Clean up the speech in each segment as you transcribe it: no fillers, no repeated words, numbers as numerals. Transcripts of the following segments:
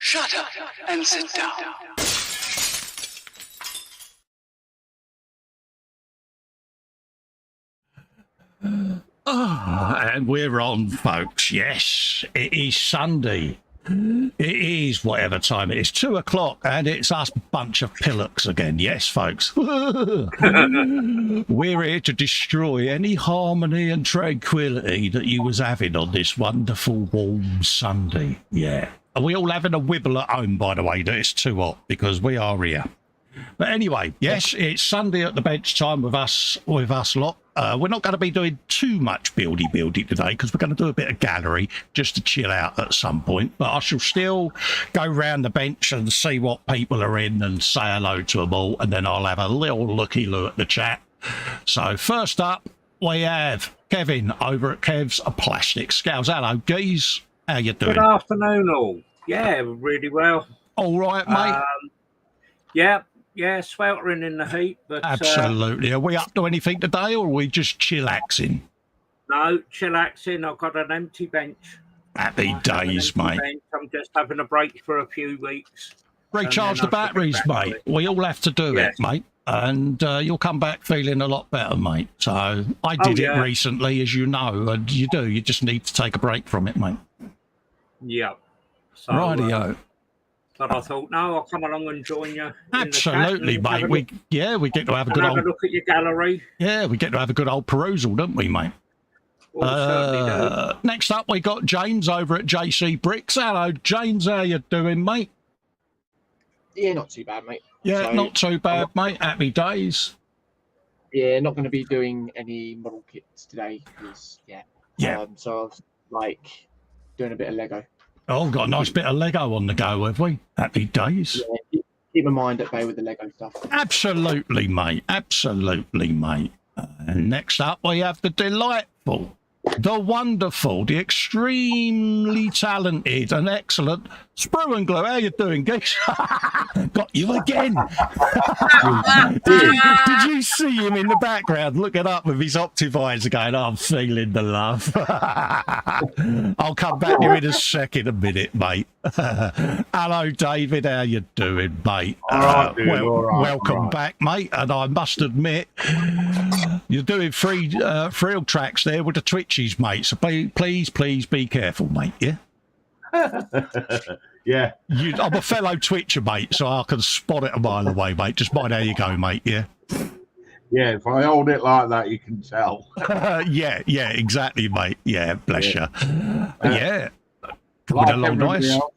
Shut up and sit down. And we're on, folks. Yes, it is Sunday. It is whatever time it is, 2 o'clock, and it's us bunch of pillocks again. Yes, folks. We're here to destroy any harmony and tranquility that you was having on this wonderful warm Sunday. Yeah. Are we all having a wibble at home, by the way, that it's too hot? Because we are here. But anyway, yes, it's Sunday at the bench time with us lot. We're not going to be doing too much buildy today because we're going to do a bit of gallery just to chill out at some point. But I shall still go round the bench and see what people are in and say hello to them all. And then I'll have a little looky-loo at the chat. So first up, we have Kevin over at Kev's Plastic Scales. Hello, geez. How you doing? Good afternoon, all. Yeah, really well. All right, mate. Yeah, sweltering in the heat, but absolutely. Are we up to anything today, or are we just chillaxing? No, chillaxing. I've got an empty bench. Happy days, mate. Bench. I'm just having a break for a few weeks. Recharge the batteries, mate. We all have to do it, mate. And you'll come back feeling a lot better, mate. So I did it recently, as you know, and you do. You just need to take a break from it, mate. Yeah. So, rightio. But I thought, no, I'll come along and join you. Absolutely, mate. We get to have a good old look at your gallery. Yeah, we get to have a good old perusal, don't we, mate? Well, next up, we got James over at JC Bricks. Hello, James. How you doing, mate? Yeah, not too bad, mate. Yeah, so, not too bad, mate. Happy days. Yeah, not going to be doing any model kits today. Yeah. So I was like doing a bit of Lego. Oh, got a nice bit of Lego on the go, have we? Happy days. Yeah, keep my mind at bay with the Lego stuff. Absolutely, mate. Absolutely, mate. And next up, we have the delightful, the wonderful, the extremely talented and excellent Sprue and Glue. How you doing, geese? Got you again. did you see him in the background looking up with his Optivisor going, I'm feeling the love. I'll come back to you in a minute, mate. Hello, David. How you doing, mate? Welcome back, mate. And I must admit, you're doing frill tracks there with the Twitchies, mate. So please be careful, mate. Yeah. Yeah. I'm a fellow Twitcher, mate, so I can spot it a mile away, mate. Just mind how you go, mate. Yeah. Yeah. If I hold it like that, you can tell. Yeah. Exactly, mate. Yeah. Bless you. Yeah. Coming Like along nice. Else,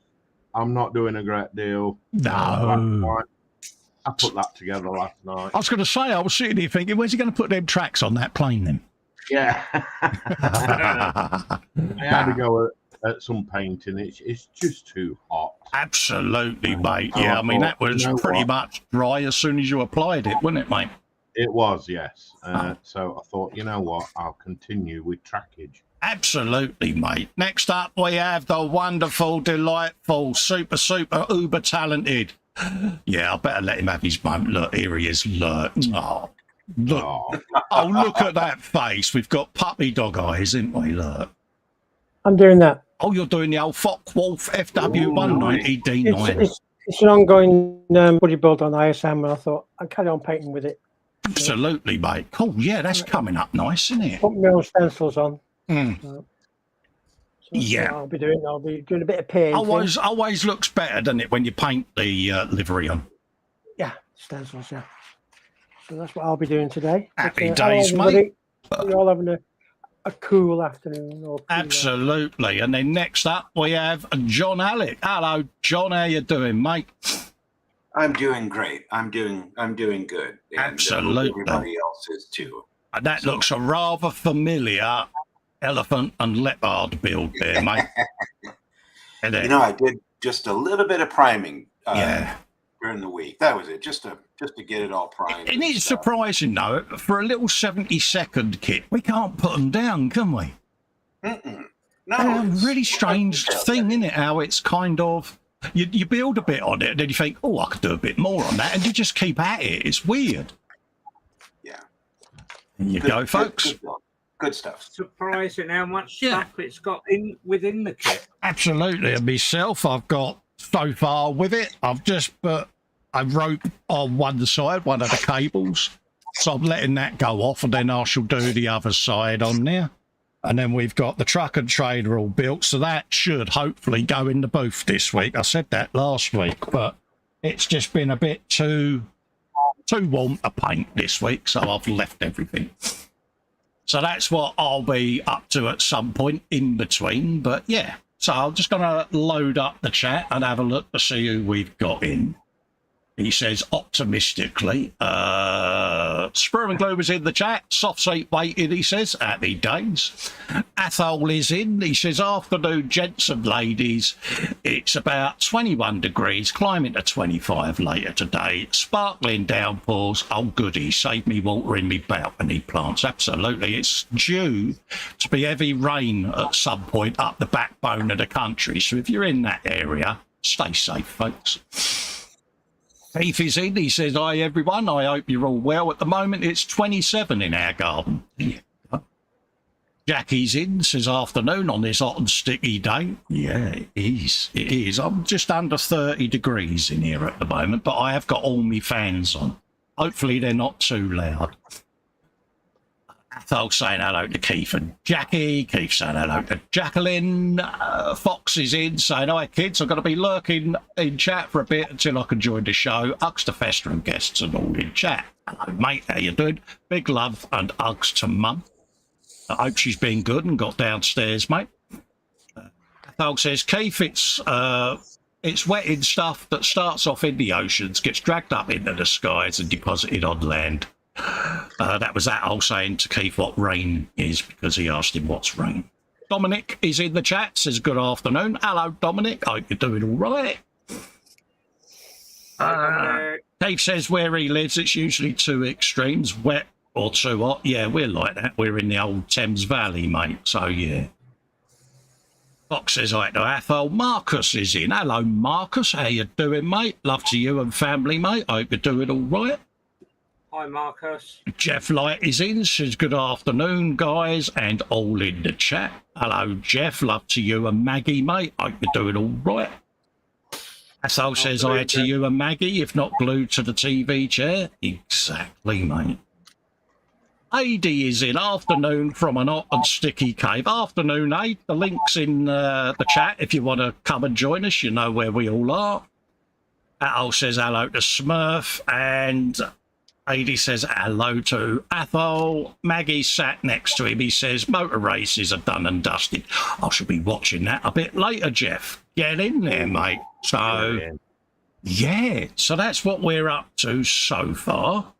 I'm not doing a great deal. No. I put that together last night. I was going to say, I was sitting here thinking, where's he going to put them tracks on that plane then? Yeah. I had to go at some painting. It's just too hot. Absolutely, mate. Yeah, I mean, that was pretty much dry as soon as you applied it, wasn't it, mate? It was, yes. So I thought, you know what? I'll continue with trackage. Absolutely, mate. Next up, we have the wonderful, delightful, super, uber talented. Yeah, I better let him have his moment. Look, here he is. Look. Oh, look. Oh, look at that face. We've got puppy dog eyes, haven't we? Look. I'm doing that. Oh, you're doing the old Focke-Wulf FW190 D9. It's an ongoing bodybuild on ISM, and I thought I'd carry on painting with it. Absolutely, mate. Cool. Yeah, that's coming up nice, isn't it? Put my own stencils on. So yeah. I'll be doing a bit of painting. Always looks better, doesn't it, when you paint the livery on? Yeah, stencils, yeah. So that's what I'll be doing today. Happy days, mate. We're all having a cool afternoon. Absolutely. And then next up, we have John Alec. Hello, John. How you doing, mate? I'm doing great. I'm doing good. And absolutely. Everybody else is too. And that looks a rather familiar elephant and leopard build there, mate. You know, I did just a little bit of priming during the week. That was it, just to get it all primed. And it's surprising, though, for a little 70-second kit, we can't put them down, can we? No. Really strange thing, isn't it, how it's kind of... You build a bit on it, and then you think, oh, I could do a bit more on that, and you just keep at it. It's weird. Yeah. There you go, folks. Good stuff. Surprising how much stuff it's got within the kit. Absolutely. And myself, I've got so far with it. I've just put a rope on one side, one of the cables. So I'm letting that go off, and then I shall do the other side on there. And then we've got the truck and trailer all built, so that should hopefully go in the booth this week. I said that last week, but it's just been a bit too warm to paint this week, so I've left everything. So that's what I'll be up to at some point in between. But yeah, so I'm just going to load up the chat and have a look to see who we've got in. He says optimistically, Spur and Glue is in the chat. Soft seat waiting, he says. Happy days. Athol is in. He says, afternoon, gents and ladies. It's about 21 degrees, climbing to 25 later today. Sparkling downpours. Oh, goody. Save me watering me balcony plants. Absolutely. It's due to be heavy rain at some point up the backbone of the country. So if you're in that area, stay safe, folks. Keith is in. He says, hi, everyone. I hope you're all well. At the moment, it's 27 in our garden. Yeah. Jackie's in. Says, afternoon on this hot and sticky day. Yeah, it is. It is. I'm just under 30 degrees in here at the moment, but I have got all my fans on. Hopefully, they're not too loud. Athol saying hello to Keith and Jackie. Keith saying hello to Jacqueline. Fox is in saying, hi kids, I've got to be lurking in chat for a bit until I can join the show. Hugs to Festa and guests and all in chat. Hello mate, how you doing? Big love and hugs to mum. I hope she's been good and got downstairs, mate. Athol says, Keith, it's wetting stuff that starts off in the oceans, gets dragged up into the skies and deposited on land. That was that whole saying to Keith what rain is, because he asked him what's rain. Dominic is in the chat, says good afternoon. Hello Dominic, hope you're doing all right. Keith says where he lives it's usually two extremes, wet or too hot. Yeah, we're like that. We're in the old Thames Valley, mate, so yeah. Fox says hi to Athol. Marcus is in. Hello Marcus, how you doing, mate? Love to you and family, mate. Hope you're doing all right. Hi, Marcus. Jeff Light is in, says good afternoon, guys, and all in the chat. Hello, Jeff. Love to you and Maggie, mate. Hope you're doing all right. Athol says hi to you and Maggie, if not glued to the TV chair. Exactly, mate. AD is in. Afternoon from an hot and sticky cave. Afternoon, AD. The link's in the chat if you want to come and join us. You know where we all are. Athol says hello to Smurf, and AD says hello to Athol. Maggie sat next to him. He says motor races are done and dusted. I shall be watching that a bit later, Jeff. Get in there, mate. So, yeah. So that's what we're up to so far.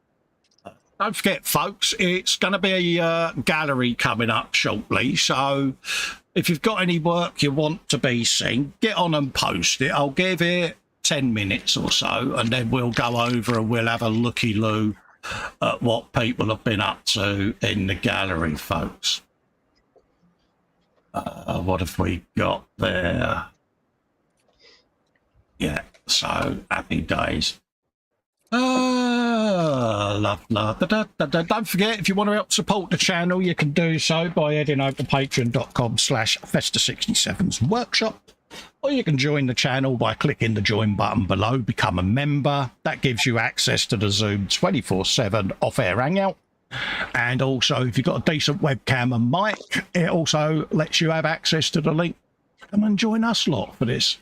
Don't forget, folks, it's going to be a gallery coming up shortly. So if you've got any work you want to be seen, get on and post it. I'll give it 10 minutes or so, and then we'll go over and we'll have a looky-loo at what people have been up to in the gallery, folks. What have we got there? Yeah, so happy days. Love. Don't forget, if you want to help support the channel, you can do so by heading over to patreon.com/Festa67's workshop. Or you can join the channel by clicking the join button below, become a member. That gives you access to the Zoom 24/7 off-air hangout. And also, if you've got a decent webcam and mic, it also lets you have access to the link. Come and join us lot for this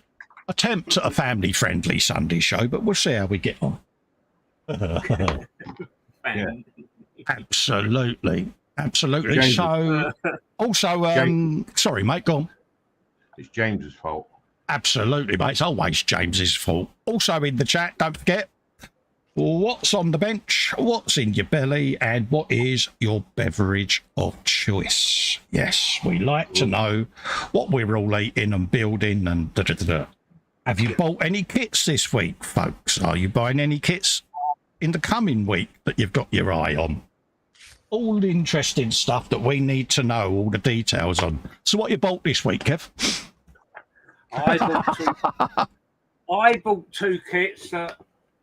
attempt at a family-friendly Sunday show, but we'll see how we get on. Yeah. Absolutely. James, So, also, sorry, mate, go on. it's James's fault. Absolutely, mate. It's always James's fault. Also in the chat, don't forget, what's on the bench, what's in your belly, and what is your beverage of choice? Yes, we like to know what we're all eating and building and da-da-da-da. Have you bought any kits this week, folks? Are you buying any kits in the coming week that you've got your eye on? All the interesting stuff that we need to know, all the details on. So what you bought this week, Kev? I bought two kits that,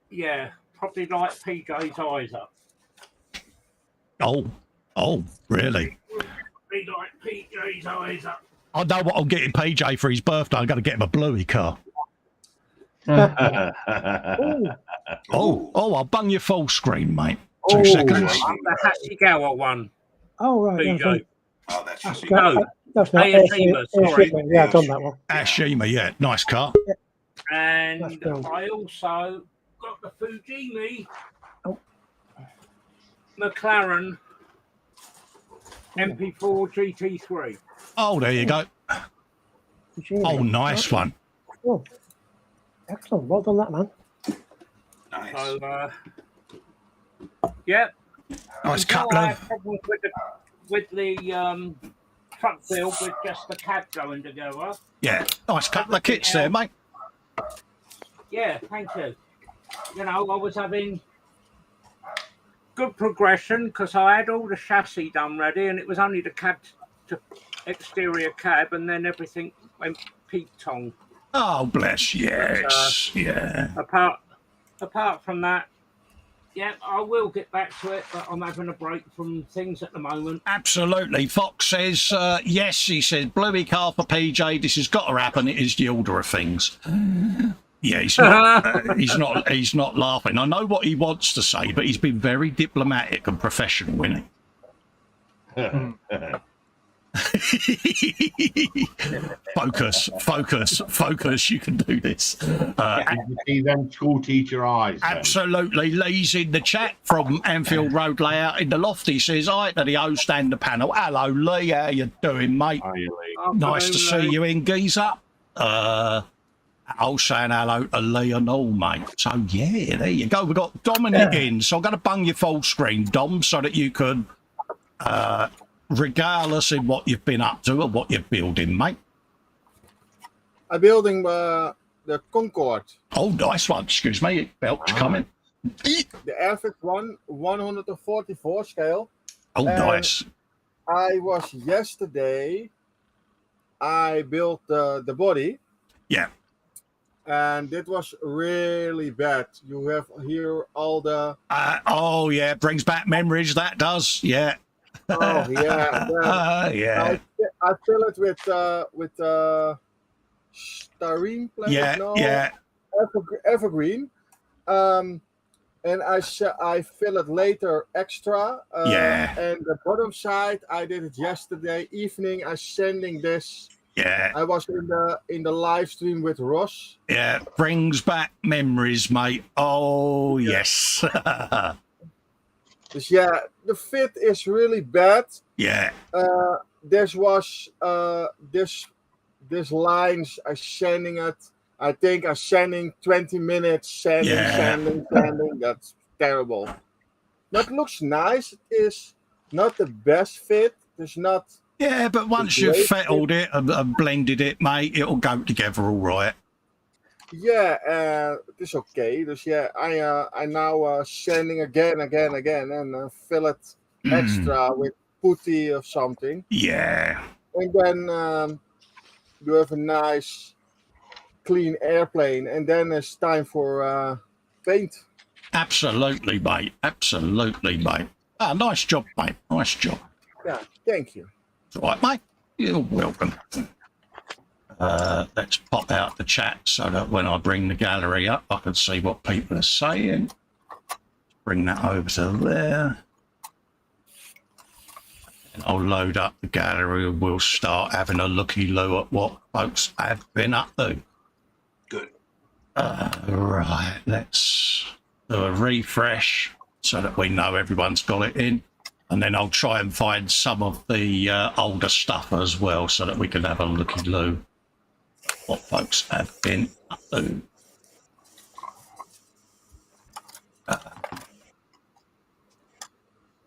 yeah, probably light PJ's eyes up. Oh, really? Probably light PJ's eyes up. I know what I'm getting PJ for his birthday. I'm going to get him a bluey car. I'll bung you full screen, mate. Oh, 2 seconds. I'm the Hashigawa one. Oh, right. PJ. Oh, that should be No. That's not Ayashima, sorry. Yeah, I've done that one. Ashima, yeah, nice car. And That's brilliant. I also got the Fujimi Oh. McLaren MP4 GT3. Oh, there you go. Oh, nice one. Oh, excellent. Well done, that man. nice. So, yeah. Nice Until couple I of. had problems with the truck build with just the cab going together. Yeah, nice couple of kits there, mate. Yeah, thank you. You know, I was having good progression because I had all the chassis done ready, and it was only the cab to exterior cab, and then everything went peak-tong. Oh, bless. Yes. Yeah. Apart from that, yeah, I will get back to it, but I'm having a break from things at the moment. Absolutely. Fox says, yes, he says, Bluey car for PJ. This has got to happen. It is the order of things. Yeah, he's not, he's not laughing. I know what he wants to say, but he's been very diplomatic and professional, isn't he? Focus. You can do this. You see them school teacher eyes. Then. Absolutely. Lee's in the chat from Anfield Road Layout in the loft. He says, hi to the host and the panel. Hello, Lee. How you doing, mate? Are you, Lee? Nice to see you in, geezer. I'll say hello to Lee and all, mate. So, yeah, there you go. We've got Dominic in. So I'm going to bung your full screen, Dom, so that you can regale us in what you've been up to and what you're building, mate. I'm building the Concorde. Oh, nice one. Excuse me. Belch coming. The Airfix 144 scale. Oh, nice. I was yesterday, I built the body. Yeah. And it was really bad. You have here all the... oh, yeah. Brings back memories. That does. Yeah. Oh, yeah. Yeah. I fill it with styrene plate. Yeah. Evergreen. And I fill it later extra. And the bottom side, I did it yesterday evening. I sending this. Yeah. I was in the live stream with Ross. Yeah. Brings back memories, mate. Oh, yes. Dus yeah, the fit is really bad. Yeah. This was this lines I sending it. I think I'm sending 20 minutes sending. That's terrible. But looks nice. It is not the best fit. It's not. Yeah, but once you've fettled it and blended it, mate, it'll go together all right. Yeah, it is okay. Dus yeah, I now sending again and fill it extra with putty or something. Yeah. And then you have a nice clean airplane, and then it's time for paint. Absolutely, mate. Absolutely, mate. Ah, nice job, mate. Nice job. Yeah, thank you. It's all right, mate. You're welcome. Let's pop out the chat so that when I bring the gallery up, I can see what people are saying. Bring that over to there. And I'll load up the gallery and we'll start having a looky-loo at what folks have been up to. Good. Right, let's do a refresh so that we know everyone's got it in. And then I'll try and find some of the older stuff as well so that we can have a looky-loo what folks have been up to.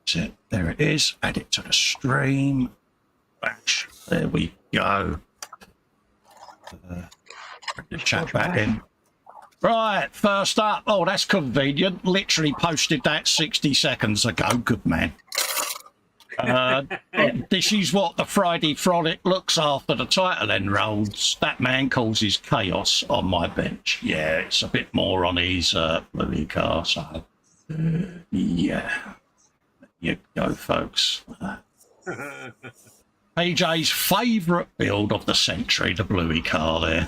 So there it is. Add it to the stream. Bash. There we go. Bring the chat back in. Right, first up. Oh, that's convenient. Literally posted that 60 seconds ago. Good man. This is what the Friday Frolic looks after the title enrolls. That man causes chaos on my bench. Yeah, it's a bit more on his Bluey car, so yeah. There you go, folks. PJ's favourite build of the century, the Bluey car there.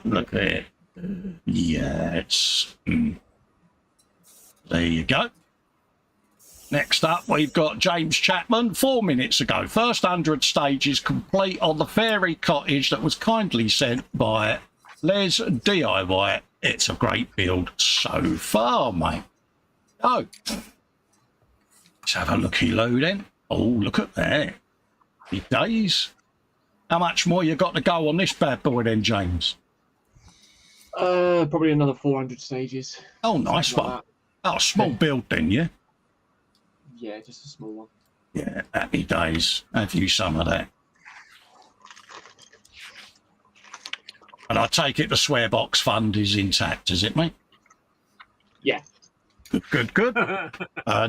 Look at it. Yes. There you go. Next up, we've got James Chapman, 4 minutes ago. First 100 stages complete on the fairy cottage that was kindly sent by Les DIY. It's a great build so far, mate. Oh, let's have a looky-loo then. Oh, look at that. Happy days. How much more you got to go on this bad boy then, James? Probably another 400 stages. Oh, nice Something one. like Oh, small build then, yeah? Yeah, just a small one. Yeah, happy days. Have you some of that? And I take it the swear box fund is intact, is it, mate? Yeah. Good, good, good.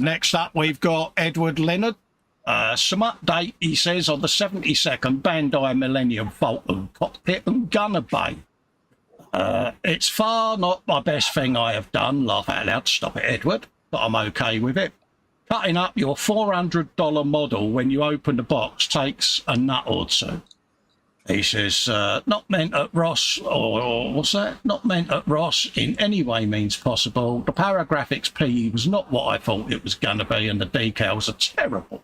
Next up, we've got Edward Leonard. Some update, he says, on the 72nd Bandai Millennium Falcon cockpit and gunner bay. It's far not my best thing I have done. Laugh out loud. Stop it, Edward. But I'm okay with it. Cutting up your $400 model when you open the box takes a nut or two. He says, not meant at Ross, or what's that? Not meant at Ross in any way means possible. The Paragraphics P was not what I thought it was going to be, and the decals are terrible.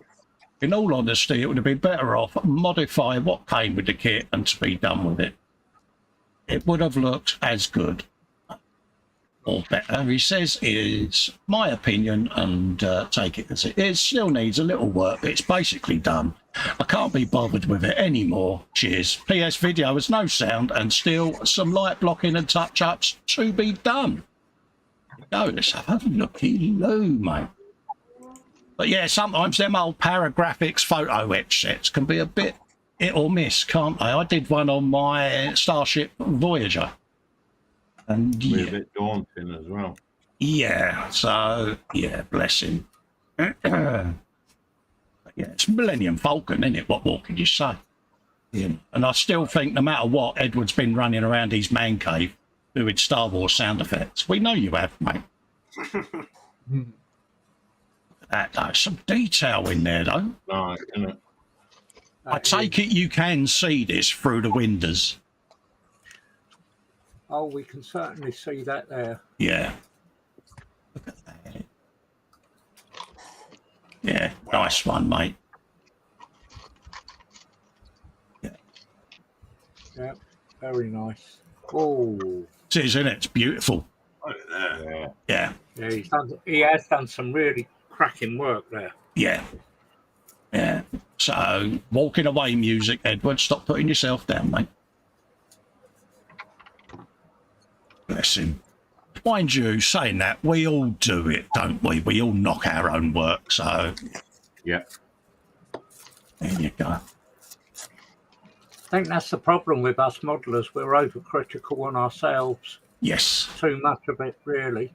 In all honesty, it would have been better off modify what came with the kit and to be done with it. It would have looked as good or better. He says is my opinion, and take it as it is. Still needs a little work, but it's basically done. I can't be bothered with it anymore. Cheers. PS video has no sound and still some light blocking and touch-ups to be done. Go, let's have a looky-loo, mate. But yeah, sometimes them old Paragraphics photo etch sets can be a bit hit or miss, can't they? I did one on my Starship Voyager. And We're a bit daunting as well. yeah, so, yeah, bless him. Yeah, it's Millennium Falcon, isn't it? What more can you say? Yeah. And I still think no matter what, Edward's been running around his man cave doing Star Wars sound effects. We know you have, mate. There's some detail in there, though. Nice, isn't it? I take it you can see this through the windows. Oh, we can certainly see that there. Yeah. Look at that. Yeah, nice one, mate. Yeah. Yeah, very nice. Oh, It is, isn't it? It's beautiful. Look at that. Yeah. Yeah, yeah, he has done some really cracking work there. yeah, yeah. So, walking away music, Edward. Stop putting yourself down, mate. Bless him. Mind you, saying that, we all do it, don't we? We all knock our own work, so... Yeah. There you go. I think that's the problem with us modelers. We're overcritical on ourselves. Yes. Too much of it, really.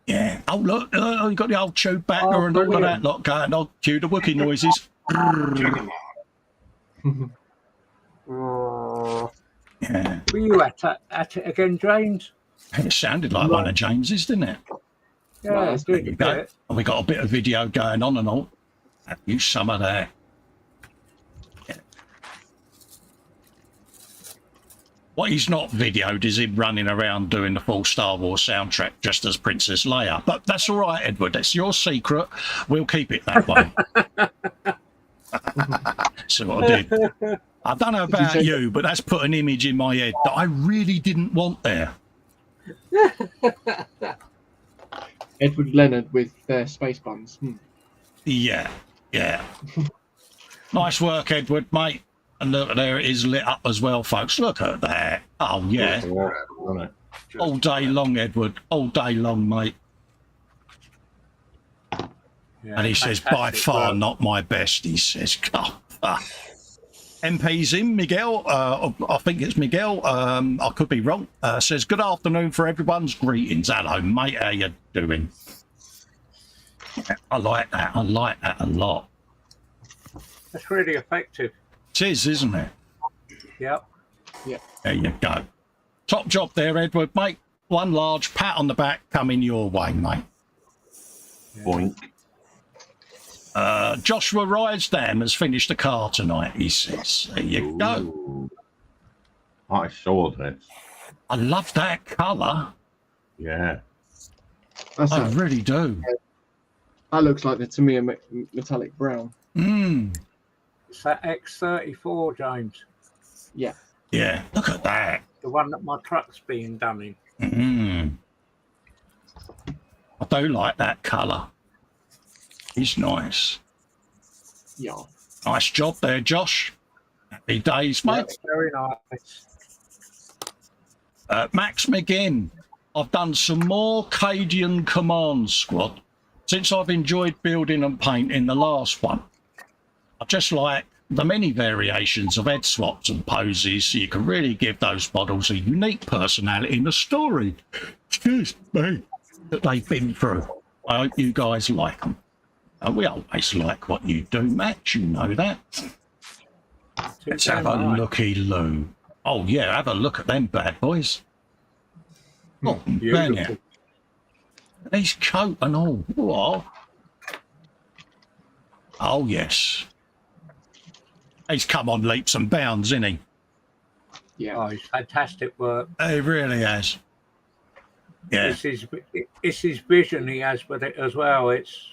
Yeah. Oh, look, you got the old tube batter Oh, and all of brilliant. that lot going on. Cue the Wookiee noises. Yeah. Were you at it again, James? It sounded like one of James's, didn't it? Yeah, Nice. did There you go. And we got a bit of video going on and all. Use some of that. Yeah. What he's not videoed is him running around doing the full Star Wars soundtrack just as Princess Leia. But that's all right, Edward. That's your secret. We'll keep it that way. See what I did? I don't know about you, but that's put an image in my head that I really didn't want there. Edward Leonard with space buns. Yeah, yeah. Nice work, Edward, mate. And look, there it is lit up as well, folks. Look at that. Oh, yeah. Isn't it? All day long, Edward. All day long, mate. Yeah, And he says, by fantastic far work. not my best, he says. MP's in, Miguel. I think it's Miguel. I could be wrong. Says, good afternoon for everyone's greetings. Hello, mate. How you doing? Yeah, I like that. I like that a lot. That's really effective. It is, isn't it? Yep. There you go. Top job there, Edward, mate. One large pat on the back coming your way, mate. Boink. Joshua Rydesdam has finished the car tonight, he says. There you go. Ooh. I saw this. I love that colour. Yeah. That's I a, really do. that looks like the Tamiya metallic brown. It's that X34, James. Yeah. Yeah, look at that. The one that my truck's being done in. I do like that colour. It's nice. Yeah. Nice job there, Josh. Happy days, mate. That's very nice. Max McGinn. I've done some more Cadian Command Squad since I've enjoyed building and painting the last one. I just like the many variations of head swaps and poses so you can really give those models a unique personality in the story. Excuse me. That they've been through. I hope you guys like them. We always like what you do, Max, you know that. Let's have a looky-loo. Oh, yeah, have a look at them bad boys. Oh, Bennett. His coat and all. What? Oh, yes. He's come on leaps and bounds, isn't he? Yeah. Oh, it's fantastic work. He really has. Yeah. It's his vision he has with it as well. It's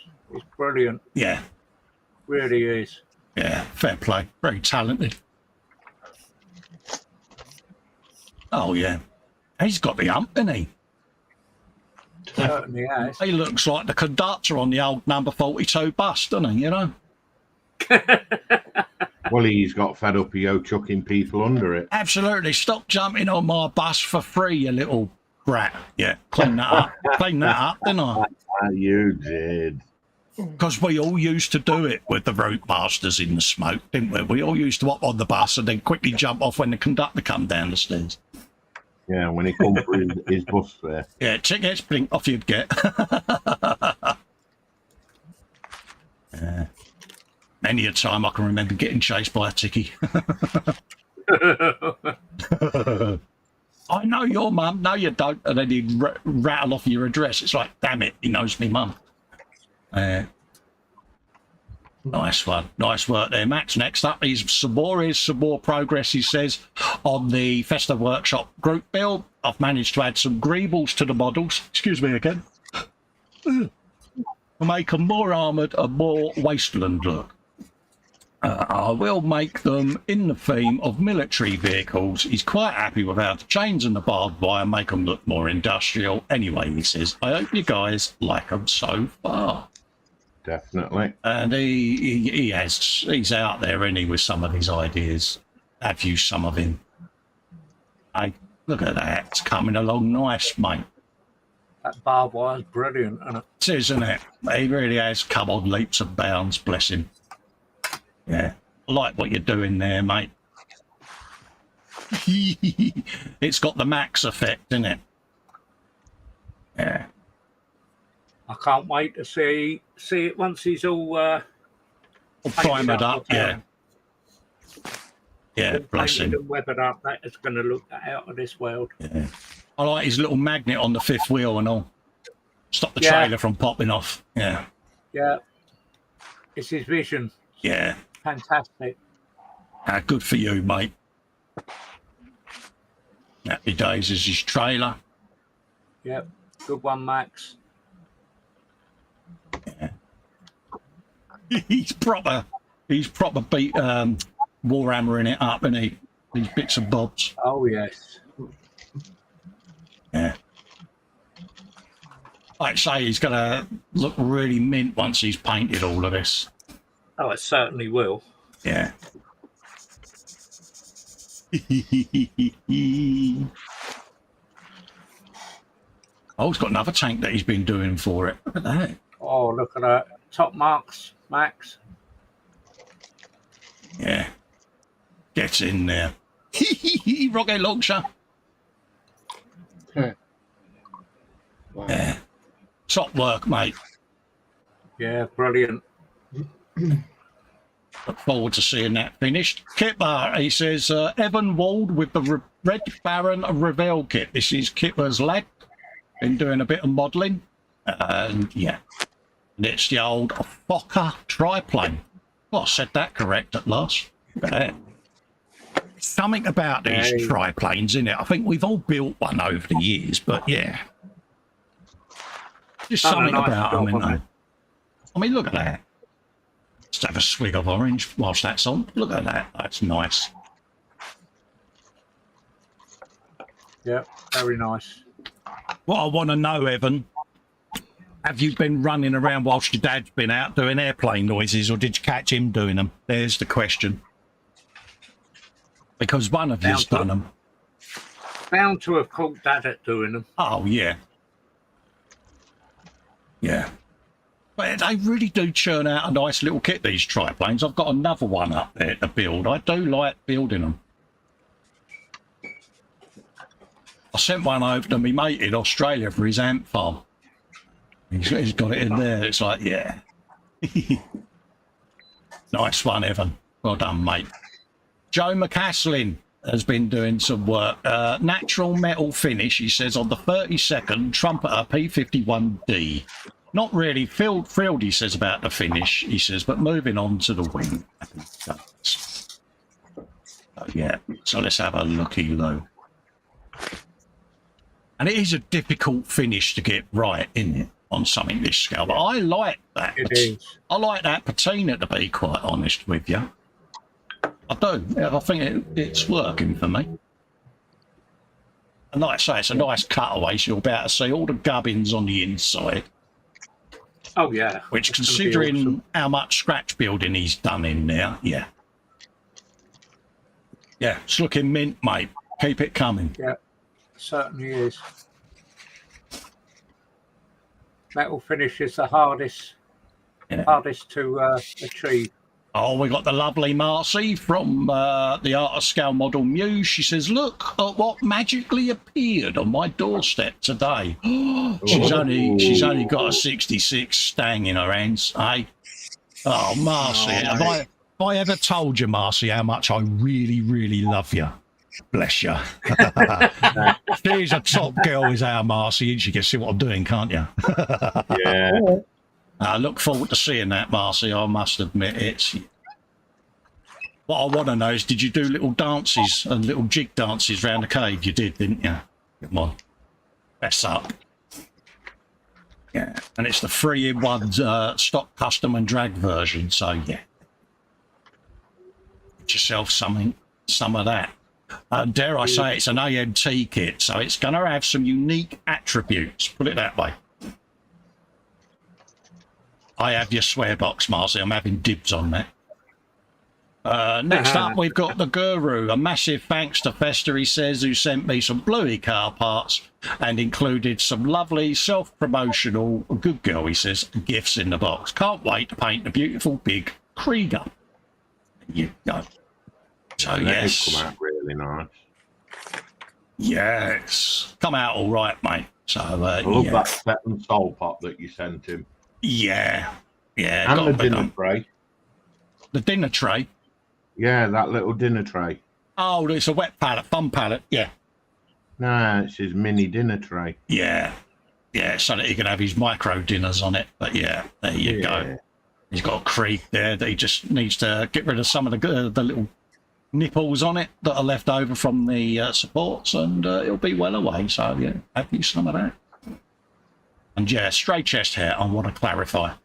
brilliant. Yeah. Really is. Yeah, fair play. Very talented. Oh, yeah. He's got the hump, hasn't he? Certainly has. He looks like the conductor on the old number 42 bus, doesn't he, you know? Well, he's got fed up of you chucking people under it. Absolutely. Stop jumping on my bus for free, you little brat. Yeah, clean that up. Clean that up, didn't I? You did. Because we all used to do it with the route masters in the smoke, didn't we? We all used to hop on the bus and then quickly jump off when the conductor come down the stairs. Yeah, when he come for his bus fare. Yeah, tickets, blink, off you'd get. Many a time I can remember getting chased by a tickie. I know your mum. No, you don't. And then he'd rattle off your address. It's like, damn it, he knows me mum. Nice one. Nice work there, Max. Next up is some more progress, he says, on the Festa Workshop group build. I've managed to add some greebles to the models. Excuse me again. To make them more armoured and more wasteland look. I will make them in the theme of military vehicles. He's quite happy with how the chains and the barbed wire make them look more industrial. Anyway, he says, I hope you guys like them so far. Definitely. And he's out there, isn't he, with some of his ideas. Have you some of him? Hey, look at that. It's coming along nice, mate. That barbed wire's brilliant, isn't it? It is, isn't it? He really has come on leaps and bounds, bless him. Yeah, I like what you're doing there, mate. It's got the Max effect, isn't it? Yeah. I can't wait to see it once he's all primered up, yeah. Yeah, bless him. And weathered up. That is going to look out of this world. Yeah. I like his little magnet on the fifth wheel and all. Stop the trailer from popping off. Yeah. Yeah. It's his vision. Yeah. Fantastic. Good for you, mate. Happy days is his trailer. Yep. Good one, Max. Yeah. He's proper beat Warhammering it up, isn't he? These bits and bobs. Oh yes. Yeah. Like I say, he's gonna look really mint once he's painted all of this. Oh, it certainly will. Yeah. Oh, he's got another tank that he's been doing for it. Look at that. Oh, look at that. Top marks, Max. Yeah. Get in there. Rocket launcher. Wow. Yeah. Top work, mate. Yeah, brilliant. Look forward to seeing that finished. Kipper, he says, Evan Wald with the Red Baron Reveal kit. This is Kipper's lad. Been doing a bit of modelling. And yeah. And it's the old Fokker triplane. Well, I said that correct at last. Look at that. Something about these triplanes, in it. I think we've all built one over the years, but yeah. Just something about them, isn't there? I mean, look at that. Let's have a swig of orange whilst that's on. Look at that. That's nice. Yeah, very nice. What I want to know, Evan, have you been running around whilst your dad's been out doing airplane noises, or did you catch him doing them? There's the question. Because one of you's done them. Bound to have caught Dad at doing them. Oh, yeah. Yeah. But they really do churn out a nice little kit, these triplanes. I've got another one up there to build. I do like building them. I sent one over to my mate in Australia for his ant farm. He's got it in there. It's like, yeah. Nice one, Evan. Well done, mate. Joe McCaslin has been doing some work. Natural metal finish, he says, on the 32nd Trumpeter P51D. Not really thrilled, he says, about the finish, he says, but moving on to the wing. Yeah, so let's have a looky-loo. And it is a difficult finish to get right, isn't it, on something this scale? But I like that. It is. I like that patina, to be quite honest with you. I do. I think it's working for me. And like I say, it's a nice cutaway, so you'll be able to see all the gubbins on the inside. Oh, yeah. Which, considering awesome. How much scratch building he's done in there, yeah. Yeah, it's looking mint, mate. Keep it coming. Yeah, certainly is. Metal finish is the hardest to achieve. Oh, we got the lovely Marcy from the Art of Scale Model Muse. She says, look at what magically appeared on my doorstep today. she's only got a 66 stang in her hands, eh? Oh, Marcy, have I ever told you, Marcy, how much I really, really love you? Bless you. She's a top girl, is our Marcy, and she can see what I'm doing, can't you? Yeah. I look forward to seeing that, Marcy. I must admit, it's... What I want to know is, did you do little dances and little jig dances around the cave? You did, didn't you? Come on. Fess up. Yeah. And it's the 3-in-1 stock, custom and drag version, so yeah. Get yourself some of that. Dare I say, it's an AMT kit, so it's going to have some unique attributes, put it that way. I have your swear box, Marcy. I'm having dibs on that. Next up, we've got the Guru. A massive thanks to Festa, he says, who sent me some bluey car parts and included some lovely self-promotional, good girl, he says, gifts in the box. Can't wait to paint the beautiful big Krieger. There you go. So, yes. Come out really nice. Yes. Come out all right, mate. So, I love that set and soul pot that you sent him. Yeah. Yeah. And the dinner tray. The dinner tray? Yeah, that little dinner tray. Oh, it's a wet pallet, fun pallet, yeah. No, it's his mini dinner tray. Yeah. Yeah, so that he can have his micro dinners on it. But yeah, there you go. He's got a Krieg there that he just needs to get rid of some of the little nipples on it that are left over from the supports, and it'll be well away. So yeah, have you some of that. And yeah, straight chest hair, I want to clarify.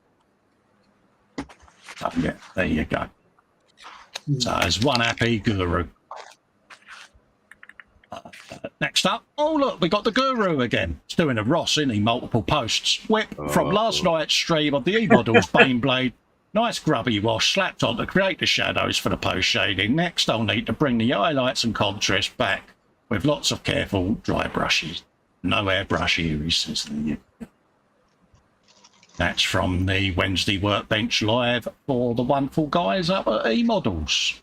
So yeah, there you go. So there's one happy Guru. Next up, oh look, we got the Guru again. He's doing a Ross, isn't he? Multiple posts. Whip from last night's stream of the E-Models Baneblade. Nice grubby wash slapped on to create the shadows for the post shading. Next, I'll need to bring the highlights and contrast back with lots of careful dry brushes. No airbrush here, he says. That's from the Wednesday Workbench Live for the wonderful guys up at E-Models.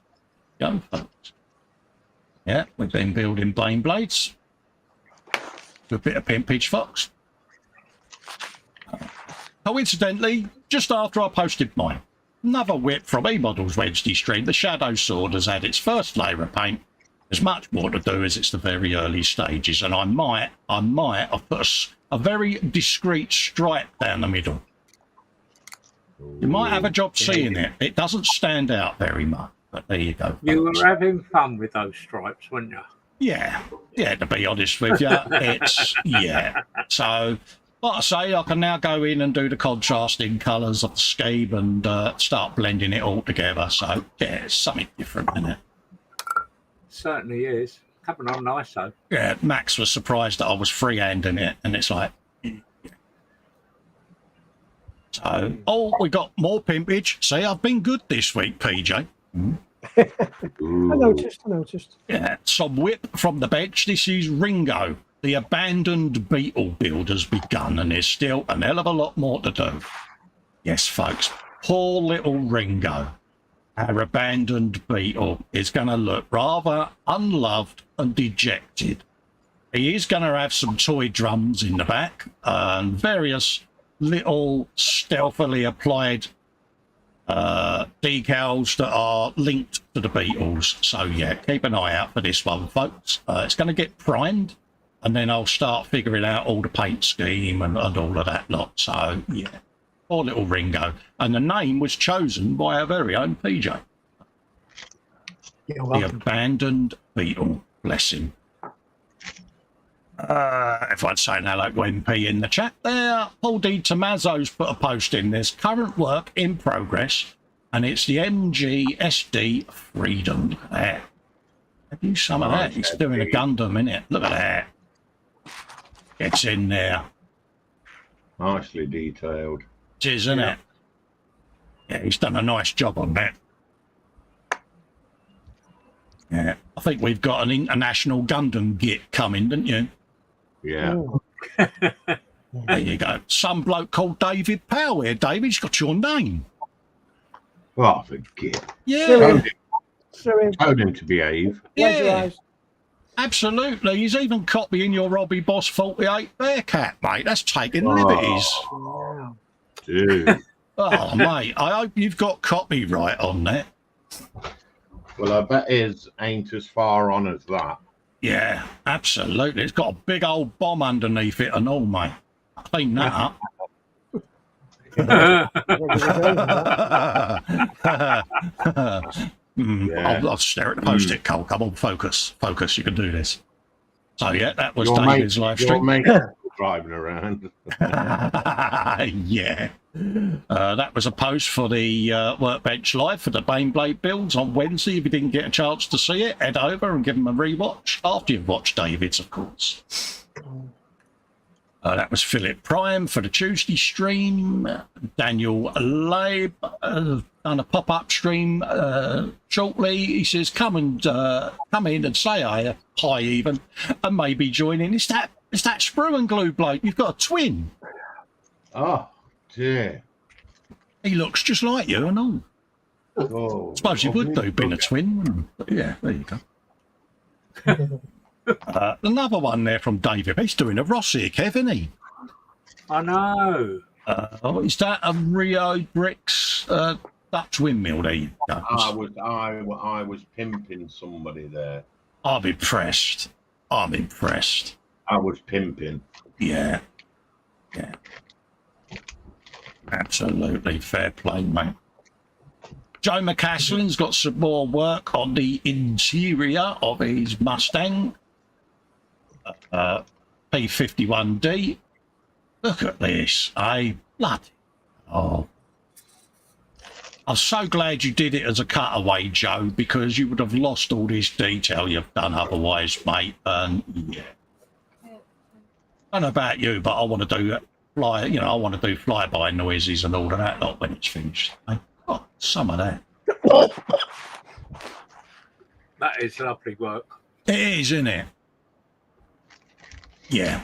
Go, folks. Yeah, we've been building Bane Blades. Good bit of Pimpage Fox. Coincidentally, just after I posted mine, another whip from E-Models Wednesday stream, the Shadow Sword has had its first layer of paint. There's much more to do as it's the very early stages, and I might have put a very discreet stripe down the middle. You might have a job seeing it. It doesn't stand out very much. But there you go. You folks. were having fun with those stripes, weren't you? Yeah, to be honest with you, it's, yeah. So, like I say, I can now go in and do the contrasting colours of the scheme and start blending it all together. So, yeah, it's something different, isn't it? Certainly is. Coming on nice, though. Yeah, Max was surprised that I was freehanding it, and it's like... So, oh, we got more pimpage. See, I've been good this week, PJ. I noticed. Yeah, some whip from the bench. This is Ringo. The abandoned beetle build has begun, and there's still an hell of a lot more to do. Yes, folks, poor little Ringo, our abandoned beetle, is going to look rather unloved and dejected. He is going to have some toy drums in the back and various little stealthily applied decals that are linked to the Beatles. So yeah, keep an eye out for this one, folks. It's going to get primed, and then I'll start figuring out all the paint scheme and all of that lot. So yeah, poor little Ringo. And the name was chosen by our very own PJ. The abandoned beetle. Bless him. Everyone's saying hello to MP in the chat there. Paul D. Tommaso's put a post in. There's current work in progress, and it's the MGSD Freedom. There. Have you some of that? He's doing a Gundam, innit? Look at that. Gets in there. Nicely detailed. It is, isn't it? Yeah, he's done a nice job on that. Yeah, I think we've got an international Gundam Git coming, didn't you? Yeah. There you go. Some bloke called David Powell here. David, he's got your name. Oh, forget. Yeah. Told him to behave. Yeah. Absolutely. He's even copying your Robbie Boss 48 Bearcat, mate. That's taking liberties. Dude. Oh, mate, I hope you've got copyright on that. Well, I bet his ain't as far on as that. Yeah, absolutely. It's got a big old bomb underneath it and all, mate. Clean that up. I'll stare at the post-it, Cole. Come on, focus. You can do this. So, yeah, that was David's live stream. Your mate driving around. Yeah. That was a post for the Workbench Live for the Baneblade builds on Wednesday. If you didn't get a chance to see it, head over and give them a rewatch after you've watched David's, of course. That was Philip Prime for the Tuesday stream. Daniel Labe done a pop-up stream shortly. He says, come in and say hi even, and maybe join in. It's that Sprue and Glue bloke. You've got a twin. Oh, dear. He looks just like you and all. Oh, I suppose you would do, being a twin. But yeah, there you go. Another one there from David. He's doing a Rossi, isn't he? I know. Is that a Rio Bricks Dutch windmill? There you go. I was pimping somebody there. I'm impressed. I was pimping. Yeah. Absolutely fair play, mate. Joe McCaslin's got some more work on the interior of his Mustang P51D. Look at this, bloody. Oh. I'm so glad you did it as a cutaway, Joe, because you would have lost all this detail you've done otherwise, mate. And yeah. I don't know about you, but I want to do I want to do flyby noises and all of that lot when it's finished. Oh, some of that. That is lovely work. It is, isn't it? Yeah.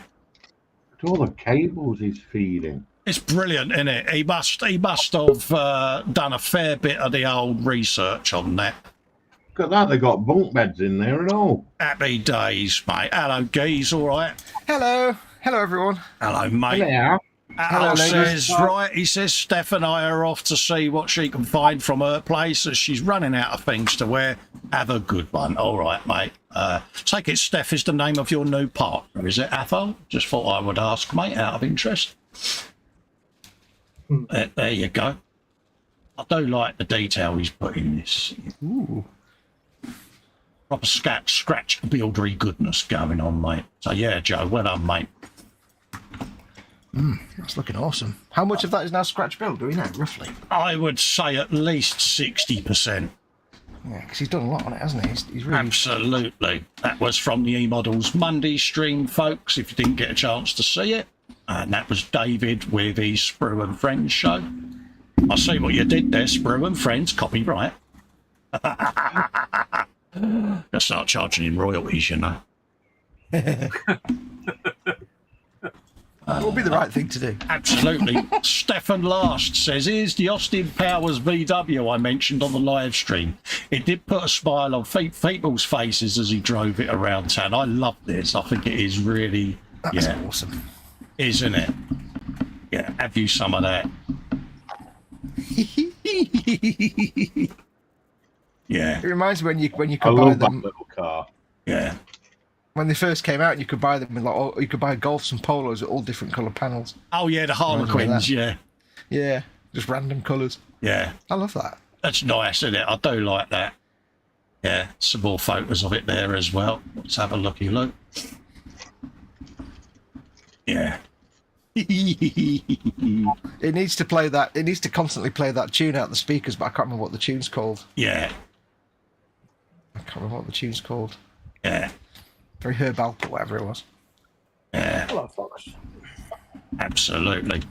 All the cables he's feeding. It's brilliant, isn't it? He must have done a fair bit of the old research on that. Look at that, they got bunk beds in there and all. Happy days, mate. Hello, Geese, all right? Hello, everyone. Hello, mate. Hello. Al says, right, he says Steph and I are off to see what she can find from her place as she's running out of things to wear. Have a good one. All right, mate. Take it Steph is the name of your new partner, is it, Athol? Just thought I would ask, mate, out of interest. There you go. I do like the detail he's put in this. Ooh. Proper scratch buildery goodness going on, mate. So yeah, Joe, well done, mate. That's looking awesome. How much of that is now scratch build, do we know, roughly? I would say at least 60%. Yeah, because he's done a lot on it, hasn't he? He's really... Absolutely. That was from the eModels Monday stream, folks, if you didn't get a chance to see it. And that was David with his Sprue and Friends show. I see what you did there, Sprue and Friends, copyright. Gonna start charging him royalties, you know. It will be the right thing to do. Absolutely. Stefan Last says, here's the Austin Powers VW I mentioned on the live stream. It did put a smile on people's faces as he drove it around town. I love this. I think it is really... That's awesome. Isn't it? Yeah, have you some of that? Yeah. It reminds me when you I could buy love that them... little car. Yeah. When they first came out, you could buy them with like, you could buy Golfs and Polos with all different colour panels. Oh yeah, the Harlequins, yeah. Yeah, just random colours. Yeah. I love that. That's nice, isn't it? I do like that. Yeah, some more photos of it there as well. Let's have a looky look. Yeah. It needs to play that. It needs to constantly play that tune out the speakers, but I can't remember what the tune's called. Yeah. I can't remember what the tune's called. Yeah. Very Herb Alpert, whatever it was. Yeah. Hello, Fox. Absolutely.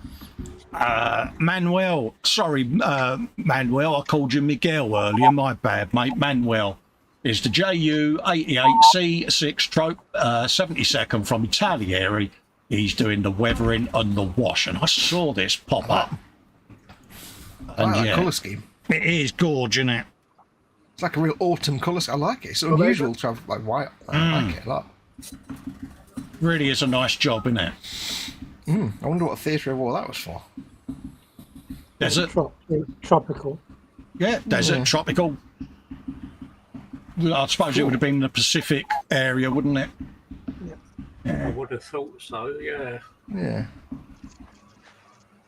Manuel, sorry, Manuel, I called you Miguel earlier, my bad, mate. Manuel is the JU88C6 trope, 72nd from Italieri. He's doing the weathering and the wash, and I saw this pop up. I like that colour scheme. It is gorgeous, isn't it? It's like a real autumn colour. I like it. It's unusual to have like white. I like it a lot. Really is a nice job, isn't it? I wonder what theatre of war that was for. Desert. Tropical. Yeah, desert, tropical. I suppose it would have been the Pacific area, wouldn't it? I would have thought so, yeah. Yeah.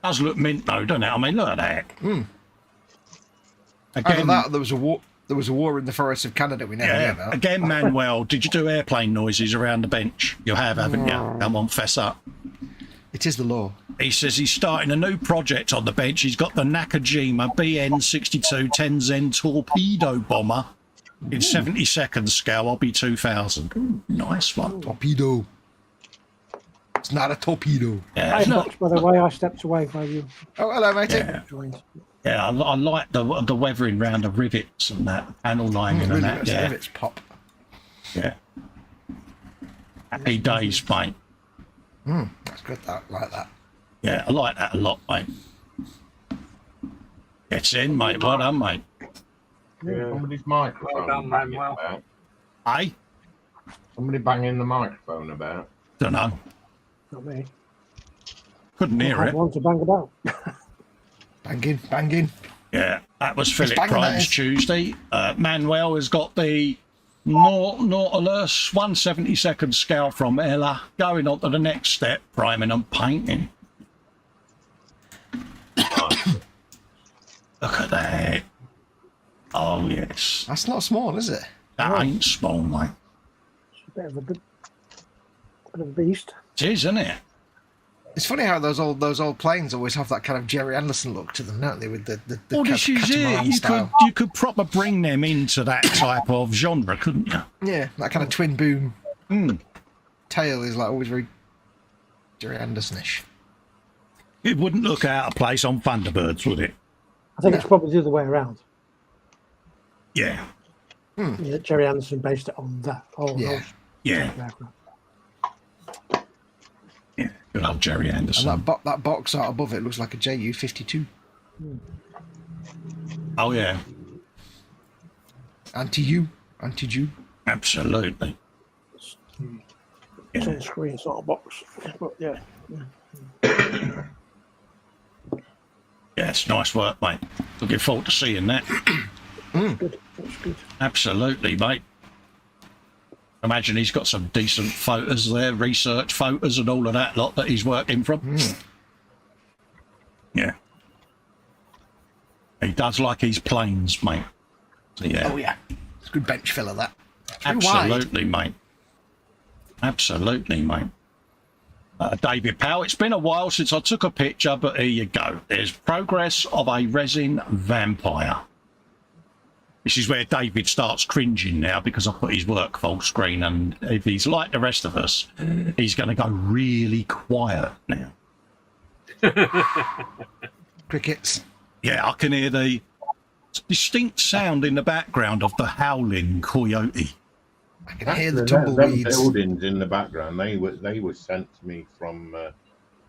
Does look mint though, doesn't it? I mean, look at that. After that, there was a war. There was a war in the forests of Canada. We never knew about. Again, Manuel, did you do airplane noises around the bench? You have, haven't you? Come on, fess up. It is the law. He says he's starting a new project on the bench. He's got the Nakajima BN62 10Zen torpedo bomber in 70-second scale. I'll be 2000. Nice one. Torpedo. It's not a torpedo. Yeah, Hey, Fox, by the way, I stepped away while you Oh, hello, matey. joined. yeah, I like the weathering round the rivets and that panel lining and that. Yeah, It's pop. yeah. Happy days, mate. That's good. That like that. Yeah, I like that a lot, mate. Gets in, mate. Well done, mate. Somebody's microphone. Well done, banging Manuel. about. Hey? Somebody banging the microphone about. Don't know. Not me. Couldn't hear I it. want to bang about. Banging, banging. Yeah, that was Philip banging, that Prime's is. Tuesday. Manuel has got the Nautilus 172nd scale from Ella, going on to the next step, priming and painting. Look at that. Oh, yes. That's not small, is it? That ain't small, mate. It's a bit of a beast. It is, isn't it? It's funny how those old planes always have that kind of Jerry Anderson look to them, don't they? With the Well, this is it. catamaran You style. could proper bring them into that type of genre, couldn't you? Yeah, that kind of twin boom Hmm. tail is like always very Jerry Anderson-ish. It wouldn't look out of place on Thunderbirds, would it? I think it's probably the other way around. Yeah. Yeah, Jerry Anderson based it on that. Yeah. Yeah. Yeah. Good old Jerry And Anderson. that box art above it looks like a JU-52. Oh, yeah. Anti-Jew. Absolutely. It's on the screen, it's not a box. But yeah. Yeah, it's nice work, mate. Looking forward to seeing that. Good. That's good. Absolutely, mate. Imagine he's got some decent photos there, research photos and all of that lot that he's working from. Yeah. He does like his planes, mate. So, yeah. Oh yeah, it's a good bench filler that. Too wide. Absolutely, mate. Absolutely, mate. David Powell, it's been a while since I took a picture, but here you go. There's progress of a resin vampire. This is where David starts cringing now because I put his work full screen, and if he's like the rest of us, he's going to go really quiet now. Crickets. Yeah, I can hear the distinct sound in the background of the howling coyote. I can hear the Them tumbleweeds. buildings in the background, they were sent to me from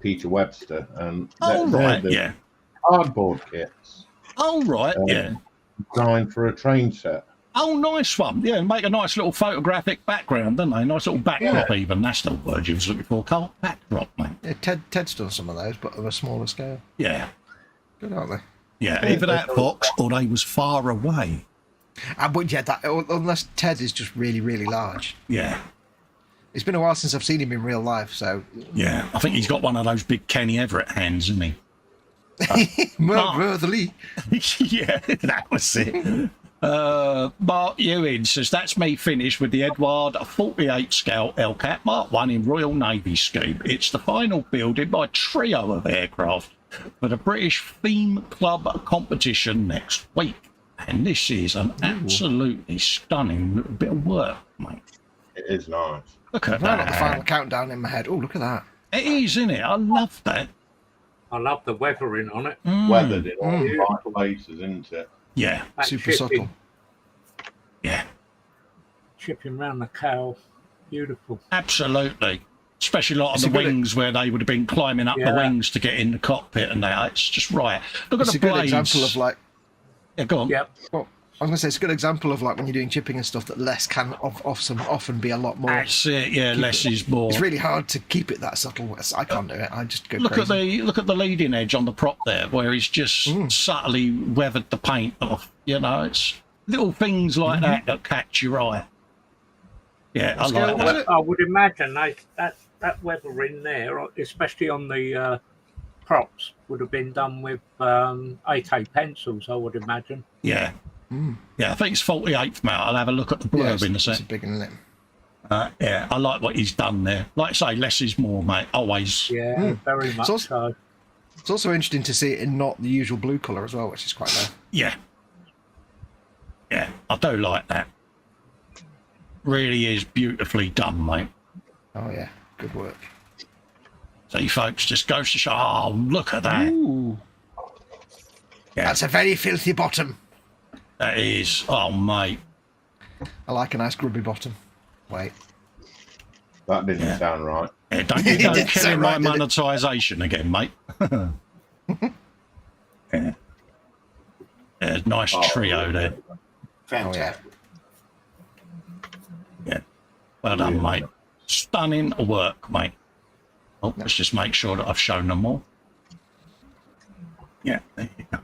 Peter Webster, and Oh, they're right, the yeah. cardboard kits Oh, right, yeah. designed for a train set. Oh, nice one. Yeah, make a nice little photographic background, don't they? Nice little backdrop even. That's the word you was looking for, Carl. Backdrop, mate. Yeah, Ted's done some of those, but on a smaller scale. Yeah. Good, aren't they? Yeah, either that Fox or they was far away. But yeah, that unless Ted is just really, really large. Yeah. It's been a while since I've seen him in real life, so. Yeah, I think he's got one of those big Kenny Everett hands, isn't he? Brotherly. Yeah, that was it. Mark Ewing says, that's me finished with the Edward 48 scale LCAT Mark 1 in Royal Navy scheme. It's the final build in my trio of aircraft for the British Theme Club competition next week. And this is an absolutely stunning little bit of work, mate. It is nice. Look at I've got the that. final countdown in my head. Oh, look at that. It is, isn't it? I love that. I love the weathering on it. Weathered in all the right places, isn't it? Yeah. That Super chipping- subtle. Yeah. Chipping round the cowl. Beautiful. Absolutely. Especially like on It's the a good- wings where they would have been climbing up the Yeah. wings to get in the cockpit and that. It's just right. Look at It's the a good blades. example of like. Yeah, go on. Yep. Well, I was going to say it's a good example of like when you're doing chipping and stuff that less can often be a lot more. That's it. Yeah, less is more. It's really hard to keep it that subtle. I can't do it. I just go Look crazy. at the leading edge on the prop there, where he's just subtly weathered the paint off. You know, it's little things like that catch your eye. Yeah, I like that. I would imagine that weathering there, especially on the props, would have been done with 8A pencils, I would imagine. Yeah. Yeah, I think it's 48th mate. I'll have a look at the blurb in a It's sec. a big one, isn't it? Yeah, I like what he's done there. Like I say, less is more, mate. Always. Yeah, very much so. It's also interesting to see it in not the usual blue colour as well, which is quite nice. Yeah. Yeah, I do like that. Really is beautifully done, mate. Oh yeah, good work. See, folks, just goes to show. Oh, look at that. Ooh. Yeah. That's a very filthy bottom. That is. Oh, mate. I like a nice grubby bottom. Wait. That didn't sound right. Yeah, don't It didn't kill sound my right, did it? monetisation again, mate. Yeah. Yeah, nice trio there. Fantastic. Yeah. Well done, mate. Stunning work, mate. Oh, let's just make sure that I've shown them all. Yeah, there you go.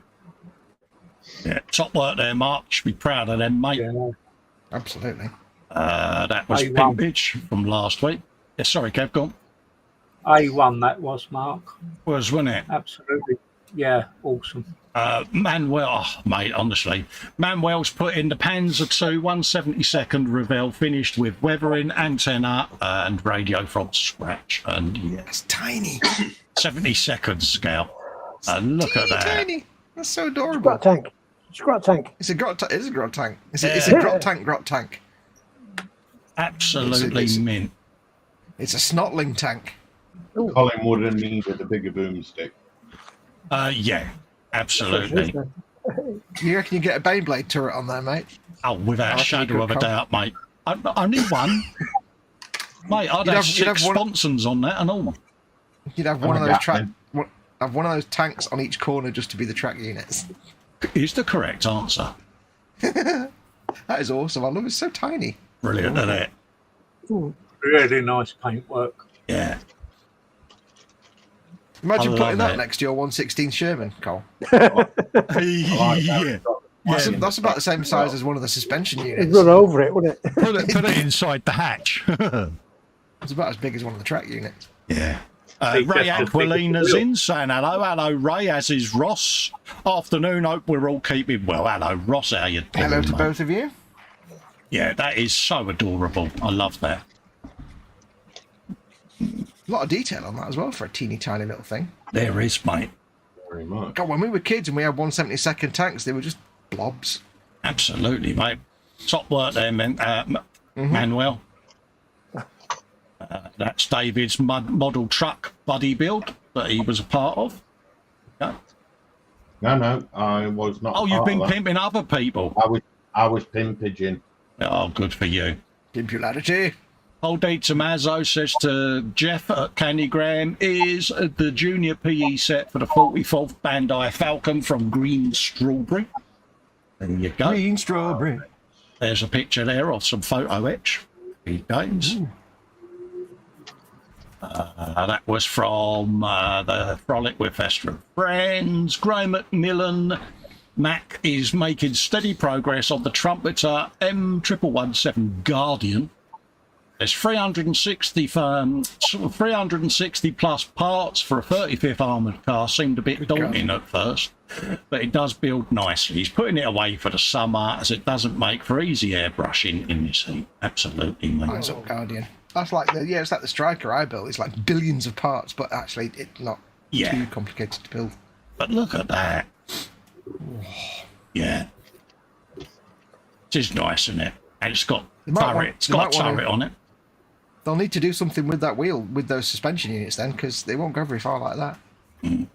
Yeah, top work there, Mark. Should be proud of them, mate. Yeah. Absolutely. That was A1. Pimpage from last week. Yeah, sorry, Kev, go on. A1 that was, Mark. Wasn't it? Absolutely. Yeah, awesome. Manuel, oh, mate, honestly. Manuel's put in the Panzer II 172nd Revell, finished with weathering, antenna, and radio from scratch. And yeah, It's tiny. 72nd scale. Look at that. Tiny. That's so It's got a adorable. tank. It's got a tank. It's a grot. It is a grot tank. It's a Yeah. grot tank. Grot tank. Absolutely It's- mint. It's a snotling tank. Colin would have needed a bigger boomstick. Yeah, absolutely. You reckon you get a Beyblade turret on there, mate? Oh, without a After you shadow could of a come- doubt, mate. Only one. Mate, I'd have you'd have 6 one- sponsons on that and all. You'd have one of those have one of those tanks on each corner just to be the track units. Is the correct answer. That is awesome. I love it. It's so tiny. Brilliant, isn't it? Really nice paintwork. Yeah. Imagine I putting love that it. next to your 116 Sherman, Cole. Yeah. That's about the same size as one of the suspension It'd units. run over it, wouldn't it? Put it inside the hatch. It's about as big as one of the track units. Yeah. Ray Aquilina's in, saying hello. Hello, Ray, as is Ross. Afternoon, hope we're all keeping well. Hello, Ross, how you doing? Hello to both of you. Yeah, that is so adorable. I love that. A lot of detail on that as well for a teeny tiny little thing. There is, mate. Very much. God, when we were kids and we had 172nd tanks, they were just blobs. Absolutely, mate. Top work there, Manuel. That's David's model truck buddy build that he was a part of. Yeah. No, I was not. Oh, you've been pimping other people. I was pimping. Oh, good for you. Impularity. Old D. Tommaso says to Jeff at Candygram, is the junior PE set for the 44th Bandai Falcon from Green Strawberry. There you go. Green Strawberry. There's a picture there of some photo etch. Games. That was from the Frolic with Festa and Friends. Graham McMillan. Mac is making steady progress on the Trumpeter M1117 Guardian. There's 360 plus parts for a 35th armoured car. Seemed a bit daunting at first, but it does build nicely. He's putting it away for the summer as it doesn't make for easy airbrushing in this heat. Absolutely, mate. Mine's up Guardian. That's like it's like the Striker I built. It's like billions of parts, but actually it's not too complicated to build. But look at that. Yeah. It is nice, isn't it? And it's got turret on it. They'll need to do something with that wheel, with those suspension units then, because they won't go very far like that. Mm.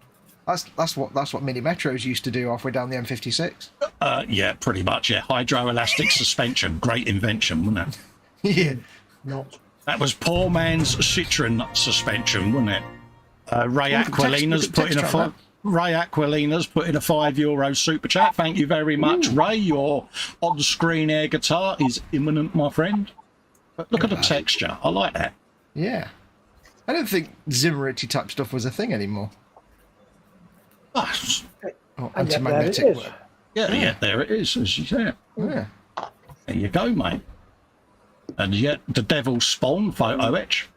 That's what mini metros used to do halfway down the M56. Yeah, pretty much. Yeah, hydroelastic suspension, great invention, wasn't it? Yeah, not. That was poor man's Citroen suspension, wasn't it? Ray Aquilina's put in a Ray Aquilina's put in a €5 super chat. Thank you very much, Ray. Your on-screen air guitar is imminent, my friend. But look at the texture. I like that. Yeah. I don't think Zimmerity type stuff was a thing anymore. Anti-magnetic work. Yeah, there it is, as you say. Yeah. There you go, mate. And yet the Devil's Spawn photo etch.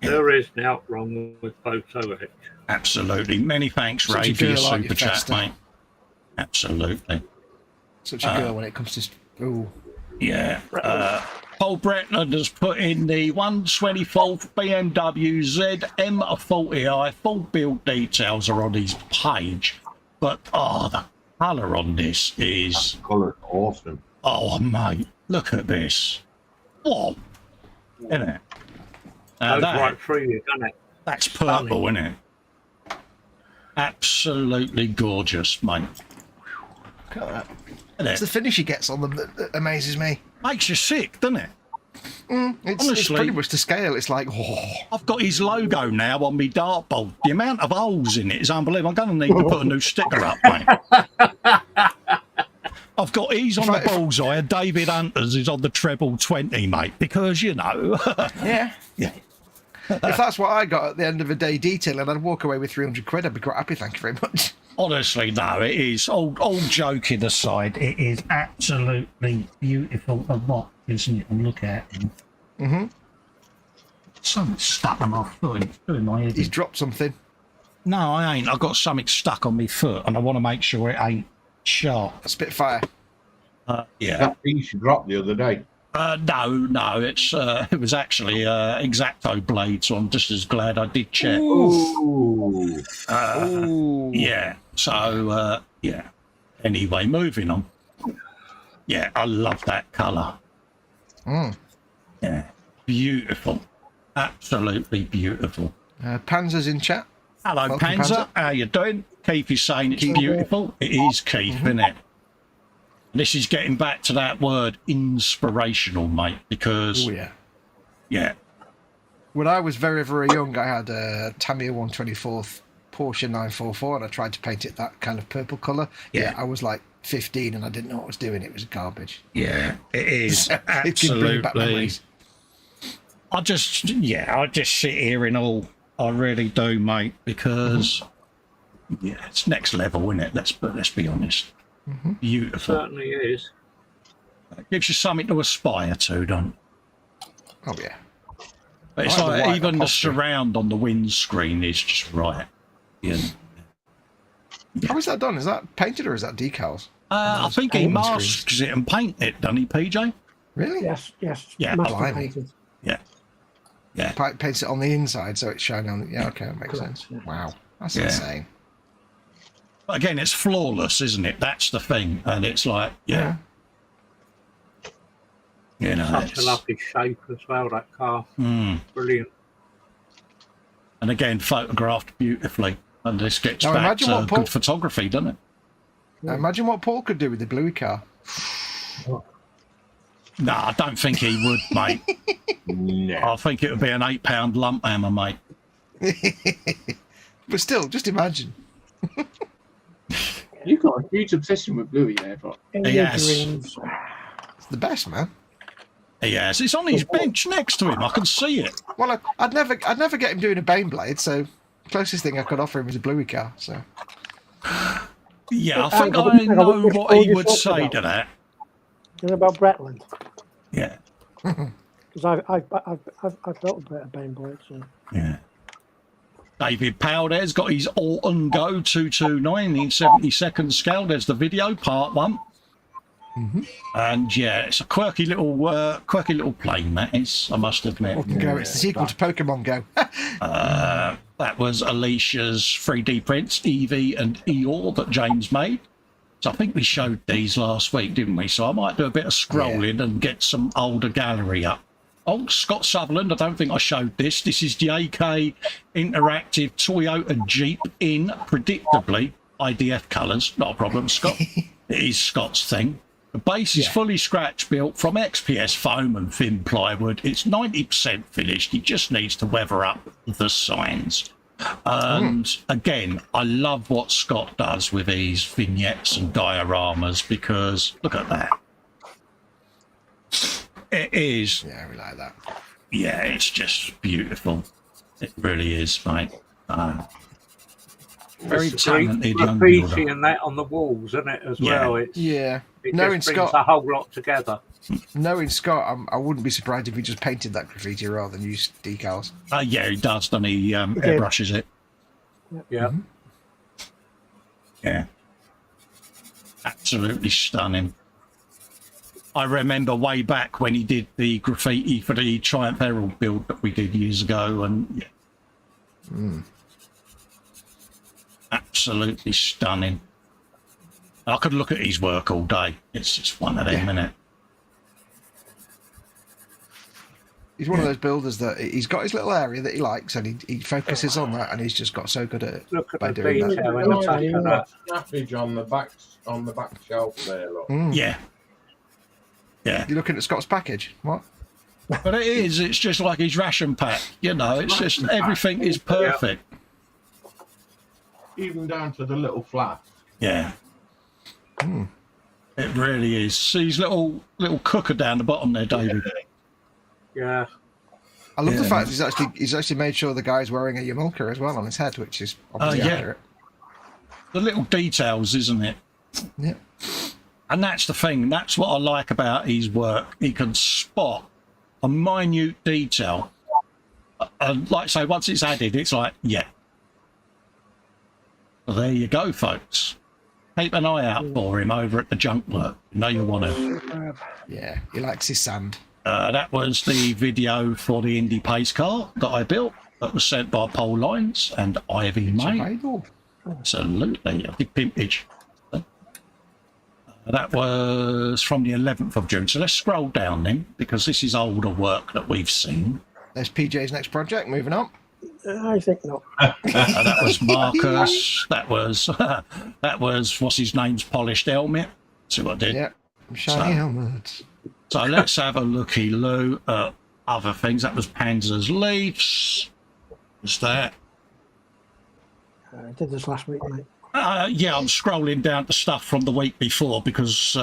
There is now wrong with photo etch. Absolutely. Many thanks, Ray, for your super chat, mate. Absolutely. Such a girl when it comes to... Ooh. Yeah. Paul Bretland has put in the 124th BMW ZM40i. Full build details are on his page. But, the colour on this is... That colour's awesome. Oh, mate. Look at this. What? Isn't it? Goes right through you, doesn't it? That's purple, isn't it? Absolutely gorgeous, mate. Look at that. It's the finish he gets on them that amazes me. Makes you sick, doesn't it? Honestly, it's pretty much to scale. It's like, I've got his logo now on my dartboard. The amount of holes in it is unbelievable. I'm going to need to put a new sticker up, mate. I've got ease on the bullseye, and David Hunter's is on the treble 20, mate, because, you know. Yeah. If that's what I got at the end of a day detailing, I'd walk away with 300 quid. I'd be quite happy, thank you very much. Honestly, no, it is. All joking aside, it is absolutely beautiful to watch, isn't it? And look at him. Mm-hmm. Something stuck on my foot. It's doing my head. He's dropped something. No, I ain't. I've got something stuck on my foot, and I want to make sure it ain't sharp. A Spitfire. Yeah. That piece you dropped the other day. No, it was actually X-Acto blade, so I'm just as glad I did check. Ooh. Yeah. So yeah. Anyway, moving on. Yeah, I love that colour. Yeah, beautiful, absolutely beautiful. Panzer's in chat. Hello, Welcome, Panzer. How you doing? Keith is saying it's beautiful. It is, Keith, isn't it? This is getting back to that word inspirational, mate, because... Oh, yeah. Yeah. When I was very, very young, I had a Tamiya 124th Porsche 944, and I tried to paint it that kind of purple colour. Yeah, I was like 15, and I didn't know what I was doing. It was garbage. Yeah, it is. Absolutely. It can bring back memories. I just sit here in awe. I really do, mate, because... Yeah, it's next level, isn't it? Let's be honest. Beautiful. It certainly is. It gives you something to aspire to, don't it? Oh, yeah. But it's like even the surround on the windscreen is just right. Yeah. How is that done? Is that painted or is that decals? I think he masks it and paint it, doesn't he, PJ? Really? Yes. Yeah. Master painted. Yeah. Yeah. Paints it on the inside so it's shining on. Yeah, okay, that makes sense. Yeah. Wow, that's insane. But again, it's flawless, isn't it? That's the thing, and it's like, yeah. You know, such a lovely shape as well. That car, brilliant. And again, photographed beautifully. And this gets back to good photography, doesn't it? Now imagine what Paul could do with the Bluey car. No, I don't think he would, mate. No. I think it would be an 8-pound lump hammer, mate. But still, just imagine. You've got a huge obsession with Bluey there, but Yes. It's the best, man. Yes, it's on his bench next to him. I can see it. Well, I'd never get him doing a Baneblade, so closest thing I could offer him is a Bluey car. So yeah, I think I know what he would say to that. You know about Bretland? Yeah. Because I've built a bit of Baneblade. So. Yeah. David Powder's got his Alton Go 229 in 72nd scale. There's the video, part 1. And yeah, it's a quirky little plane, that is, I must admit. Go. It's the sequel to Pokemon Go. That was Alicia's 3D prints, Eevee and Eeyore, that James made. So I think we showed these last week, didn't we? So I might do a bit of scrolling and get some older gallery up. Oh, Scott Sutherland, I don't think I showed this. This is the AK Interactive Toyota Jeep in, predictably, IDF colours. Not a problem, Scott. It is Scott's thing. The base is fully scratch built from XPS foam and thin plywood. It's 90% finished. It just needs to weather up the signs. And again, I love what Scott does with these vignettes and dioramas because look at that. It is. Yeah, we like that. Yeah, it's just beautiful. It really is, mate. Very talented young graffiti and that on the walls, isn't it, as well? It knowing just brings a whole lot together. Knowing Scott, I wouldn't be surprised if he just painted that graffiti rather than use decals. Yeah, he does, doesn't he? Airbrushes it. Yeah. Yeah. Absolutely stunning. I remember way back when he did the graffiti for the Triumph Herald build that we did years ago, and absolutely stunning. I could look at his work all day. It's just one of them, isn't it? He's one of those builders that he's got his little area that he likes, and he focuses on that, and he's just got so good at it. Look at by the doing detail that. in the top of that. Snappage on the back shelf there, look. Yeah. Yeah. You're looking at Scott's package. What? But it is. It's just like his ration pack. You know, it's just everything is perfect. Even down to the little flask. Yeah. It really is. See his little cooker down the bottom there, David. Yeah. I love the fact he's actually made sure the guy's wearing a yarmulke as well on his head, which is obviously accurate. The little details, isn't it? Yeah. And that's the thing. That's what I like about his work. He can spot a minute detail. And like I say, once it's added, it's like, yeah. Well, there you go, folks. Keep an eye out for him over at the junk work. You know you want to. Yeah, he likes his sand. That was the video for the Indy pace car that I built. That was sent by Pole Lines and Ivy May. Absolutely, a big pimpage. That was from the 11th of June. So let's scroll down then, because this is older work that we've seen. There's PJ's next project. Moving on. I think not. That was Marcus. That was what's his name's polished helmet. See what I did? Yeah, shiny helmet. So let's have a looky-loo at other things. That was Panzer's Leafs. What's that? I did this last week, mate. Yeah, I'm scrolling down to stuff from the week before because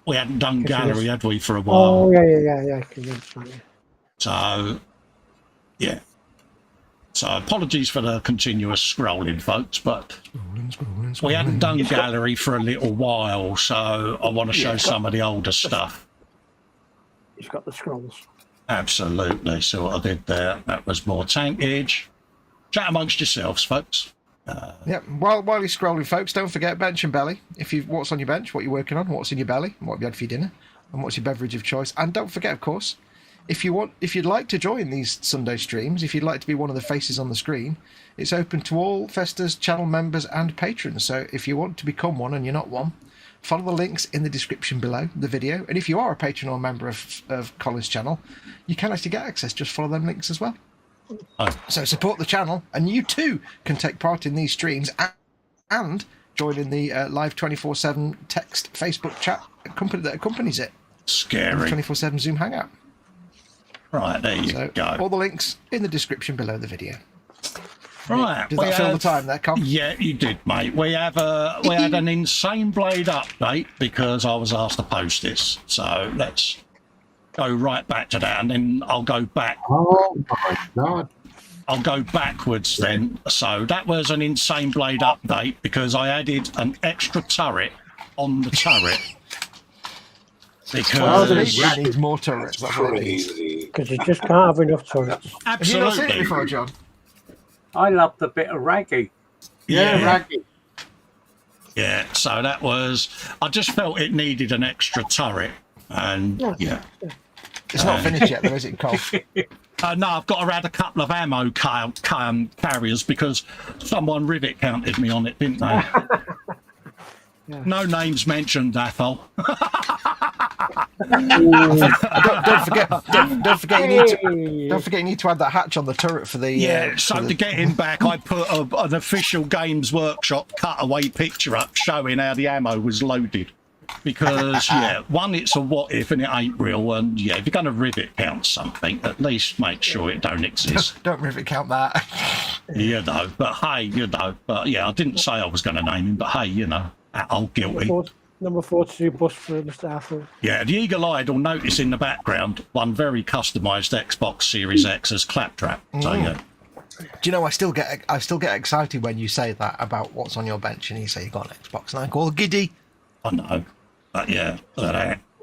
we hadn't done gallery, had we, for a while? Oh, yeah. So, yeah. So apologies for the continuous scrolling, folks, but we hadn't done gallery for a little while, so I want to show some of the older stuff. He's got the scrolls. Absolutely. So what I did there, that was more tankage. Chat amongst yourselves, folks. Yep. While you're scrolling, folks, don't forget bench and belly. What's on your bench, what you're working on, what's in your belly, what have you had for your dinner, and what's your beverage of choice. And don't forget, of course, if you'd like to join these Sunday streams, if you'd like to be one of the faces on the screen, it's open to all Festa's channel members and patrons. So if you want to become one and you're not one, follow the links in the description below the video. And if you are a patron or member of Colin's channel, you can actually get access. Just follow them links as well. So support the channel, and you too can take part in these streams and join in the live 24/7 text Facebook chat that accompanies it. Scary. 24/7 Zoom Hangout. Right, there you go. All the links in the description below the video. Right. Did that fill the time there, Con? Yeah, you did, mate. We had an insane blade update because I was asked to post this. So let's go right back to that, and then I'll go back. Oh my God. I'll go backwards then. So that was an insane blade update because I added an extra turret on the turret. Because it needs more turrets. That's what it means. Because you just can't have enough turrets. Absolutely. Have you not seen it before, John? I love the bit of raggy. Yeah, raggy. Yeah, so that was... I just felt it needed an extra turret. And, yeah. It's not finished yet, though, is it, Cole? No, I've got to add a couple of ammo carriers because someone rivet counted me on it, didn't they? No names mentioned, Athol. Don't forget you need to add that hatch on the turret for the. To get him back, I put an official Games Workshop cutaway picture up showing how the ammo was loaded. Because one, it's a what if and it ain't real, and if you're going to rivet count something, at least make sure it don't exist. Don't rivet count that. But hey, but I didn't say I was going to name him, but hey, I'm guilty. Number 42 bus for Mr. Apple. Yeah, the eagle-eyed will notice in the background one very customised Xbox Series X as claptrap. So yeah. Do you know I still get excited when you say that about what's on your bench and you say you got an Xbox, and I go giddy. I know, but yeah,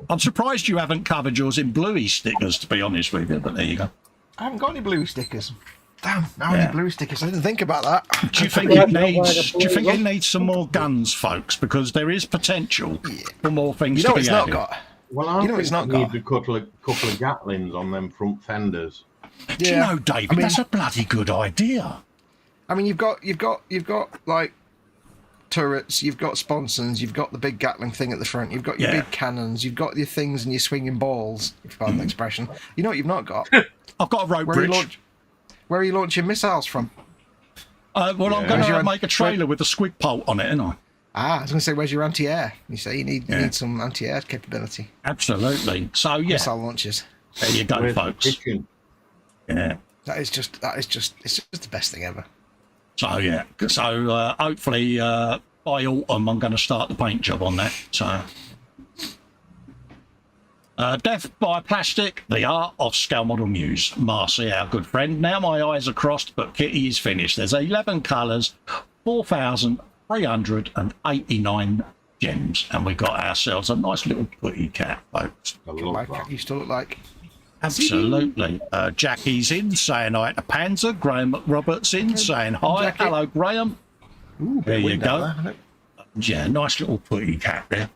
I'm surprised you haven't covered yours in bluey stickers, to be honest with you. But there you go. I haven't got any blue stickers. Damn, now I need blue stickers. I didn't think about that. Do you think it needs some more guns, folks? Because there is potential for more things to be added. Not got. Well, I think it's not got a couple of Gatlings on them front fenders. Do you know, David? That's a bloody good idea. I mean, you've got like turrets, you've got sponsons, you've got the big Gatling thing at the front, you've got your big cannons, you've got your things and your swinging balls, if you pardon the expression. You know what you've not got? I've got a rope bridge. Where are you launching missiles from? I'm going to make a trailer with a squig pole on it, ain't I? I was going to say, where's your anti-air? You say you need some anti-air capability. Absolutely. So missile launches. There you go, folks. Yeah. It's just the best thing ever. So hopefully by autumn I'm going to start the paint job on that. So. Death by Plastic, the art of scale model news. Marcy, our good friend. Now my eyes are crossed, but Kitty is finished. There's 11 colours, 4,389 gems, and we got ourselves a nice little putty cat, folks. My cat used to look like. Absolutely. Jackie's in saying hi to Panzer. Graham Roberts in saying hi. Jackie. Hello, Graham. Ooh, there you go. Yeah, nice little putty cat there.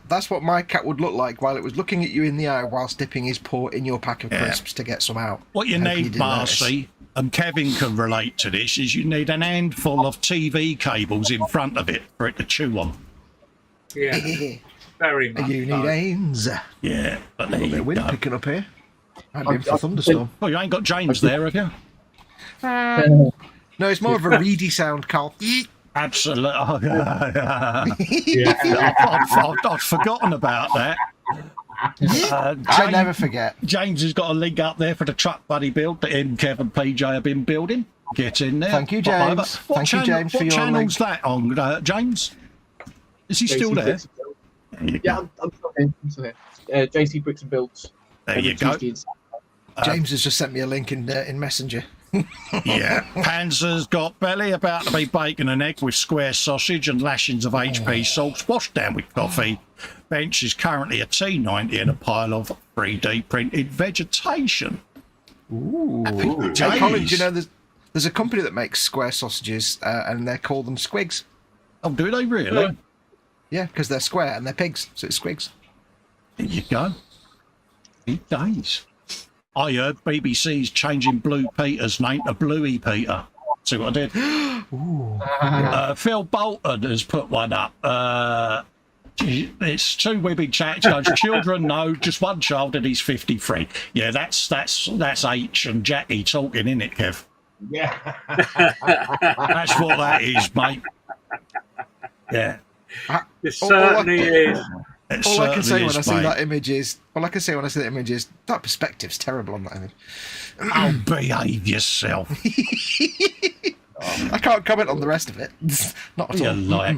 That's what my cat would look like while it was looking at you in the eye whilst dipping his paw in your pack of crisps to get some out. What you need, Marcy, and Kevin can relate to this, is you need an handful of TV cables in front of it for it to chew on. Yeah, very much. You need aims. Yeah, but there you wind go. Picking up here. Might be for a thunderstorm. Well, you ain't got James there, have you? No, it's more of a reedy sound, Carl. Absolutely. I'd forgotten about that. I never forget. James has got a link up there for the truck buddy build that him, Kev and PJ have been building. Get in there. Thank you, James. Thank you, James, for your link. What channel's that on, James? Is he still there? Yeah, I'm still here. JC Bricks and Builds. There you go. James has just sent me a link in Messenger. Yeah, Panzer's got belly about to be bacon and egg with square sausage and lashings of HP sauce washed down with coffee. Bench is currently a T90 and a pile of 3D printed vegetation. Ooh. Happy Hey, Colin, do days. you know there's a company that makes square sausages, and they call them squigs. Oh, do they really? Yeah, because they're square and they're pigs, so it's squigs. There you go. Happy days. I heard BBC's changing Blue Peter's name to Bluey Peter. See what I did? Phil Bolton has put one up. It's two women chatting. Goes, children, no, just one child, and he's 53. Yeah, that's H and Jackie talking, isn't it, Kev? Yeah. That's what that is, mate. Yeah. It certainly is. All I can say when I see that image is that perspective's terrible on that image. Oh, behave yourself. I can't comment on the rest of it. Not at all. Like,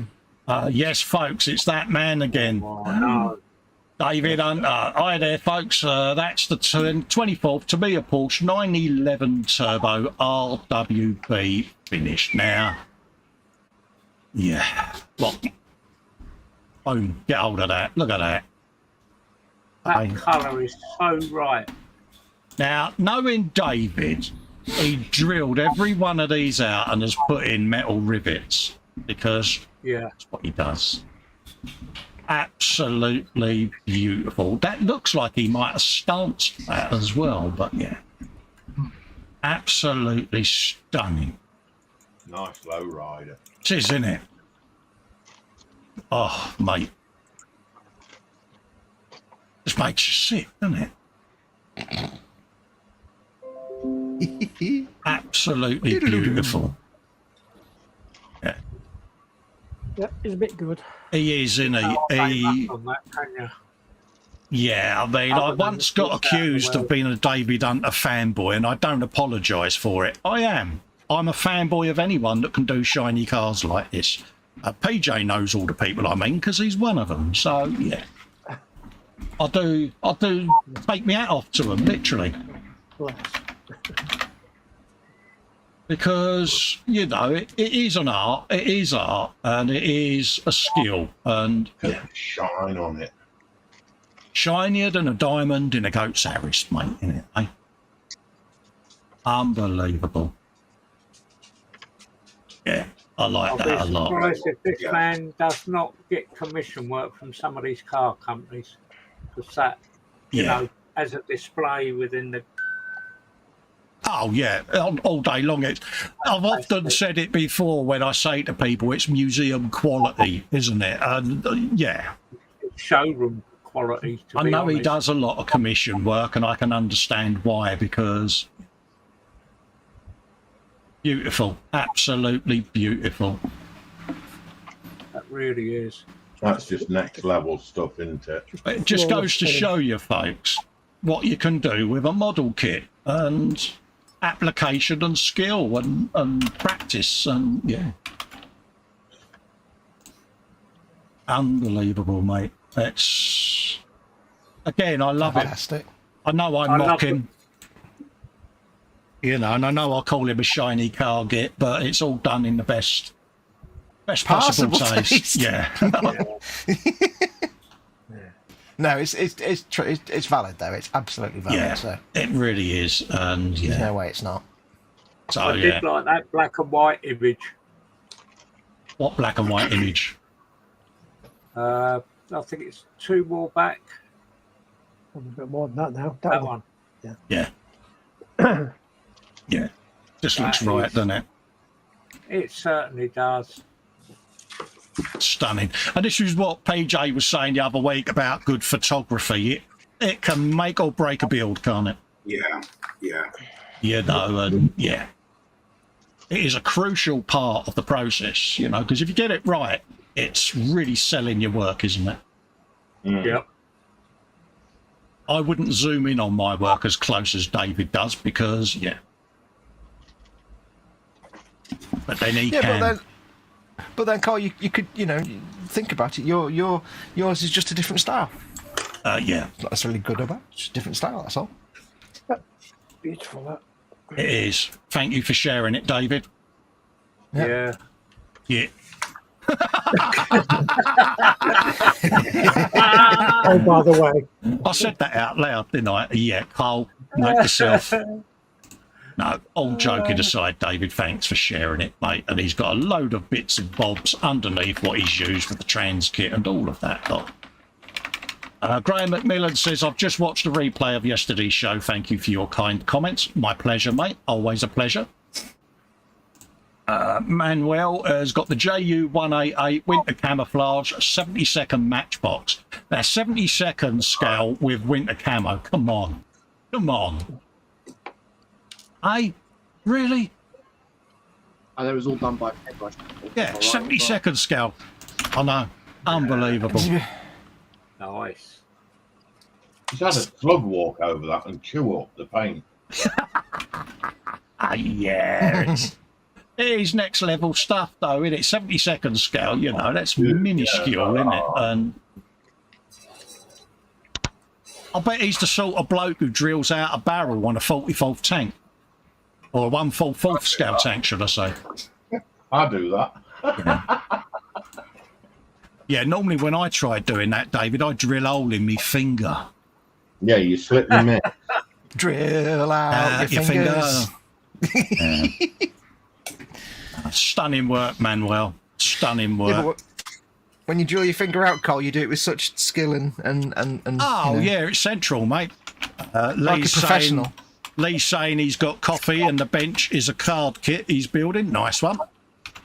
yes, folks, it's that man again. Oh, no. David Hunter. Hi there, folks. That's the 24th Tamiya Porsche 911 Turbo RWB finished. Now, yeah. Well, boom, get hold of that. Look at that. That colour is so right. Now, knowing David, he drilled every one of these out and has put in metal rivets because that's what he does. Absolutely beautiful. That looks like he might have stanced that as well, but yeah. Absolutely stunning. Nice low rider. It is, isn't it? Oh, mate. This makes you sick, doesn't it? Absolutely beautiful. Yeah. Yeah, he's a bit good. He is, isn't he? Yeah, I mean, I once got accused of being a David Hunter fanboy, and I don't apologise for it. I am. I'm a fanboy of anyone that can do shiny cars like this. PJ knows all the people I mean, because he's one of them. So, yeah. I do take my hat off to them, literally. Because, you know, it is an art, it is art, and it is a skill, and shine on it. Shinier than a diamond in a goat's arris, mate, isn't it, eh? Unbelievable. Yeah, I like that a lot. I'm surprised if this man does not get commission work from some of these car companies, because that, you know, as a display within the... Oh, yeah, all day long. I've often said it before when I say to people it's museum quality, isn't it? And, yeah. Showroom quality, to I be know honest. he does a lot of commission work, and I can understand why, because beautiful, absolutely beautiful. That really is. That's just next level stuff, isn't it? It just goes to show you, folks, what you can do with a model kit, and application and skill and practice, and yeah. Unbelievable, mate. It's, again, I love it. I know I mock him, you know, and I know I call him a shiny car git, but it's all done in the best possible taste. Yeah. No, it's valid though. It's absolutely valid. Yeah, so. it really is, and There's no way it's not. So I did like that black and white image. What black and white image? I think it's 2 more back. A bit more than that now. That one. Yeah. Yeah. Just looks That right, is- doesn't it? It certainly does. Stunning. And this is what PJ was saying the other week about good photography. It can make or break a build, can't it? Yeah, yeah. You know, and yeah. It is a crucial part of the process, you know, because if you get it right, it's really selling your work, isn't it? Yep. I wouldn't zoom in on my work as close as David does because, yeah. But then he can. But then, Carl, you could, you know, think about it. Yours is just a different style. Yeah. It's not necessarily good or bad. It's just a different style. That's all. Beautiful, that. It is. Thank you for sharing it, David. Yeah. Yeah. Oh, by the way, I said that out loud, didn't I? Yeah, Carl, note yourself. No, all joking aside, David, thanks for sharing it, mate. And he's got a load of bits and bobs underneath what he's used for the trans kit and all of that lot. Graham McMillan says, I've just watched a replay of yesterday's show. Thank you for your kind comments. My pleasure, mate. Always a pleasure. Manuel has got the JU188 Winter Camouflage 70-second matchbox. That's 70-second scale with winter camo. Come on. Come on. Hey, really? And it was all done by paintbrush. Yeah, 70-second scale. I know. Unbelievable. Nice. He's had a slug walk over that and chew up the paint. Yeah. It is next level stuff, though, isn't it? 70-second scale, you know, that's minuscule, isn't it? And I bet he's the sort of bloke who drills out a barrel on a 44th tank. Or a 1/4 scale tank, should I say. I do that. Yeah, normally when I try doing that, David, I drill a hole in my finger. Yeah, you slip them in. Drill out your fingers. Yeah. Stunning work, Manuel. Stunning work. Yeah, but when you drill your finger out, Cole, you do it with such skill and oh, yeah, it's central, mate. like a professional. Lee's saying he's got coffee and the bench is a card kit he's building. Nice one.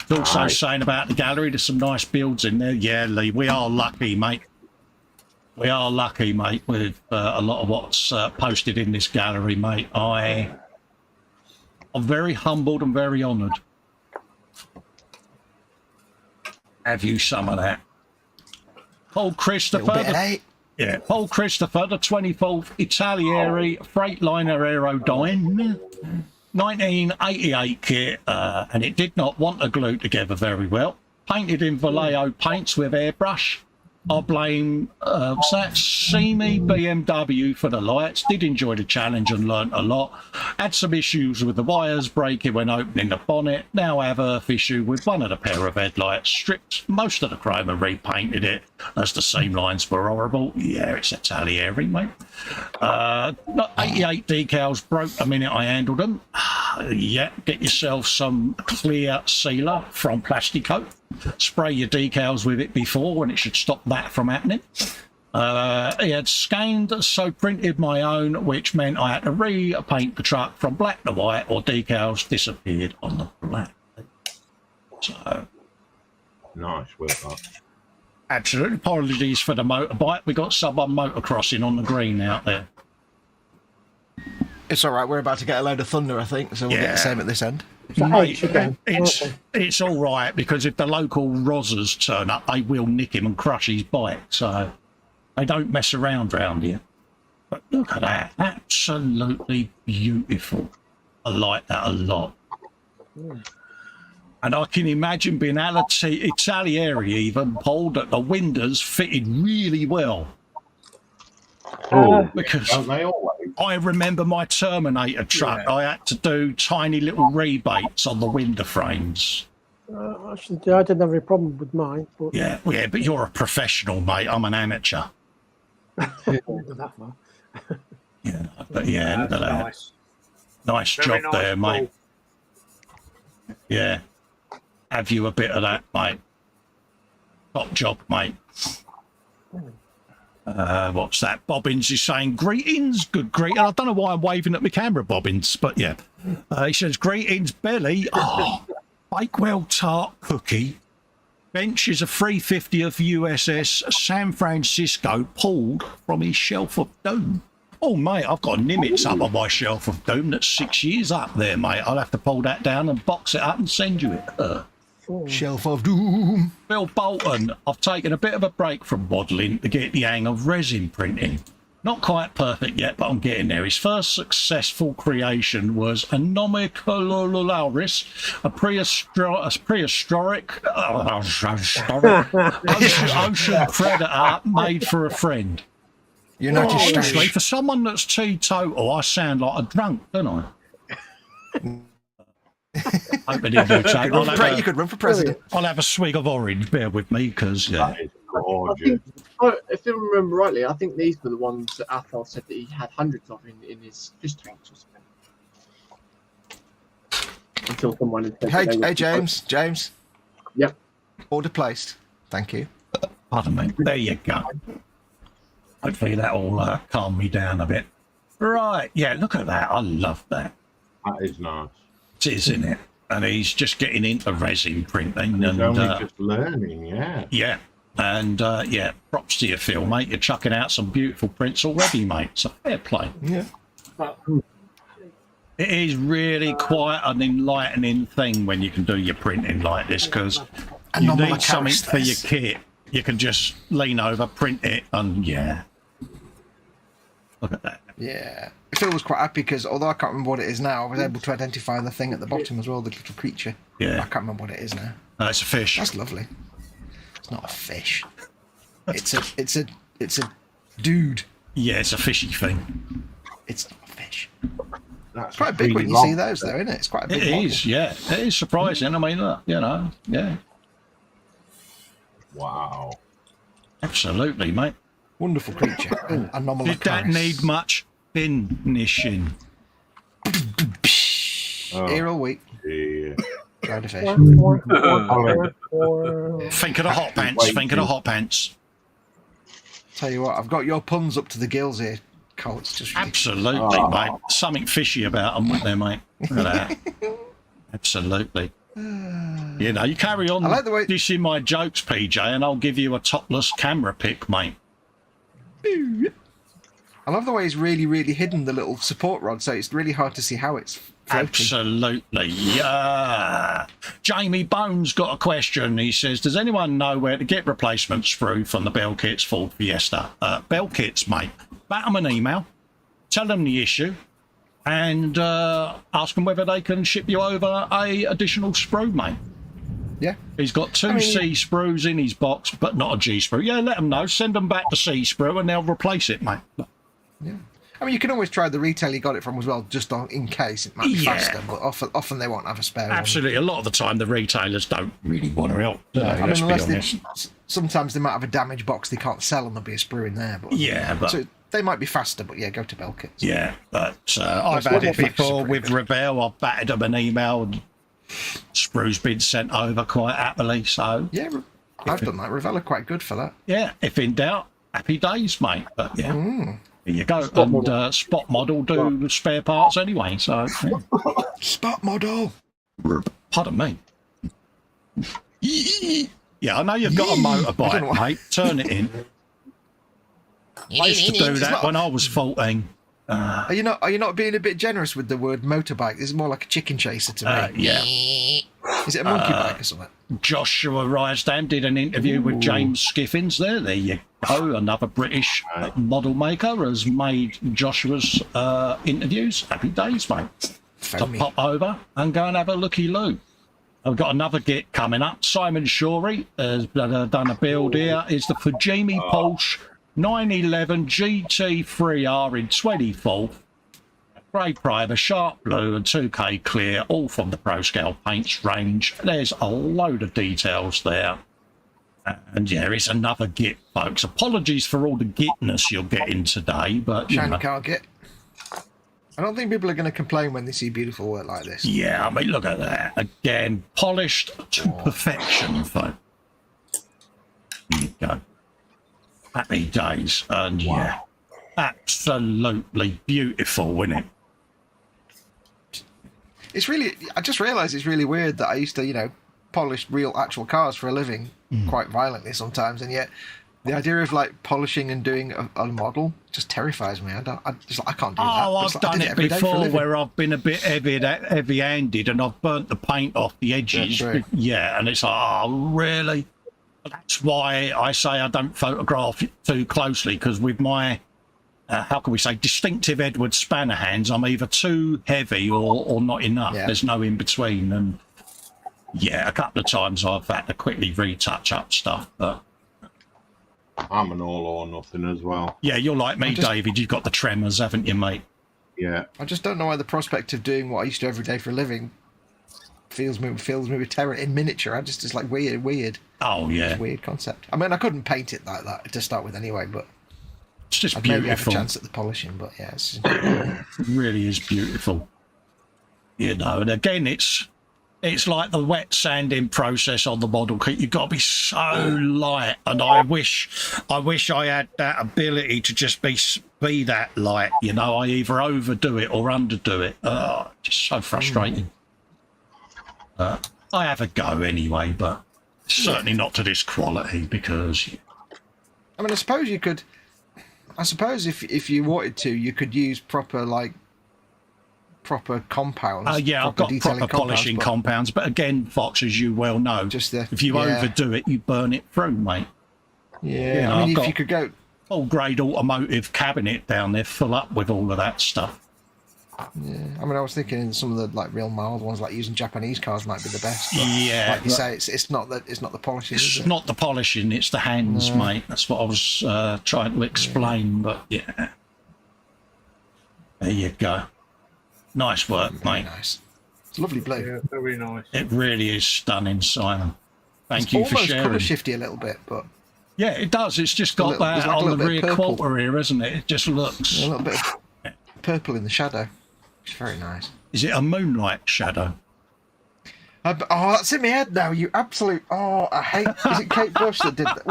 He's also saying about the gallery, there's some nice builds in there. Yeah, Lee, we are lucky, mate. We are lucky, mate, with a lot of what's posted in this gallery, mate. I'm very humbled and very honoured. Have you some of that? Paul Christopher. Yeah, Paul Christopher, the 24th Italieri Freightliner Aerodyne, 1988 kit, and it did not want to glue together very well. Painted in Vallejo paints with airbrush. I blame Simi BMW for the lights. Did enjoy the challenge and learnt a lot. Had some issues with the wires breaking when opening the bonnet. Now I have earth issue with one of the pair of headlights. Stripped most of the chrome and repainted it as the seam lines were horrible. Yeah, it's Italieri, mate. 88 decals broke the minute I handled them. Yeah, get yourself some clear sealer from Plastico. Spray your decals with it before, and it should stop that from happening. He had scanned, so printed my own, which meant I had to repaint the truck from black to white, or decals disappeared on the black. So nice, well done. Absolutely. Apologies for the motorbike. We got someone motocrossing on the green out there. It's all right. We're about to get a load of thunder, I think, so we'll get the same at this end. Mate, it's all right, because if the local Rozzers turn up, they will nick him and crush his bike. So they don't mess around round here. But look at that. Absolutely beautiful. I like that a lot. And I can imagine being Italieri even, Paul, that the windows fitted really well. Because I remember my Terminator truck, I had to do tiny little rebates on the window frames. Actually, I didn't have any problem with mine. But... Yeah, but you're a professional, mate. I'm an amateur. that far. Yeah, but yeah, look at that. Nice job nice, there, mate. Yeah. Have you a bit of that, mate? Top job, mate. What's that? Bobbins is saying, greetings, good greeting. I don't know why I'm waving at my camera, Bobbins, but yeah. He says, greetings, Belly. Oh, Bakewell tart cookie. Bench is a 350 of USS San Francisco pulled from his shelf of doom. Oh, mate, I've got Nimitz up on my shelf of doom that's 6 years up there, mate. I'll have to pull that down and box it up and send you it. Shelf of doom. Bill Bolton, I've taken a bit of a break from modelling to get the hang of resin printing. Not quite perfect yet, but I'm getting there. His first successful creation was Anomicolaris, a prehistoric ocean predator made for a friend. United States. Honestly, for someone that's teetotal, I sound like a drunk, don't I? Open in new tank. You could run for president. I'll have a swig of orange. Bear with me, because yeah. That is I gorgeous. think, if I remember rightly, I think these were the ones that Athol said that he had hundreds of in his fish tanks or something. Until someone had said that they Hey, were- James. Yep. Order placed. Thank you. Pardon me. There you go. Hopefully that'll calm me down a bit. Right. Yeah, look at that. I love that. That is nice. It is, isn't it? And he's just getting into resin printing. He's And only just learning, yeah. yeah. And yeah, props to you, Phil, mate. You're chucking out some beautiful prints already, mate. So fair play. Yeah. But It is really quite an enlightening thing when you can do your printing like this, because And you not need like something Harris for your does. kit. You can just lean over, print it, and yeah. Look at that. Yeah. Phil was quite happy because although I can't remember what it is now, I was able to identify the thing at the bottom as well, the little creature. Yeah. I can't remember what it is now. It's a fish. That's lovely. It's not a fish. It's a dude. Yeah, it's a fishy thing. It's not a fish. That's Quite big when you see those, though, isn't it? It's quite a big It model. is, yeah. It is surprising. I mean, look, you know, yeah. Wow. Absolutely, mate. Wonderful creature. Anomalous. Did that need much finishing? Here all week. Yeah. Tried a fish. Think of the hot pants. Think of the hot pants. Tell you what, I've got your puns up to the gills here, Cole. It's just ridiculous. Absolutely, mate. Something fishy about them, wasn't there, mate? Look at that. Absolutely. You know, you carry on I like the way- dishing my jokes, PJ, and I'll give you a topless camera pic, mate. I love the way he's really, really hidden the little support rod, so it's really hard to see how it's floating. Absolutely, yeah. Jamie Bones got a question. He says, does anyone know where to get replacement sprue from the Bell Kits Ford Fiesta? Bell Kits, mate. Bat them an email, tell them the issue, and ask them whether they can ship you over a additional sprue, mate. Yeah. He's got two C sprues in his box, but not a G sprue. Yeah, let them know. Send them back to C sprue, and they'll replace it, mate. Yeah. I mean, you can always try the retail you got it from as well, just in case it might be faster, but often they won't have a spare Absolutely. A lot of the time, the retailers don't really want to help. one. I Let's mean, be unless honest. sometimes they might have a damaged box they can't sell and there'll be a sprue in there. But Yeah, but so they might be faster, but yeah, go to Bell Kits. yeah, but I've had it before with Rebel. I've batted them an email, and sprue's been sent over quite happily. So Yeah, I've done that. Revell are quite good for that. yeah, if in doubt, happy days, mate. But yeah, there you go. Spot model do spare parts anyway. So yeah. Spot model. Pardon me. Yeah, I know you've got a motorbike, mate. Turn it in. I used to do that when I was 14. Are you not being a bit generous with the word motorbike? This is more like a chicken chaser to me. Yeah. Is it a monkey bike or something? Joshua Rysdam did an interview with James Skiffins there. There you go. Another British model maker has made Joshua's interviews. Happy days, mate. So pop over and go and have a looky-loo. I've got another git coming up. Simon Shorey has done a build here. It's the Fujimi Porsche 911 GT3R in 24th. Grey Primer, Sharp Blue and 2K Clear, all from the Pro Scale Paints range. There's a load of details there. And yeah, it's another git, folks. Apologies for all the gitness you're getting today, but you know. Can't get. I don't think people are going to complain when they see beautiful work like this. Yeah, I mean, look at that. Again, polished to perfection, folks. There you go. Happy days. And yeah, absolutely beautiful, isn't it? It's really, I just realised it's really weird that I used to, polish real actual cars for a living quite violently sometimes, and yet the idea of like polishing and doing a model just terrifies me. I can't do that. Oh, I've done it before where I've been a bit heavy-handed and I've burnt the paint off the edges. Yeah, and it's like, oh, really? That's why I say I don't photograph too closely, because with my, how can we say, distinctive Edward Spanner hands, I'm either too heavy or not enough. Yeah. There's no in between. And yeah, a couple of times I've had to quickly retouch up stuff, but I'm an all or nothing as well. Yeah, you're like me, David. You've got the tremors, haven't you, mate? Yeah. I just don't know why the prospect of doing what I used to do every day for a living fills me with terror in miniature. It's like weird. Oh yeah, weird concept. I mean, I couldn't paint it like that to start with anyway, but it's just I'd beautiful. maybe have a chance at the polishing, but yeah, it really is beautiful. You know, and again, it's like the wet sanding process on the model kit. You've got to be so light, and I wish I had that ability to just be that light. You know, I either overdo it or underdo it. Just so frustrating. I have a go anyway, but certainly not to this quality because. I mean, I suppose you could. I suppose if you wanted to, you could use proper compounds. Yeah, I've got proper polishing compounds, but again, Fox, as you well know, if you overdo it, you burn it through, mate. Yeah, you know, I mean, if you could go full grade automotive cabinet down there, full up with all of that stuff. Yeah, I mean, I was thinking in some of the like real mild ones, like using Japanese cars might be the best. But yeah, like you say, it's not the polishing. It's not the polishing; it's the hands, mate. That's what I was trying to explain. But yeah, there you go. Nice work, mate. Nice. It's lovely blue. Yeah, very nice. It really is stunning, Simon. Thank you for sharing. It's almost colour shifty a little bit, but yeah, it does. It's just got that like on the rear quarter here, isn't it? It just looks a little bit of purple in the shadow. It's very nice. Is it a moonlight shadow? Oh, that's in my head now. You absolute. Oh, I hate. Is it Kate Bush that did that?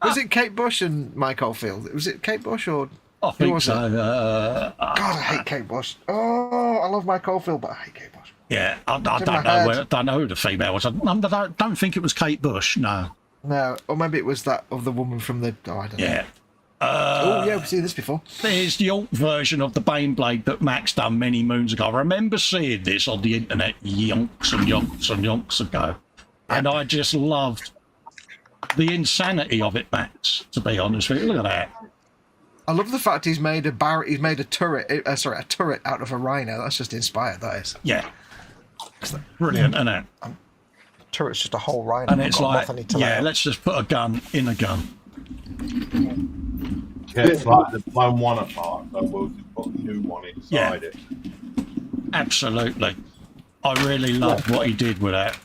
Was it Kate Bush and Mike Oldfield? Was it Kate Bush or? I think so. God, I hate Kate Bush. Oh, I love Mike Oldfield, but I hate Kate Bush. Yeah, I don't know who the female was. I don't think it was Kate Bush. No. No, or maybe it was that of the woman from the. Oh, I don't know. Yeah. Yeah, we've seen this before. There's the alt version of the Baneblade that Max done many moons ago. I remember seeing this on the internet yonks and yonks and yonks ago, and I just loved the insanity of it, Max. To be honest with you, look at that. I love the fact he's made a turret. A turret out of a rhino. That's just inspired. That is. Yeah. Brilliant, isn't it? Turret's just a whole rhino. And it's like, yeah, let's just put a gun in a gun. Yeah, it's like they've blown one apart, so we'll just put a new one inside it. Absolutely. I really loved what he did with that.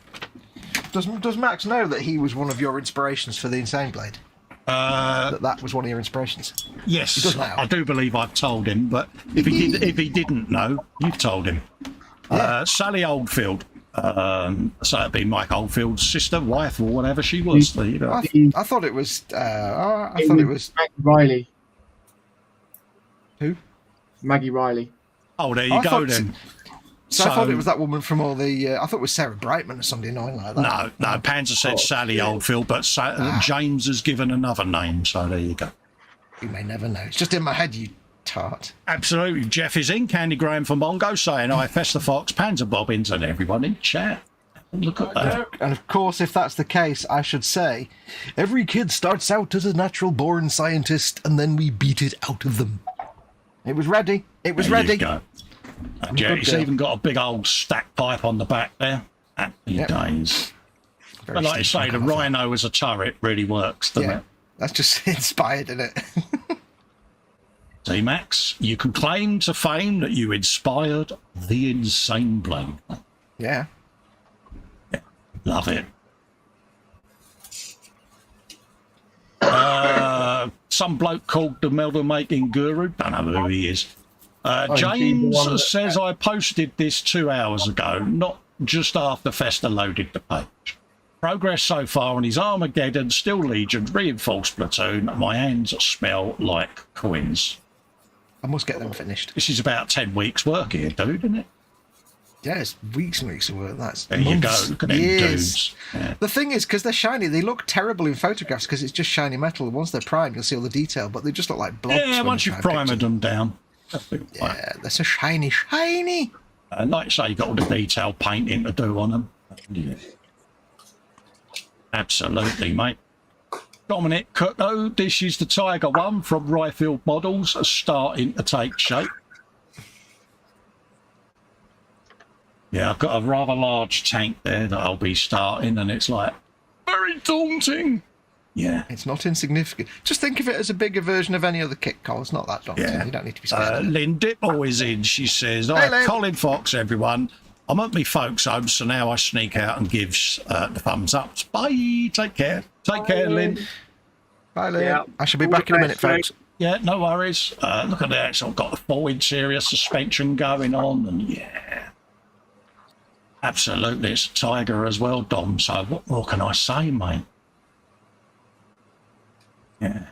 Does Max know that he was one of your inspirations for the Insane Blade? That was one of your inspirations. Yes, he does now. I do believe I've told him, but if he didn't know, you've told him. Yeah. Sally Oldfield. So it'd be Mike Oldfield's sister, wife, or whatever she was. You know. I thought it was. I thought it was Maggie Riley. Who? Maggie Riley. Oh, there you go then. So I thought it was that woman from all the. I thought it was Sarah Brightman or somebody annoying like that. No. Panzer said Sally Oldfield, but James has given another name. So there you go. You may never know. It's just in my head, you tart. Absolutely. Jeff is in. Candy Graham from Mongo saying, "I Festa Fox, Panzer Bobbins, and everyone in chat." Look at that. And of course, if that's the case, I should say, every kid starts out as a natural-born scientist, and then we beat it out of them. It was ready. It was ready. Go. It's even got a big old stack pipe on the back there. Happy days. But like you say, the rhino as a turret really works, doesn't it? That's just inspired, isn't it? See, Max, you can claim to fame that you inspired the Insane Blade. Yeah. Love it. Some bloke called the Melville Making Guru. Don't know who he is. James says I posted this 2 hours ago, not just after Festa loaded the page. Progress so far on his Armageddon, Still Legion, Reinforced Platoon. My hands smell like coins. I must get them finished. This is about 10 weeks' work here, dude, isn't it? Yeah, it's weeks and weeks of work. That's there you go. Look at them dudes. Yeah. The thing is, because they're shiny, they look terrible in photographs because it's just shiny metal. Once they're primed, you'll see all the detail, but they just look like blobs. Yeah, once you've primed them down. Yeah, they're so shiny. And like I say, you've got all the detail painting to do on them. Yeah. Absolutely, mate. Dominic Cutto, this is the Tiger One from Ryfield Models, starting to take shape. Yeah, I've got a rather large tank there that I'll be starting, and it's like very daunting. Yeah. It's not insignificant. Just think of it as a bigger version of any other kit, Cole. It's not that daunting. Yeah. You don't need to be scared. Lynn Dipple is in. She says, hey, Colin Fox, everyone. I'm at my folks' home, so now I sneak out and give the thumbs up. Bye. Take care. Take care, Lynn. Bye, Lynn. Yeah. I shall be back in a minute, folks. Yeah, no worries. Look at that. So I've got the full interior suspension going on, and yeah. Absolutely. It's a Tiger as well, Dom. So what more can I say, mate? Yeah.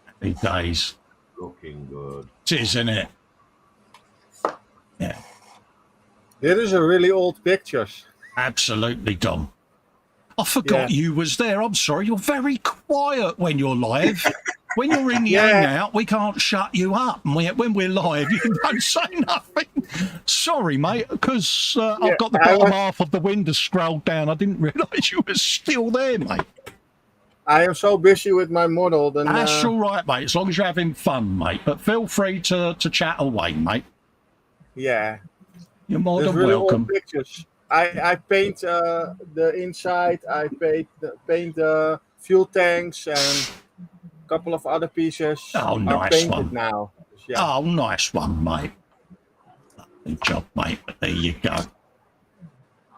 Happy days. Looking good. It is, isn't it? Yeah. It is a really old pictures. Absolutely, Dom. I forgot you was there. I'm sorry. You're very quiet when you're live. When you're in the hangout, we can't shut you up. And when we're live, you don't say nothing. Sorry, mate, because I've got the bottom half of the window scrolled down. I didn't realise you were still there, mate. I am so busy with my model. Then, That's all right, mate, as long as you're having fun, mate. But feel free to chat away, mate. Yeah. You're more There's than really welcome. old pictures. I paint the inside. I paint the fuel tanks and a couple of other pieces. Oh, nice painted one. now. Yeah. Oh, nice one, mate. Good job, mate. There you go.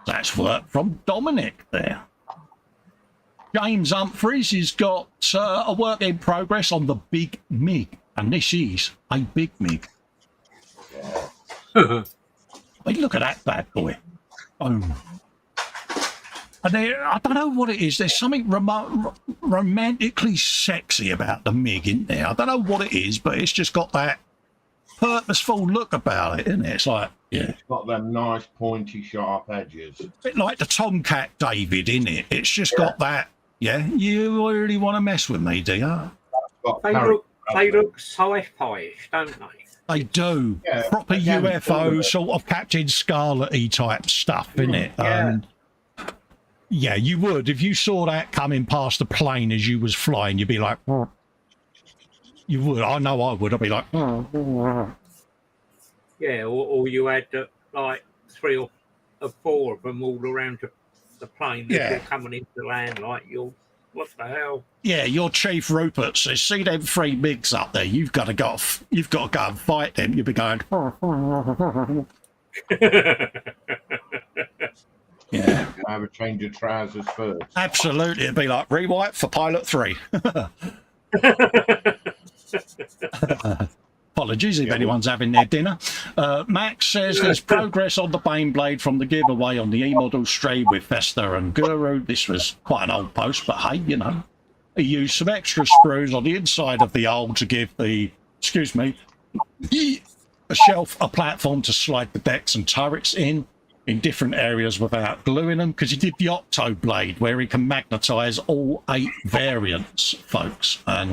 That's work from Dominic there. James Humphreys has got a work in progress on the Big Mig, and this is a Big Mig. Hey, look at that bad boy. And I don't know what it is. There's something romantically sexy about the MiG in there. I don't know what it is, but it's just got that purposeful look about it, isn't it? It's like, yeah. It's got them nice pointy sharp edges. A bit like the Tomcat David, isn't it? It's just got that, yeah. You really want to mess with me, do you? They look sci-fi-ish, don't they? They do. Yeah, Proper again, UFO, sort of Captain Scarlet-y type stuff, isn't it? Yeah. Yeah, you would. If you saw that coming past the plane as you was flying, you'd be like, you would. I know I would. I'd be like, yeah, or you had like 3 or 4 of them all around the plane as you're coming into land, like what the hell? yeah, your Chief Rupert says, see them 3 MiGs up there. You've got to go and fight them. You'll be going, yeah. Have a change of trousers first. Absolutely. It'd be like rewrite for Pilot 3. Apologies if anyone's having their dinner. Max says there's progress on the Baneblade from the giveaway on the E-Model stream with Festa and Guru. This was quite an old post, but hey, you know. He used some extra screws on the inside of the old to give the, a shelf, a platform to slide the decks and turrets in different areas without gluing them, because he did the Octo Blade where he can magnetize all 8 variants, folks. And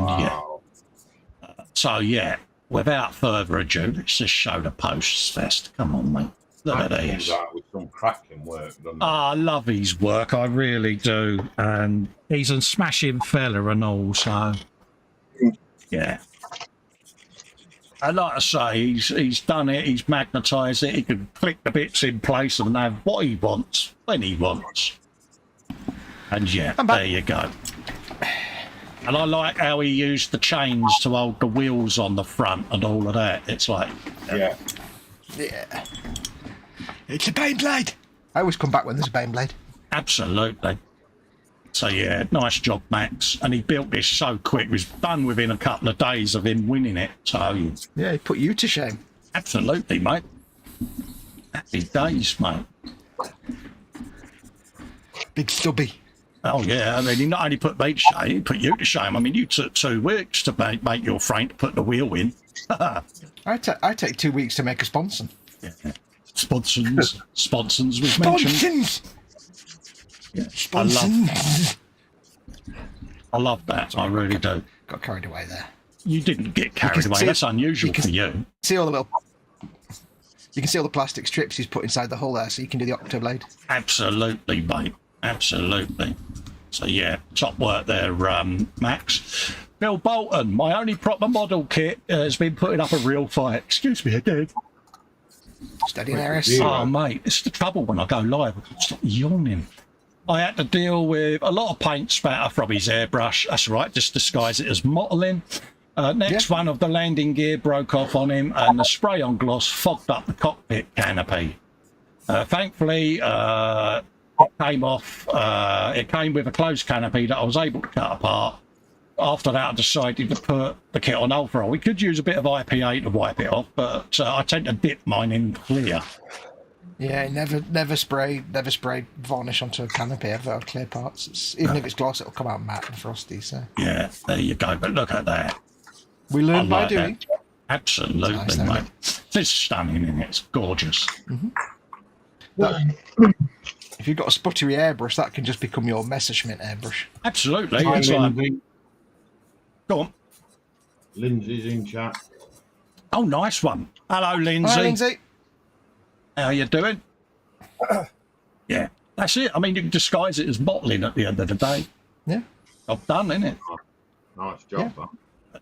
yeah, without further ado, let's just show the posts first. Come on, mate. Look at this. That with some cracking work, doesn't it? I love his work, I really do. And he's a smashing fella and all, so yeah. And like I say, he's done it, he's magnetised it, he can click the bits in place and have what he wants, when he wants. And yeah, there you go. And I like how he used the chains to hold the wheels on the front and all of that. It's like... Yeah. It's a Baneblade. I always come back when there's a Baneblade. Absolutely. So yeah, nice job, Max. And he built this so quick. It was done within a couple of days of him winning it. So yeah, he put you to shame. Absolutely, mate. Happy days, mate. Big stubby. Oh yeah, I mean, he not only put me to shame, he put you to shame. I mean, you took 2 weeks to make your frame to put the wheel in. I take 2 weeks to make a sponson. Yeah. Sponsons was mentioned. Yeah. I love that. I really do. Got carried away there. You didn't get carried away. That's unusual for you. See all the little. You can see all the plastic strips he's put inside the hull there, so you can do the Octoblade. Absolutely, mate. Absolutely. So yeah, top work there, Max. Bill Bolton, my only proper model kit has been putting up a real fight. Excuse me again. Steady there, S. Oh, mate, it's the trouble when I go live. I can't stop yawning. I had to deal with a lot of paint spatter from his airbrush. That's right, just disguise it as modelling. Next one of the landing gear broke off on him, and the spray-on gloss fogged up the cockpit canopy. Thankfully, it came off. It came with a closed canopy that I was able to cut apart. After that, I decided to put the kit on ultra. We could use a bit of IPA to wipe it off, but I tend to dip mine in clear. Yeah, never spray varnish onto a canopy ever of clear parts. Even if it's gloss, it'll come out matte and frosty. So yeah, there you go. But look at that. We learn by doing. That. Absolutely, nice, mate. It's stunning, isn't it? It's gorgeous. If you've got a sputtery airbrush, that can just become your Messerschmitt airbrush. Absolutely. Hi, it's Lindsay. Go on. Lindsay's in chat. Oh, nice one. Hello, Lindsay. Hi, Lindsay. How you doing? Yeah, that's it. I mean, you can disguise it as bottling at the end of the day. Yeah. Job done, isn't it? Nice job, Yeah.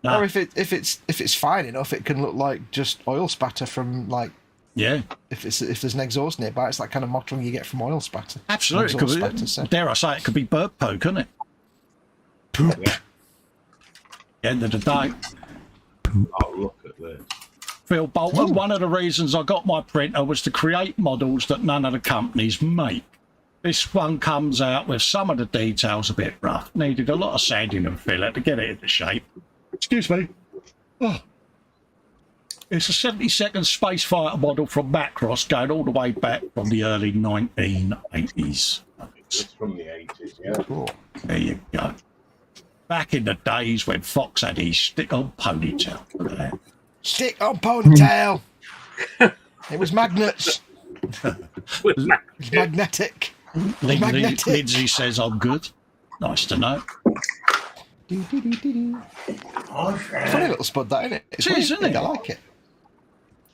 No. Or if it's fine enough, it can look like just oil spatter from like. Yeah. If there's an exhaust nearby, it's that kind of mottling you get from oil spatter. Absolutely. Exhaust spatter, so. Dare I say it could be bird poo, couldn't it? Poop. Yeah. End of the day. Oh, look at this. Phil Bolton, one of the reasons I got my printer was to create models that none of the companies make. This one comes out with some of the details a bit rough. Needed a lot of sanding and filler to get it into shape. Excuse me. Oh. It's a 72nd space fighter model from Macross going all the way back from the early 1980s. It's from the 80s, yeah. Cool. There you go. Back in the days when Fox had his stick-on ponytail. Look at that. Stick on ponytail. It was magnets. It's magnetic. Lindsay says I'm good. Nice to know. Funny little spud, that, isn't it? It's It is, weird, isn't it? I like it.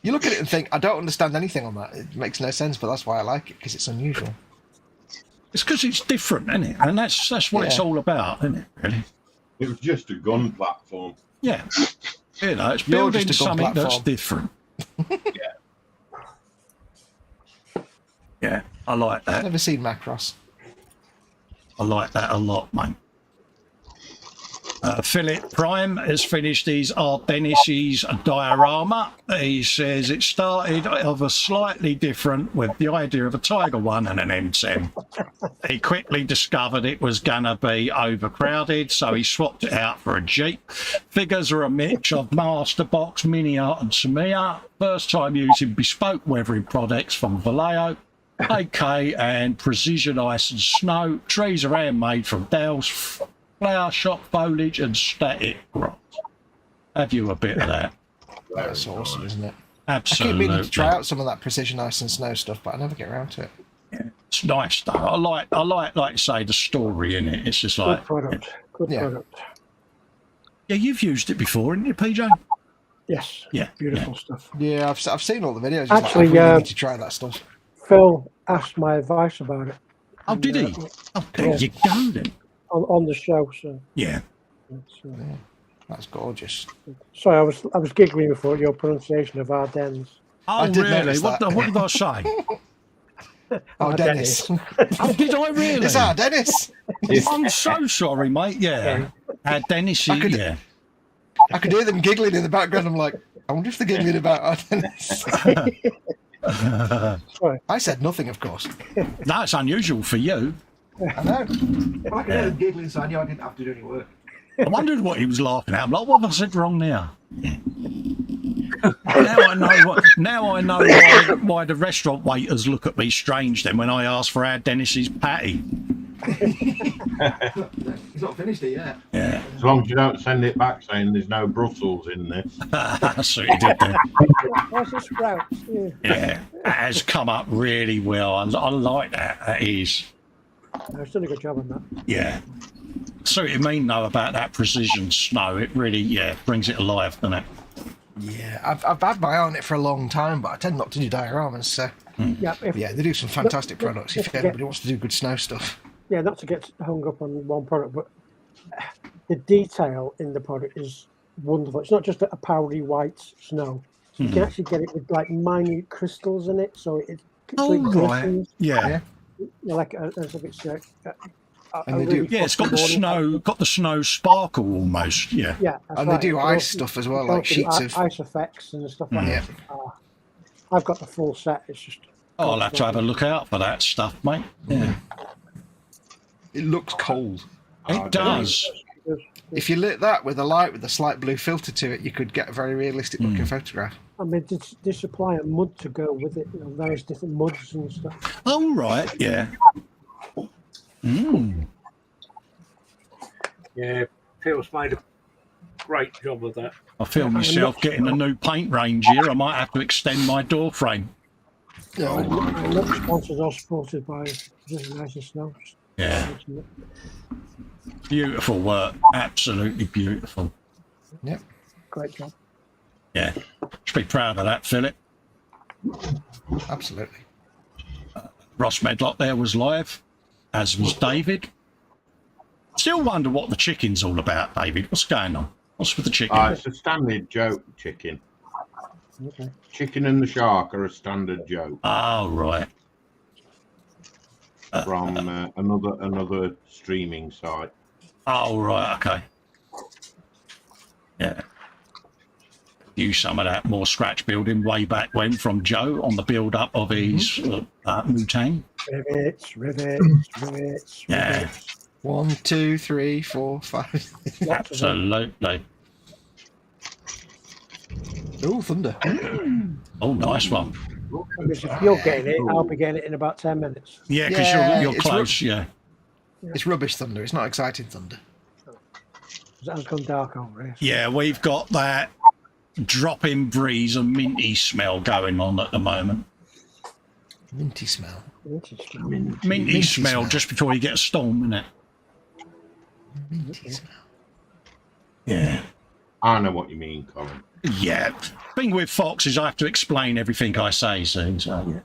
You look at it and think, I don't understand anything on that. It makes no sense, but that's why I like it, because it's unusual. It's because it's different, isn't it? And that's what it's all about, isn't it, really? It was just a gun platform. Yeah. You know, it's You're building just a gun something that's platform. different. Yeah. Yeah, I like that. Never seen Macross. I like that a lot, mate. Philip Prime has finished his Ardennis's diorama. He says it started of a slightly different with the idea of a Tiger 1 and an M10. He quickly discovered it was going to be overcrowded, so he swapped it out for a Jeep. Figures are a mix of Masterbox, Mini Art and Tamiya. First time using bespoke weathering products from Vallejo. AK and Precision Ice and Snow. Trees are handmade from Dell's flower shop foliage and static rocks. Have you a bit of that? That's awesome, isn't it? Absolutely. I keep meaning to try out some of that Precision Ice and Snow stuff, but I never get around to it. Yeah, it's nice though. I like you say, the story in it. It's just like Good product. Good product. Yeah, you've used it before, haven't you, PJ? Yes. Yeah. Beautiful stuff. Yeah, I've seen all the videos. Actually, I really need to try that stuff. Phil asked my advice about it. Oh, did he? Oh, there you go then. On the show, so yeah. That's gorgeous. Sorry, I was giggling before your pronunciation of Ardennes. Oh, really? What did I say? Oh, Dennis. Oh, did I really? It's Dennis. I'm so sorry, mate. Yeah. Dennis, yeah. I could hear them giggling in the background. I'm like, I wonder if they're giggling about Dennis. I said nothing, of course. That's unusual for you. I know. Well, I could hear them giggling, so I knew I didn't have to do any work. I wondered what he was laughing at. I'm like, what have I said wrong now? Yeah. Now I know why the restaurant waiters look at me strange then when I ask for our Dennis's patty. He's not finished it yet. Yeah. As long as you don't send it back saying there's no Brussels in this. That's what he did there. What's the sprouts? Yeah, that has come up really well. I like that. That is. I've done a good job on that. Yeah. So what you mean though about that Precision Snow? It really, brings it alive, doesn't it? Yeah, I've had my eye on it for a long time, but I tend not to do dioramas. So yeah, they do some fantastic products. If anybody wants to do good snow stuff. Yeah, not to get hung up on one product, but the detail in the product is wonderful. It's not just a powdery white snow. You can actually get it with like minute crystals in it, so it glistens. Yeah. Like as if it's and they do. Yeah, it's got the snow sparkle almost. Yeah. Yeah, and they do ice stuff as well, like sheets of ice effects and stuff like that. I've got the full set. It's just Oh, I'll have to have a look out for that stuff, mate. Yeah. It looks cold. It does. If you lit that with a light with a slight blue filter to it, you could get a very realistic looking photograph. I mean, they supply a mud to go with it, various different muds and stuff. Oh, right, yeah. Yeah, Phil's made a great job of that. I feel myself getting a new paint range here. I might have to extend my door frame. I'm not sponsored or supported by Just Nice and Snow. Yeah. Beautiful work. Absolutely beautiful. Yep. Great job. Yeah. Should be proud of that, Philip. Absolutely. Ross Medlock there was live, as was David. Still wonder what the chicken's all about, David. What's going on? What's with the chicken? It's a standard joke chicken. Okay. Chicken and the shark are a standard joke. Oh, right. From another streaming site. Oh, right, okay. Yeah. Use some of that more scratch building way back when from Joe on the build up of his Wu-Tang. Rivets. Yeah. 1, 2, 3, 4, 5. Absolutely. Oh, thunder. Oh, nice one. If you're getting it, I'll be getting it in about 10 minutes. Yeah, because you're close, yeah. It's rubbish thunder. It's not exciting thunder. It has gone dark over here. Yeah, we've got that dropping breeze and minty smell going on at the moment. Minty smell. Minty smell just before you get a storm, isn't it? Minty smell. Yeah. I know what you mean, Colin. Yeah. Thing with Fox is I have to explain everything I say soon, so yeah.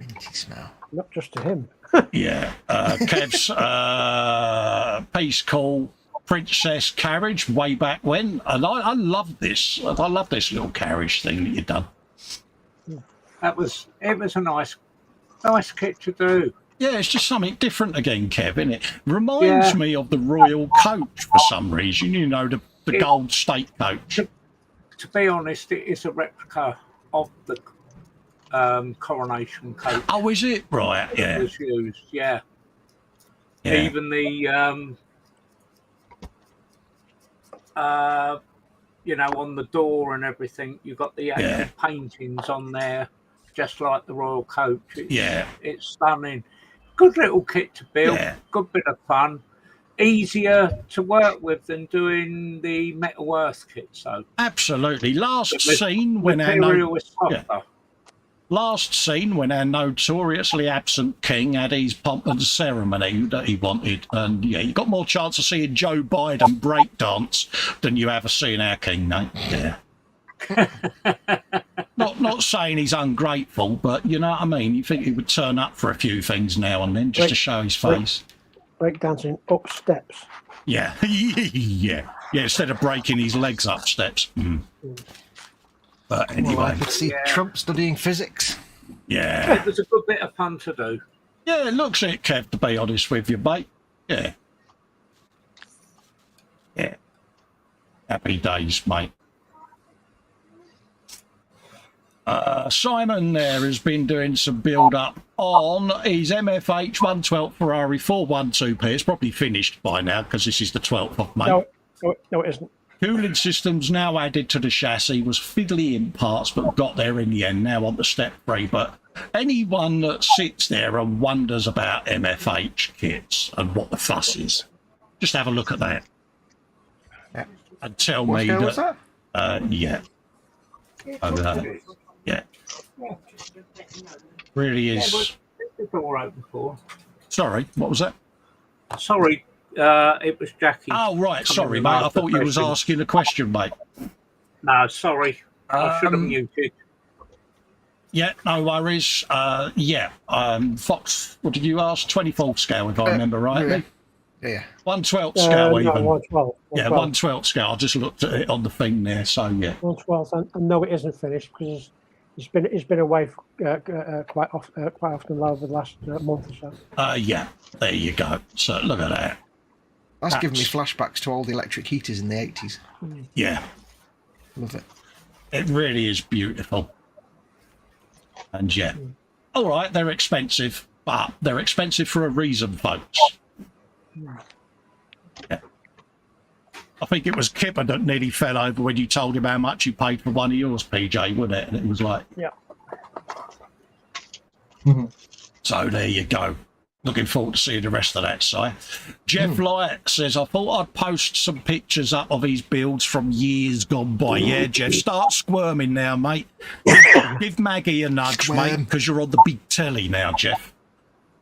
Minty smell. Not just to him. Yeah. Kev's Peace Call Princess carriage way back when. And I love this. I love this little carriage thing that you've done. It was a nice kit to do. Yeah, it's just something different again, Kev, isn't it? Reminds me of the royal coach for some reason, the gold state coach. To be honest, it is a replica of the coronation coach. Oh, is it? Right, yeah. It was used, yeah. Even the, on the door and everything, you've got the actual paintings on there, just like the royal coach. It's stunning. Good little kit to build, good bit of fun. Easier to work with than doing the Metal Earth kit. So absolutely. Last scene when our notoriously absent king had his pomp and ceremony that he wanted, and you got more chance of seeing Joe Biden breakdance than you ever seen our king, mate. Yeah. Not saying he's ungrateful, but you know what I mean. You think he would turn up for a few things now and then just to show his face. Breakdancing up steps. Yeah. Yeah. Instead of breaking his legs up steps. But anyway, I could see Trump studying physics. Yeah. It was a good bit of fun to do. Yeah, it looks it, Kev, to be honest with you, mate. Yeah. Yeah. Happy days, mate. Simon there has been doing some build-up on his MFH 112 Ferrari 412P. It's probably finished by now because this is the 12th of May. No, it isn't. Cooling systems now added to the chassis, was fiddly in parts, but got there in the end, now on the step 3. But anyone that sits there and wonders about MFH kits and what the fuss is, just have a look at that. Yeah. And tell What me scale was that? Yeah. Really is. It's all right before. Sorry, what was that? Sorry, it was Jackie. Oh, right. Sorry, mate. I thought you was asking a question, mate. No, sorry. I should have muted. Yeah, no worries. Fox, what did you ask? 24th scale, if I remember rightly. Yeah. 1/12 scale, even. 112. Yeah, 1/12 scale. I just looked at it on the thing there, so yeah. 112, and no, it isn't finished because it's been away quite often over the last month or so. Yeah, there you go. So look at that. That's given me flashbacks to old electric heaters in the 80s. Yeah. Love it. It really is beautiful. And yeah, all right, they're expensive, but they're expensive for a reason, folks. Yeah. I think it was Kipper that nearly fell over when you told him how much you paid for one of yours, PJ, wasn't it? And it was like, yeah. So there you go. Looking forward to seeing the rest of that, Si. Jeff Light says, I thought I'd post some pictures up of his builds from years gone by. Yeah, Jeff, start squirming now, mate. Give Maggie a nudge, mate, because you're on the big telly now, Jeff.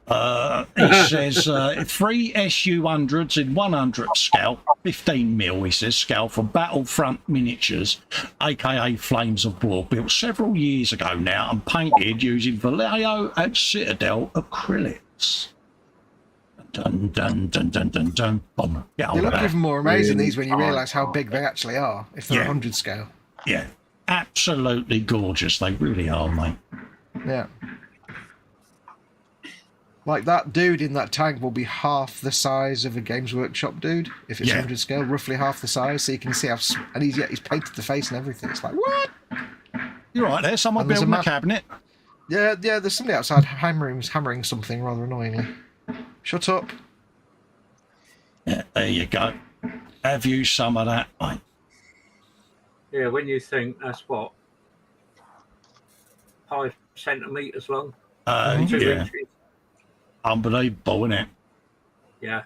He says, 3 SU-100s in 100 scale, 15 mil, he says, scale from Battlefront Miniatures, a.k.a. Flames of War, built several years ago now and painted using Vallejo and Citadel acrylics. Dun, dun, dun, dun, dun, dun. Boom. They look even more amazing, these, when you realise how big they actually are, if they're 100 scale. Yeah, absolutely gorgeous. They really are, mate. Yeah. Like, that dude in that tank will be half the size of a Games Workshop dude, if it's 100 scale, roughly half the size, so you can see how... And he's painted the face and everything. It's like, what? You're right there, someone building a cabinet. Yeah, there's somebody outside hammering something rather annoyingly. Shut up. Yeah, there you go. Have you some of that, mate? Yeah, when you think that's what, 5 centimetres long? 2 inches. Unbelievable, isn't it? Yeah.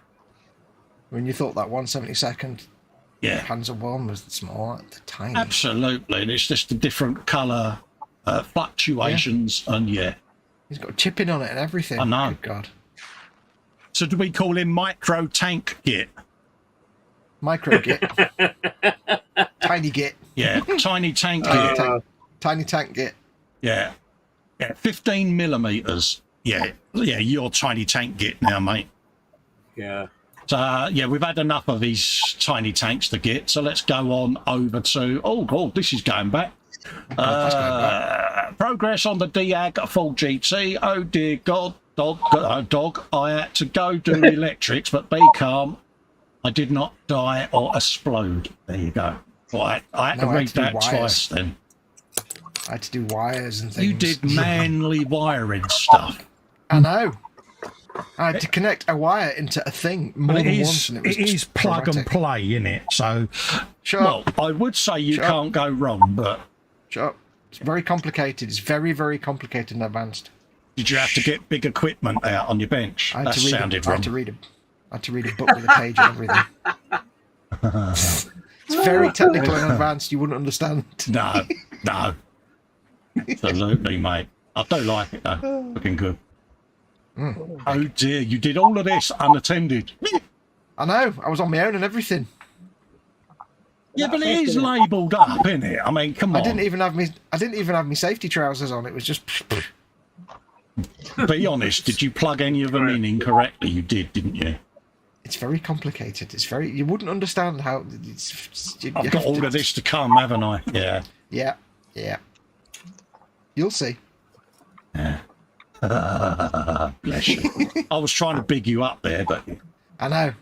When you thought that 1/72nd Panzer I was small, they're tiny. Absolutely, and it's just the different colour fluctuations, and he's got chipping on it and everything. I know. Good God. So do we call him Micro Tank Git? Micro Git. Tiny Git. Yeah, Tiny Tank Git. Tiny Tank Git. Yeah. 15 millimeters. Yeah, you're Tiny Tank Git now, mate. Yeah. So, we've had enough of these tiny tanks to get, so let's go on over to... Oh, God, this is going back. Progress on the Diag full GT. Oh, dear God, dog, I had to go do electrics, but be calm. I did not die or explode. There you go. Right, I had to read that twice then. I had to do wires and things. You did manly wiring stuff. I know. I had to connect a wire into a thing more than once, and it is plug and play, innit? So, I would say you can't go wrong, but... Shut up. It's very complicated. It's very, very complicated and advanced. Did you have to get big equipment out on your bench? That sounded wrong. I had to read a book with a page and everything. It's very technical and advanced. You wouldn't understand. No. Absolutely, mate. I do like it, though. Looking good. Oh, dear. You did all of this unattended. I know. I was on my own and everything. Yeah, but it is labelled up, isn't it? I mean, come on. I didn't even have my safety trousers on. It was just... Be honest, did you plug any of them in incorrectly? You did, didn't you? It's very complicated. It's very... You wouldn't understand how... I've got all of this to come, haven't I? Yeah. Yeah. You'll see. Yeah. Bless you. I was trying to big you up there, but... I know.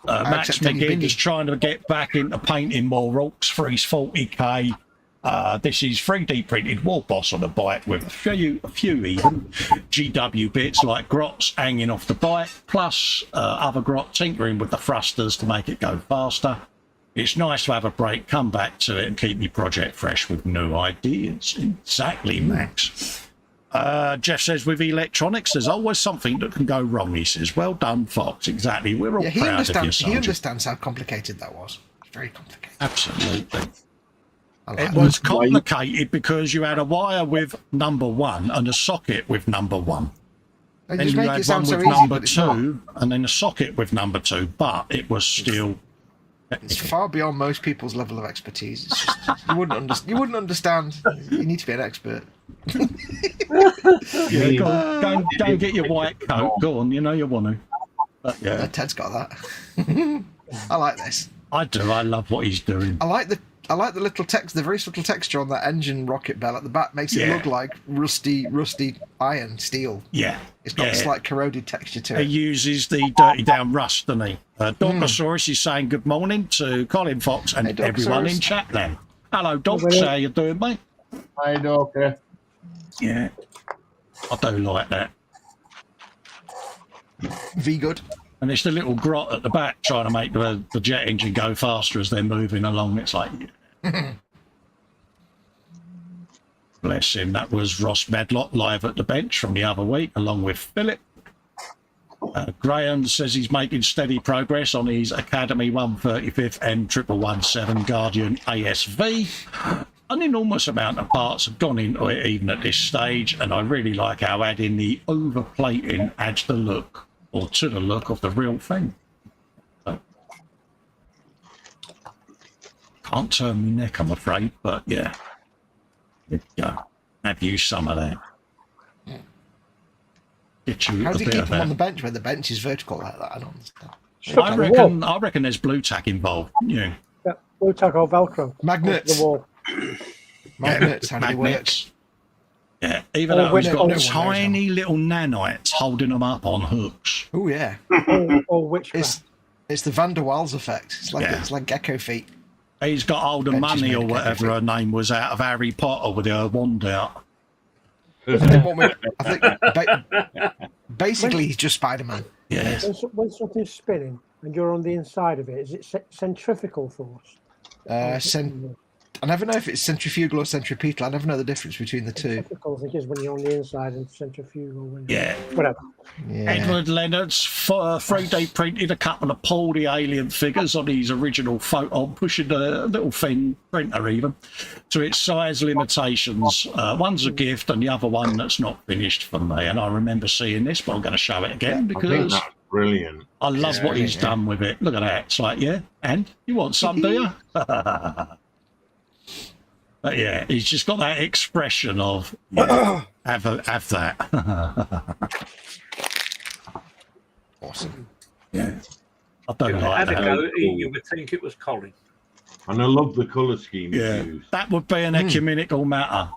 Max McGinn is trying to get back into painting more rocks for his 40k. This is 3D printed wall boss on the bike with a few even GW bits like grots hanging off the bike, plus other grot tinkering with the thrusters to make it go faster. It's nice to have a break, come back to it and keep your project fresh with new ideas. Exactly, Max. Jeff says, with electronics, there's always something that can go wrong, he says. Well done, Fox. Exactly. We're all proud of you, Sergeant. He understands how complicated that was. It's very complicated. Absolutely. It was complicated because you had a wire with number 1 and a socket with number 1. And then you had one with number 2 and then a socket with number 2, but it was still... It's far beyond most people's level of expertise. It's just, you wouldn't understand. You need to be an expert. Go and get your white coat. Go on, you know you want to. But, Ted's got that. I like this. I do. I love what he's doing. I like the little text, the very subtle texture on that engine rocket bell at the back makes it look like rusty iron steel. Yeah. It's got a slight corroded texture to it. He uses the dirty down rust, doesn't he? Dorkosaurus is saying good morning to Colin Fox and everyone in chat then. Hello, Docs. How you doing, mate? Hi, Doc. Yeah, I do like that. V good. And it's the little grot at the back trying to make the jet engine go faster as they're moving along. It's like, bless him. That was Ross Medlock live at the bench from the other week, along with Philip. Graham says he's making steady progress on his Academy 135th M1117 Guardian ASV. An enormous amount of parts have gone into it even at this stage, and I really like how adding the overplating adds the look, or to the look of the real thing. So, can't turn my neck, I'm afraid, but yeah. There you go. Have you some of that. Get you How a does he bit keep of him on that. the bench when the bench is vertical like that? I don't understand. I reckon there's blue tack involved. Yeah. Yeah, blue tack or Velcro. Magnets. The wall. Magnets, how do they work? Magnets. Yeah, even Or though he's when- got or- tiny little nanites holding them up on hooks. Oh yeah. Or witchcraft. It's the Van der Waals effect. It's like Yeah. it's like gecko feet. He's got older Bench is money made or of whatever her name was out of Harry Potter with her wand out. I think, basically he's just Spider-Man. Yeah. When something's spinning and you're on the inside of it, is it centrifugal force? I never know if it's centrifugal or centripetal. I never know the difference between the two. Centrifugal, I think, is when you're on the inside, and centrifugal when you're... Yeah. Whatever. Yeah. Edward Leonard's 3D printed a couple of Paul the Alien figures on his original photon, pushing a little thin printer even to its size limitations. One's a gift and the other one that's not finished for me. And I remember seeing this, but I'm going to show it again I think because that's brilliant. I love what he's done with it. Look at that. It's like, yeah, and you want some, do you? But yeah, he's just got that expression of, yeah, have that. Awesome. Yeah. I don't If I like had a that. go, you would think it was Colin. And I love the colour scheme Yeah, you use. that would be an ecumenical matter.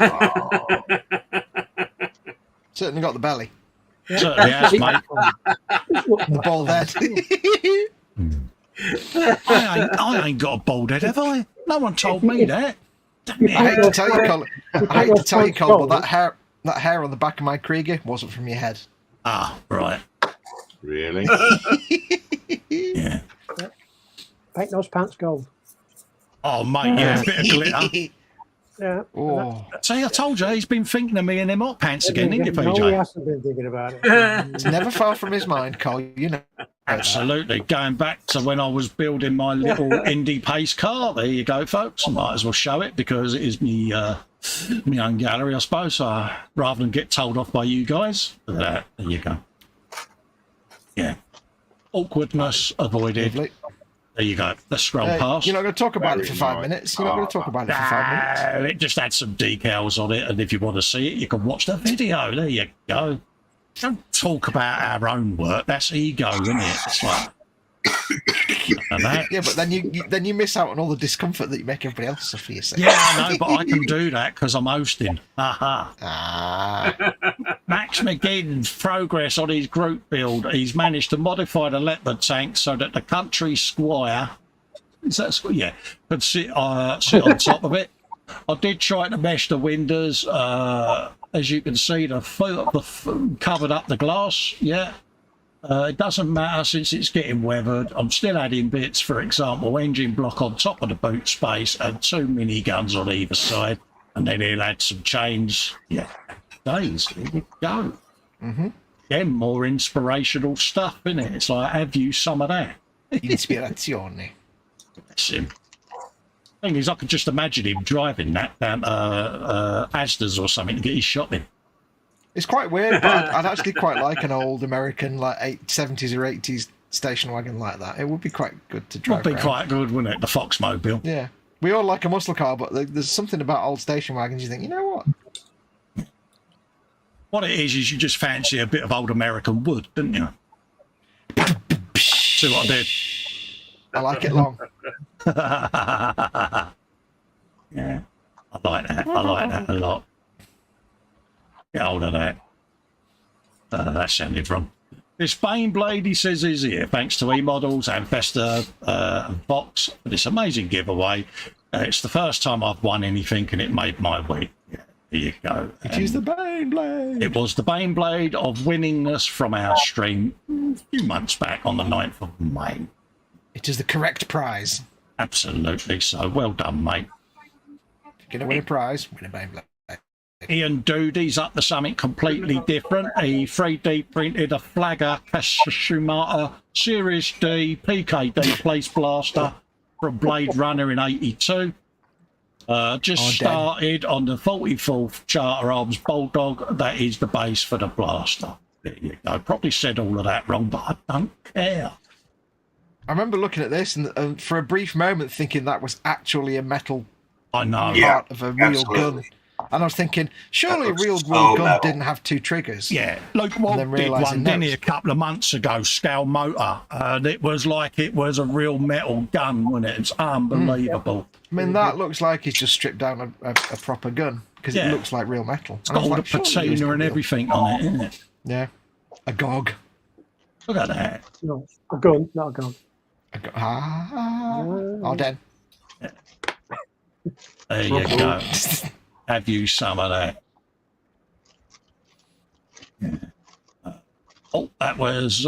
Oh, Certainly got the belly. Certainly has, mate. The bald head. I ain't got a bald head, have I? No one told me that. Damn I hate it. to tell you, Colin. I hate to tell you, Colin, but that hair on the back of my Krieger wasn't from your head. Ah, right. really? Yeah. Paint those pants gold. Oh, mate, yeah, a bit of glitter. Yeah. Oh, See, I told you, he's been thinking of me in them hot pants again, didn't you, No, he PJ? hasn't been thinking about it. it's never far from his mind, Cole. You know. Absolutely. Going back to when I was building my little indie pace car. There you go, folks. I might as well show it because it is me own gallery, I suppose. Rather than get told off by you guys. Look at that. There you go. Yeah. Awkwardness avoided. Lovely. There you go. Let's scroll past. You're not going to talk about it for Very 5 nice. minutes. You're not going to talk about it for 5 minutes. It just had some decals on it, and if you want to see it, you can watch the video. There you go. Don't talk about our own work. That's ego, isn't it? It's like, and that. Yeah, but then you miss out on all the discomfort that you make everybody else suffer. You say. Yeah, I know, but I can do that because I'm hosting. Aha. Ah. Max McGinn's progress on his group build. He's managed to modify the leopard tank so that the country squire, is that squire? Yeah, could sit on top of it. I did try to mesh the windows. As you can see, the covered up the glass. Yeah. It doesn't matter since it's getting weathered. I'm still adding bits, for example, engine block on top of the boot space and 2 miniguns on either side. And then he'll add some chains. Yeah, days. There you go. Mm-hmm. Again, more inspirational stuff, isn't it? It's like, have you some of that? Ispirazione. That's him. Thing is, I could just imagine him driving that down Asda's or something to get his shopping. It's quite weird, but I'd actually quite like an old American, like 70s or 80s station wagon like that. It would be quite good to drive. Would be around. quite good, wouldn't it? The Foxmobile. Yeah. We all like a muscle car, but there's something about old station wagons you think, you know what? What it is you just fancy a bit of old American wood, don't you? See what I did? I like it long. Yeah, I like that. I like that a lot. Get hold of that. That sounded wrong. This Baneblade, he says, is here thanks to E-Models and Festa and Vox for this amazing giveaway. It's the first time I've won anything and it made my week. Yeah, There you go. It is the Bane Blade. It was the Bane Blade of winningness from our stream a few months back on the 9th of May. It is the correct prize. Absolutely so. Well done, mate. If you're going to win a prize, win a Bane Blade. Ian Doody's up to something completely different. He 3D printed a Flagger Kashumata Series D PKD Place Blaster from Blade Runner in 82. Just started on the 44th Charter Arms Bulldog. That is the base for the blaster. There you go. Probably said all of that wrong, but I don't care. I remember looking at this and for a brief moment thinking that was actually a metal part of a real gun. And I was thinking, surely a real world gun didn't have 2 triggers. Yeah, like Walt did one, didn't he, a couple of months ago, scale motor. And it was like it was a real metal gun, wasn't it? It's unbelievable. I mean, that looks like he's just stripped down a proper gun, because it looks like real metal. It's got all the patina and everything on it, isn't it? Yeah. A GOG. Look at that. No, a gun, not a gun. Oh, Dan. There you go. Have you some of that? Yeah. Oh, that was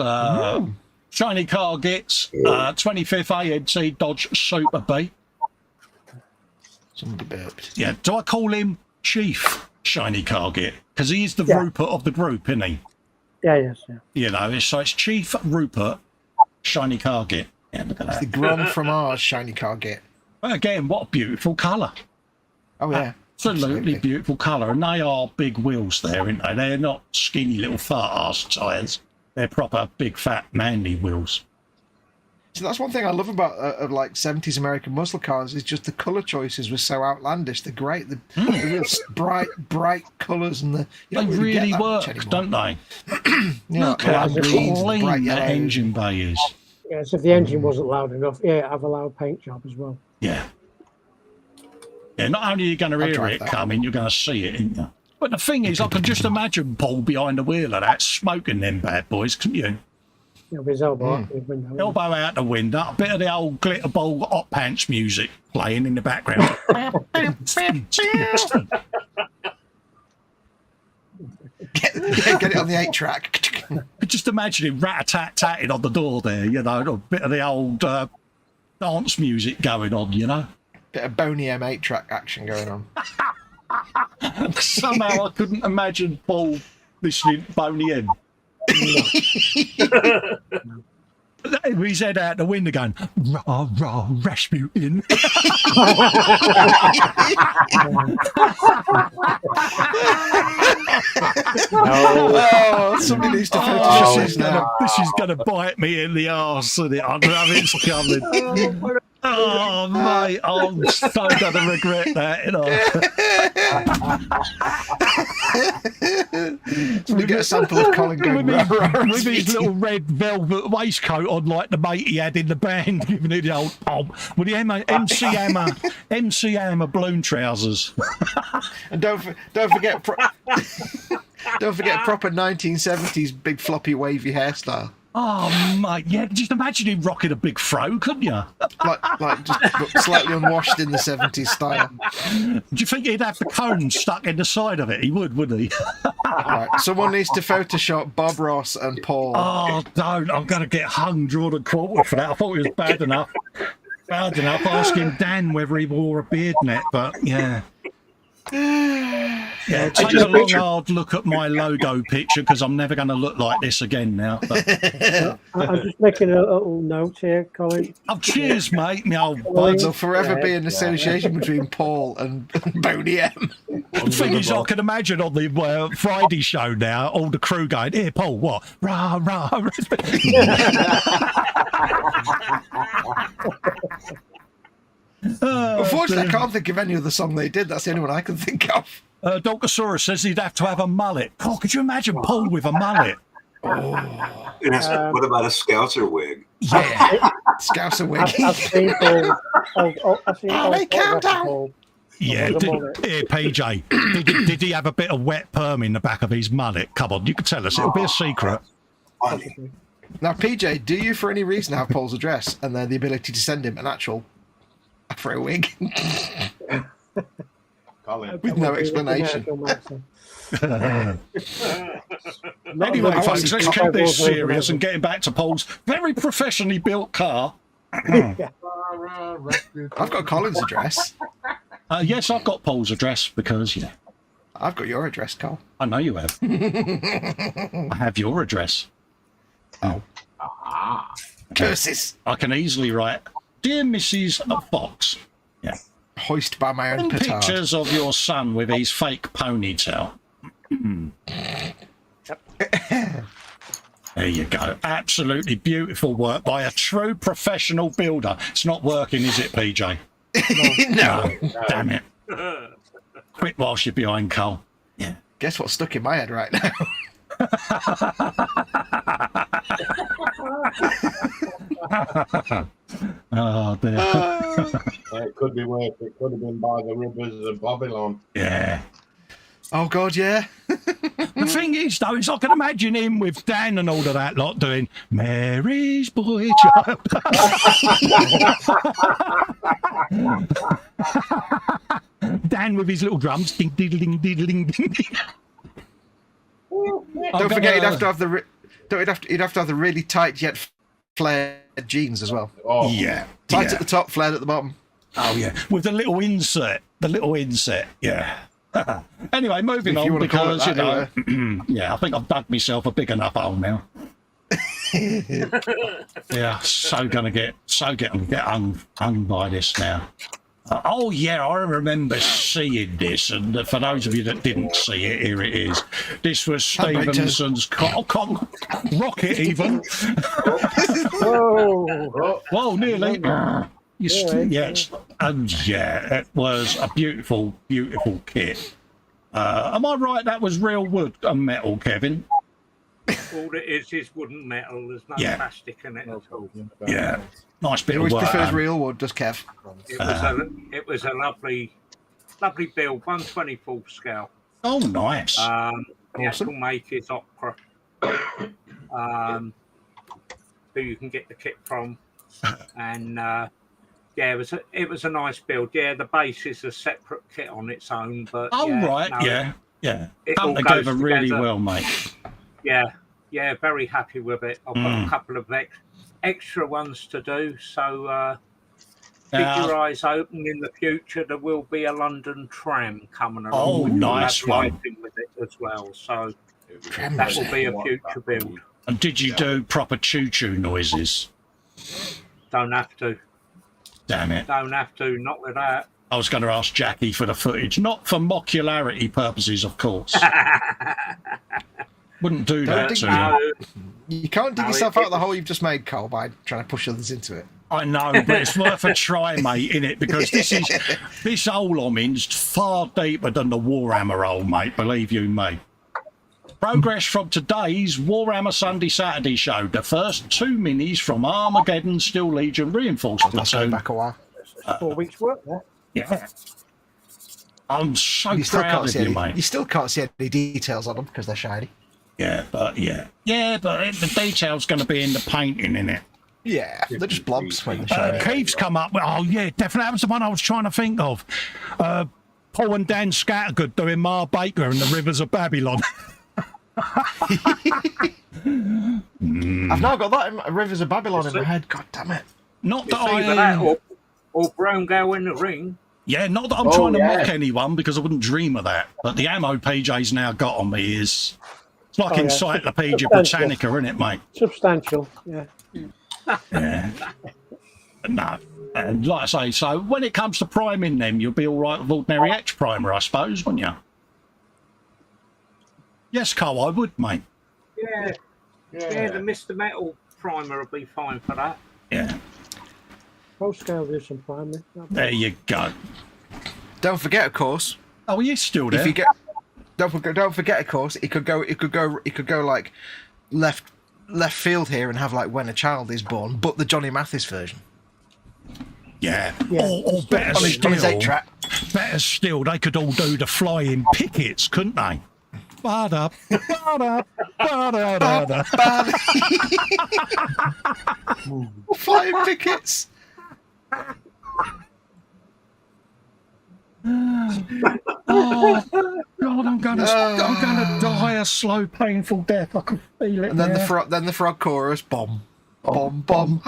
Shiny Car Gets 25th ANC Dodge Super B. Somebody burped. Yeah, do I call him Chief Shiny Car Get? Because he's the Rupert of the group, isn't he? Yeah, yes, yeah. You know, so it's Chief Rupert Shiny Car Get. Yeah, look at that. It's the Grand from ours Shiny Car Get. Well, again, what a beautiful colour. Oh, yeah. Absolutely beautiful colour. And they are big wheels there, aren't they? They're not skinny little fart-ass tyres. They're proper big, fat, manly wheels. So that's one thing I love about like 70s American muscle cars is just the colour choices were so outlandish. They're great. The real bright colours and the they really work, don't they? Look how clean the engine bay is. Yeah, so if the engine wasn't loud enough, have a loud paint job as well. Yeah. Yeah, not only are you going to hear it coming, you're going to see it, ain't you? But the thing is, I can just imagine Paul behind the wheel of that, smoking them bad boys, couldn't you? Yeah, with his elbow out the window. Elbow out the window, a bit of the old glitter ball hot pants music playing in the background. Get it on the 8-track. Just imagine him rat-a-tat-tatting on the door there, you know, a bit of the old dance music going on, you know. Bit of Boney M 8-track action going on. Somehow I couldn't imagine Paul listening to Boney M. With his head out the window going, rah, rah, Rasputin. Oh, somebody needs to Photoshop this is going to bite me in the arse, and I know it's coming. Oh, mate, I'm so going to regret that, you know. We get a sample of Colin going with his little red velvet waistcoat on, like the mate he had in the band, giving it the old pomp, with the MC Hammer balloon trousers. And don't forget proper 1970s big floppy wavy hairstyle. Oh, mate, yeah, just imagine him rocking a big fro, couldn't you? Like just slightly unwashed in the 70s style. Do you think he'd have the cone stuck in the side of it? He would, wouldn't he? Right, someone needs to Photoshop Bob Ross and Paul. Oh, don't. I'm going to get hung, drawn and quartered for that. I thought it was bad enough. Asking Dan whether he wore a beard net, but yeah. Yeah, take a long hard look at my logo picture because I'm never going to look like this again now. But... I'm just making a little note here, Colin. Oh, cheers, mate, my old bud. There'll forever be an association between Paul and Boney M. The thing is, I can imagine on the Friday show now, all the crew going, "Here, Paul, what? Rah, rah." Unfortunately, I can't think of any other song they did. That's the only one I can think of. Dr. says he'd have to have a mullet. Oh, could you imagine Paul with a mullet? What about a Scouser wig? Yeah, Scouser wig. I've seen Paul. I've seen they count down. Paul. Yeah, PJ, did he have a bit of wet perm in the back of his mullet? Come on, you can tell us. It'll be a secret. Now, PJ, do you for any reason have Paul's address and then the ability to send him an actual afro wig? Colin. With no explanation. Anyway, folks, let's keep this serious and getting back to Paul's very professionally built car. I've got Colin's address. Yes, I've got Paul's address because, yeah. I've got your address, Cole. I know you have. I have your address. Oh. Curses. I can easily write, Dear Mrs. Fox. Yeah. Hoist by my own And petard. pictures of your son with his fake ponytail. There you go. Absolutely beautiful work by a true professional builder. It's not working, is it, PJ? No. Damn it. Quit whilst you're behind, Cole. Yeah. Guess what's stuck in my head right now? Oh, dear. It could be worse. It could have been by the rivers of Babylon. Yeah. Oh, God, yeah. The thing is, though, is I can imagine him with Dan and all of that lot doing Mary's Boy Child. Dan with his little drums. Ding, diddling, diddling, ding, ding. Don't forget, he'd have to have the really tight yet flared jeans as well. Oh, Yeah. Tight yeah. at the top, flared at the bottom. Oh, yeah. With the little insert. Yeah. Anyway, moving If you on wanna call it because, that, yeah, I think I've dug myself a big enough hole now. Yeah, so gonna get hung by this now. Oh yeah, I remember seeing this, and for those of you that didn't see it, here it is. This was Stevenson's rocket, even. Whoa, nearly. Yes, and yeah, it was a beautiful, beautiful kit. Am I right? That was real wood and metal, Kevin. All it is wooden metal. There's no plastic in it at all. Yeah, nice bit He of always work. prefers real wood, does Kev? It was a lovely build, 1/24 scale. Oh, nice. The actual make is Opera. Who you can get the kit from, and yeah, it was a nice build. Yeah, the base is a separate kit on its own, but yeah. It Come all together goes really together. well, mate. Yeah, very happy with it. I've got a couple of extra ones to do, so keep your eyes open. In the future, there will be a London tram coming along. Oh, which will nice have one. lighting with it as well, so that will be a future build. And did you do proper choo-choo noises? Don't have to. Damn it. Don't have to. Not with that. I was going to ask Jackie for the footage, not for mocularity purposes, of course. Wouldn't do that to you. You can't dig yourself out of the hole you've just made, Cole, by trying to push others into it. I know, but it's worth a try, mate, innit? Because this hole I'm in's far deeper than the Warhammer hole, mate, believe you me. Progress from today's Warhammer Sunday Saturday show. The first 2 minis from Armageddon Steel Legion Reinforced That's going Platoon. back a while. 4 weeks' work there. Yeah. I'm so You still, proud can't of see you, any, mate. you still can't see any details on them because they're shiny. Yeah, but the detail's going to be in the painting, innit? Yeah, they're just blobs when they're shiny. Keith's come up with, oh yeah, definitely. That was the one I was trying to think of. Paul and Dan Scattergood doing Ma Baker and the Rivers of Babylon. I've now got that in Rivers of Babylon in my head. God damn it. Not that Either that or Brown Girl in the Ring. Yeah, not that I'm trying to mock anyone because I wouldn't dream of that. But the ammo PJ's now got on me is it's like Encyclopedia Britannica, isn't it, mate? Substantial, yeah. Yeah. No. And like I say, so when it comes to priming them, you'll be all right with ordinary etch primer, I suppose, wouldn't you? Yes, Cole, I would, mate. Yeah, the Mr. Metal primer will be fine for that. Yeah. Post scale do some primary. There you go. Don't forget, of course. Oh, he's still there. If you get, don't forget, of course. It could go like left field here and have like When a Child Is Born, but the Johnny Mathis version. Yeah. Or better on his 8-track. Better still, they could all do the flying pickets, couldn't they? Ba-da, ba-da, ba-da-da-da. Flying pickets. Oh God, I'm gonna die a slow, painful death. I can feel it. And then now. the frog chorus, bomb, bomb, bomb.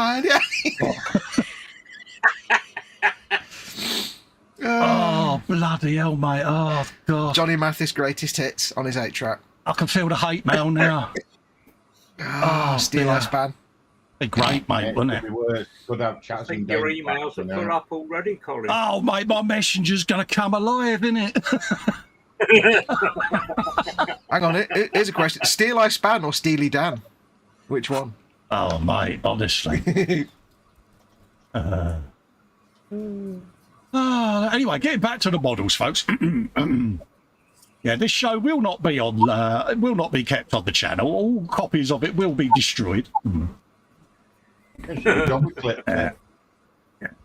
Oh bloody hell, mate! Oh God, Johnny Mathis' greatest hits on his 8-track. I can feel the hate mail now. Steel Ice Band. Be great, mate, wouldn't it? Could have I chats think and your dates emails back are full now. up already, Colin. Oh, mate, my messenger's gonna come alive, innit? Hang on, here's a question. Steel Ice Band or Steely Dan? Which one? Oh, mate, honestly. Anyway, getting back to the models, folks. Yeah, this show will not be kept on the channel. All copies of it will be destroyed. Yeah.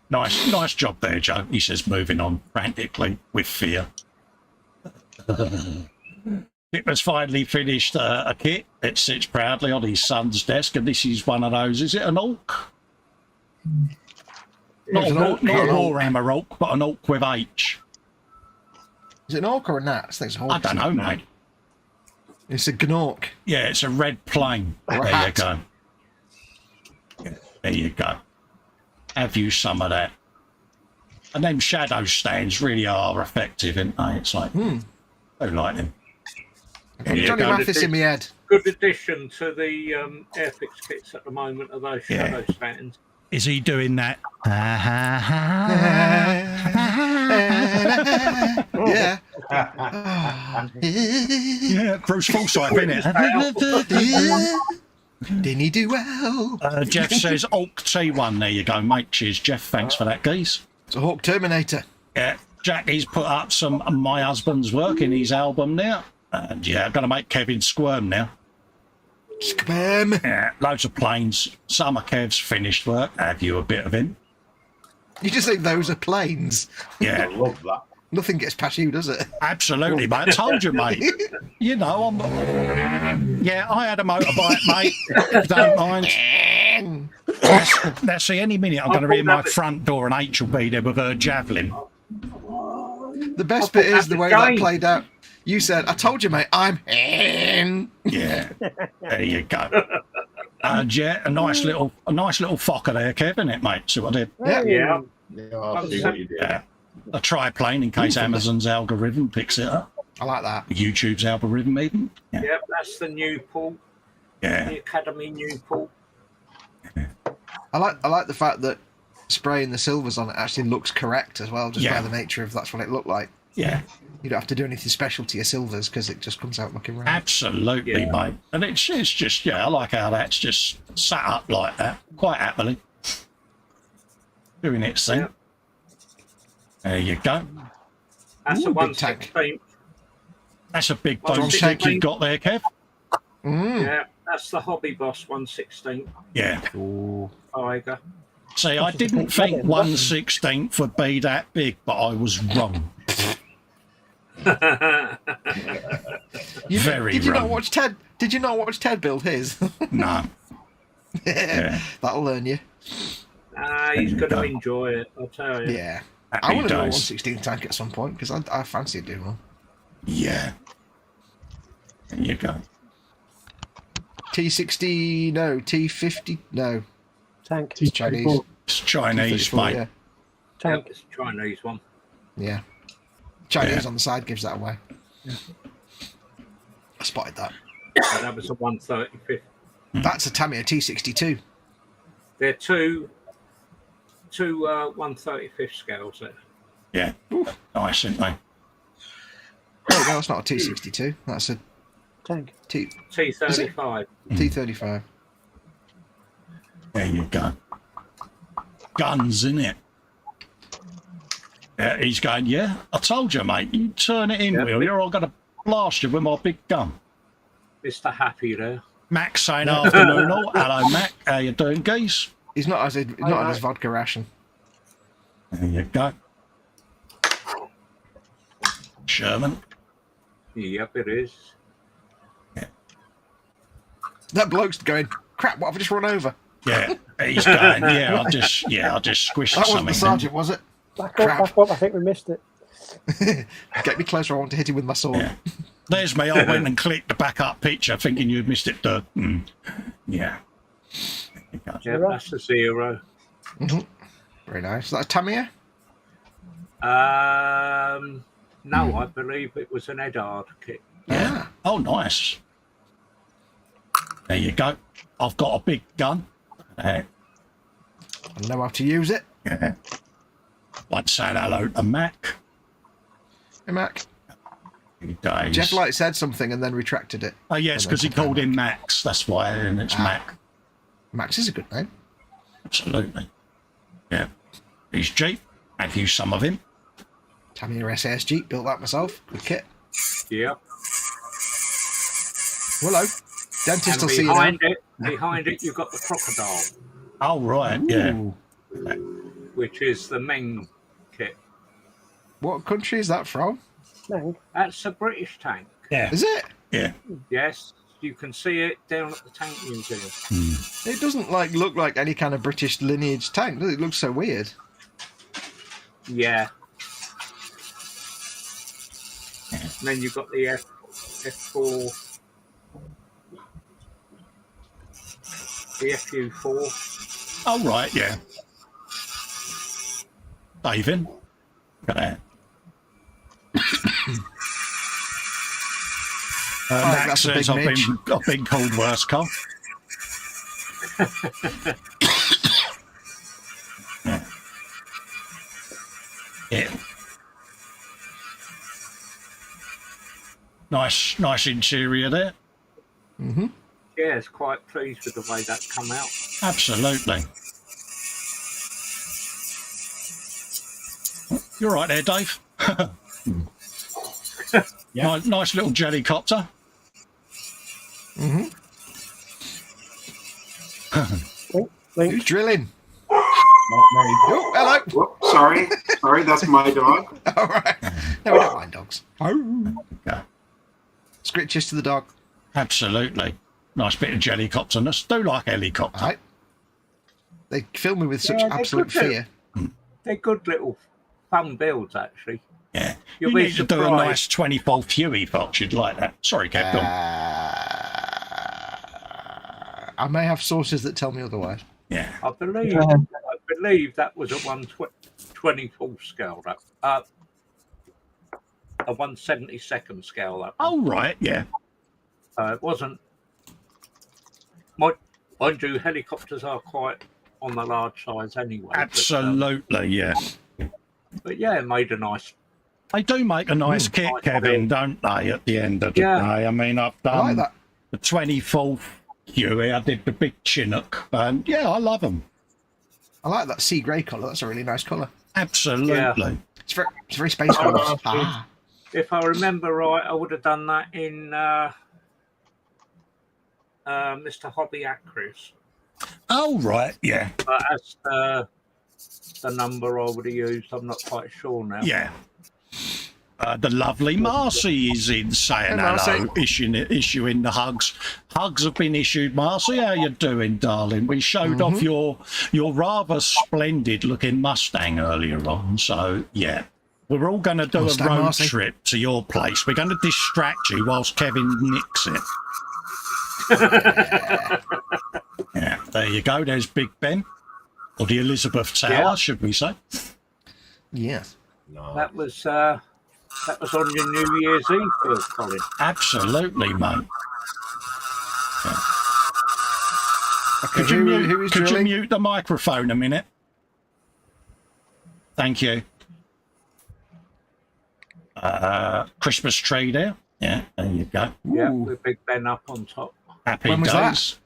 Nice job there, Joe. He says, moving on frantically with fear. Pippa's finally finished a kit. It sits proudly on his son's desk, and this is one of those. Is it an Orc? Not a Warhammer Orc, but an Orc with H. Is it an Orc or a Nat? I don't know, mate. It's a Gnorc. Yeah, it's a red plane. Or a There hat. you go. Yeah, there you go. Have you some of that? And them shadow stands really are effective, aren't they? It's like, I like them. Johnny Mathis in my head. Good addition to the Airfix kits at the moment are those shadow stands. Is he doing that? Yeah. Yeah, Bruce Forsyth, innit? Didn't he do well? Jeff says Orc T1. There you go, mate. Cheers, Jeff. Thanks for that, geese. It's a Hawk Terminator. Yeah, Jackie's put up some of My Husband's Work in his album now. And yeah, I'm going to make Kevin squirm now. Squirm. Yeah, loads of planes. Some of Kev's finished work. Have you a bit of him? You just think those are planes. Yeah. I love that. Nothing gets past you, does it? Absolutely, mate. I told you, mate. You know, yeah, I had a motorbike, mate. If you don't mind. That's see, any minute I'm going to be in my front door and H will be there with her javelin. The best bit is the way that played out. You said, I told you, mate, I'm Yeah, there you go. And yeah, a nice little focker there, Kev, isn't it, mate? See what I did? Yeah. Yeah. Yeah, I see what you did. Yeah. A triplane in case Amazon's algorithm picks it up. I like that. YouTube's algorithm, even. Yeah. Yep, that's the new pool. Yeah. The Academy new pool. I like the fact that spraying the silvers on it actually looks correct as well, just by the nature of that's what it looked like. Yeah. You don't have to do anything special to your silvers because it just comes out looking right. Absolutely, mate. And it's just, I like how that's just sat up like that, quite happily. Doing its thing. Yeah. There you go. That's Ooh, a big tank. 1/16. That's a big Well, bone stick you've got there, Kev. Yeah, that's the Hobby Boss 1/16 Yeah. Tiger. See, I didn't think 1/16 would be that big, but I was wrong. Very Did you wrong. not watch Ted? Did you not watch Ted build his? No. Yeah. That'll learn you. He's going to enjoy it, I'll tell you. Yeah. Happy I want to do a days. 1/16 tank at some point because I fancy doing one. Yeah. There you go. T60, no. T50, no. Tank. It's Chinese. It's Chinese, T34, mate. yeah. Tank. Yep, it's a Chinese one. Yeah. Chinese Yeah. on the side gives that away. I spotted that. So that was a 1/35. That's a Tamiya T62. They're two 1/35 scales there. Yeah. Nice, isn't they? Oh, no, that's not a T62. That's a Tank. T35. T35. There you go. Guns, innit? Yeah, he's going, yeah, I told you, mate. You turn it in, will you, or I'm going to blast you with my big gun. Mr. Happy there. Max saying afternoon all. Hello, Mac. How you doing, geese? He's not as not his vodka ration. There you go. Sherman. Yep, it is. That bloke's going, crap, what have I just run over? Yeah, he's going, I just squished That wasn't something. the sergeant, was it? Back Crap. up. I think we missed it. Get me closer. I want to hit him with my sword. Yeah. There's me. I went and clicked the backup picture, thinking you'd missed it. Yeah. Yeah, that's a 0. Very nice. Is that a Tamiya? No, I believe it was an Edard kit. Yeah. Oh, nice. There you go. I've got a big gun. I know how to use it. Yeah. Like saying hello to Mac. Hey, Mac. Days. Jeff Light said something and then retracted it. Oh, yes, because he called him Max. That's why, and it's Mac. Max is a good name. Absolutely. Yeah. He's cheap. I've used some of him. Tamiya SS Jeep, built that myself. Good kit. Yeah. Hello. Dentist And will see you now. behind it, you've got the crocodile, Oh, right, yeah. which is the Meng kit. What country is that from? Meng. That's a British tank. Yeah. Is it? Yeah. Yes, you can see it down at the tank museum. It doesn't look like any kind of British lineage tank, does it? It looks so weird. Yeah. And then you've got the F4, the FU4. Oh, right, yeah. David. Look at that. Max that's a says big Mitch. I've been called worse, Carl. Yeah. Nice interior there. Mm-hmm. Yeah, it's quite pleased with the way that come out. Absolutely. You're right there, Dave. Yeah. Nice little jellycopter. Mm-hmm. Link. Who's drilling? Not me. Oh, hello. Whoop, sorry, that's my dog. All right. No, we don't mind dogs. Yeah. Scritches to the dog. Absolutely. Nice bit of jellycopterness. Do like helicopter. All right. They fill me with such Yeah, they're absolute good, fear. They're good little fun builds, actually. Yeah. You'll You be need to do a surprised. nice 24 Huey Fox. You'd like that. Sorry, Captain. I may have sources that tell me otherwise. Yeah. I believe that was a 1/24 scale. That a 1/72 scale. That one. Oh, right. Yeah. It wasn't. Mind you, helicopters are quite on the large size anyway. Absolutely. Yeah. But yeah, it made a nice. They do make a nice kit, nice Kevin, don't they, at the end of the day? I mean, I've I done like that. the 24th Huey, I did the big Chinook, and yeah, I love them. I like that sea grey colour. That's a really nice colour. Absolutely. Yeah. It's very space colours. If I remember right, I would have done that in Mr. Hobby Acris. Oh, right, yeah. But as the number I would have used, I'm not quite sure now. Yeah. The lovely Marcy is in saying Hey, Marcy. hello, issuing the hugs. Hugs have been issued, Marcy. How you doing, darling? We showed off your rather splendid looking Mustang earlier on, so yeah. We're all going to do Mustang, a road Marcy. trip to your place. We're going to distract you whilst Kevin nicks it. Yeah, there you go. There's Big Ben, or the Elizabeth Tower, Yeah. should we say? Yes. No. That was on your New Year's Eve, Phil Colin. Absolutely, mate. Yeah. Okay, Could you who is could you drilling? mute the microphone a minute? Thank you. Christmas tree there. Yeah, there you go. Yeah, Ooh. with Big Ben up on top. Happy When was days.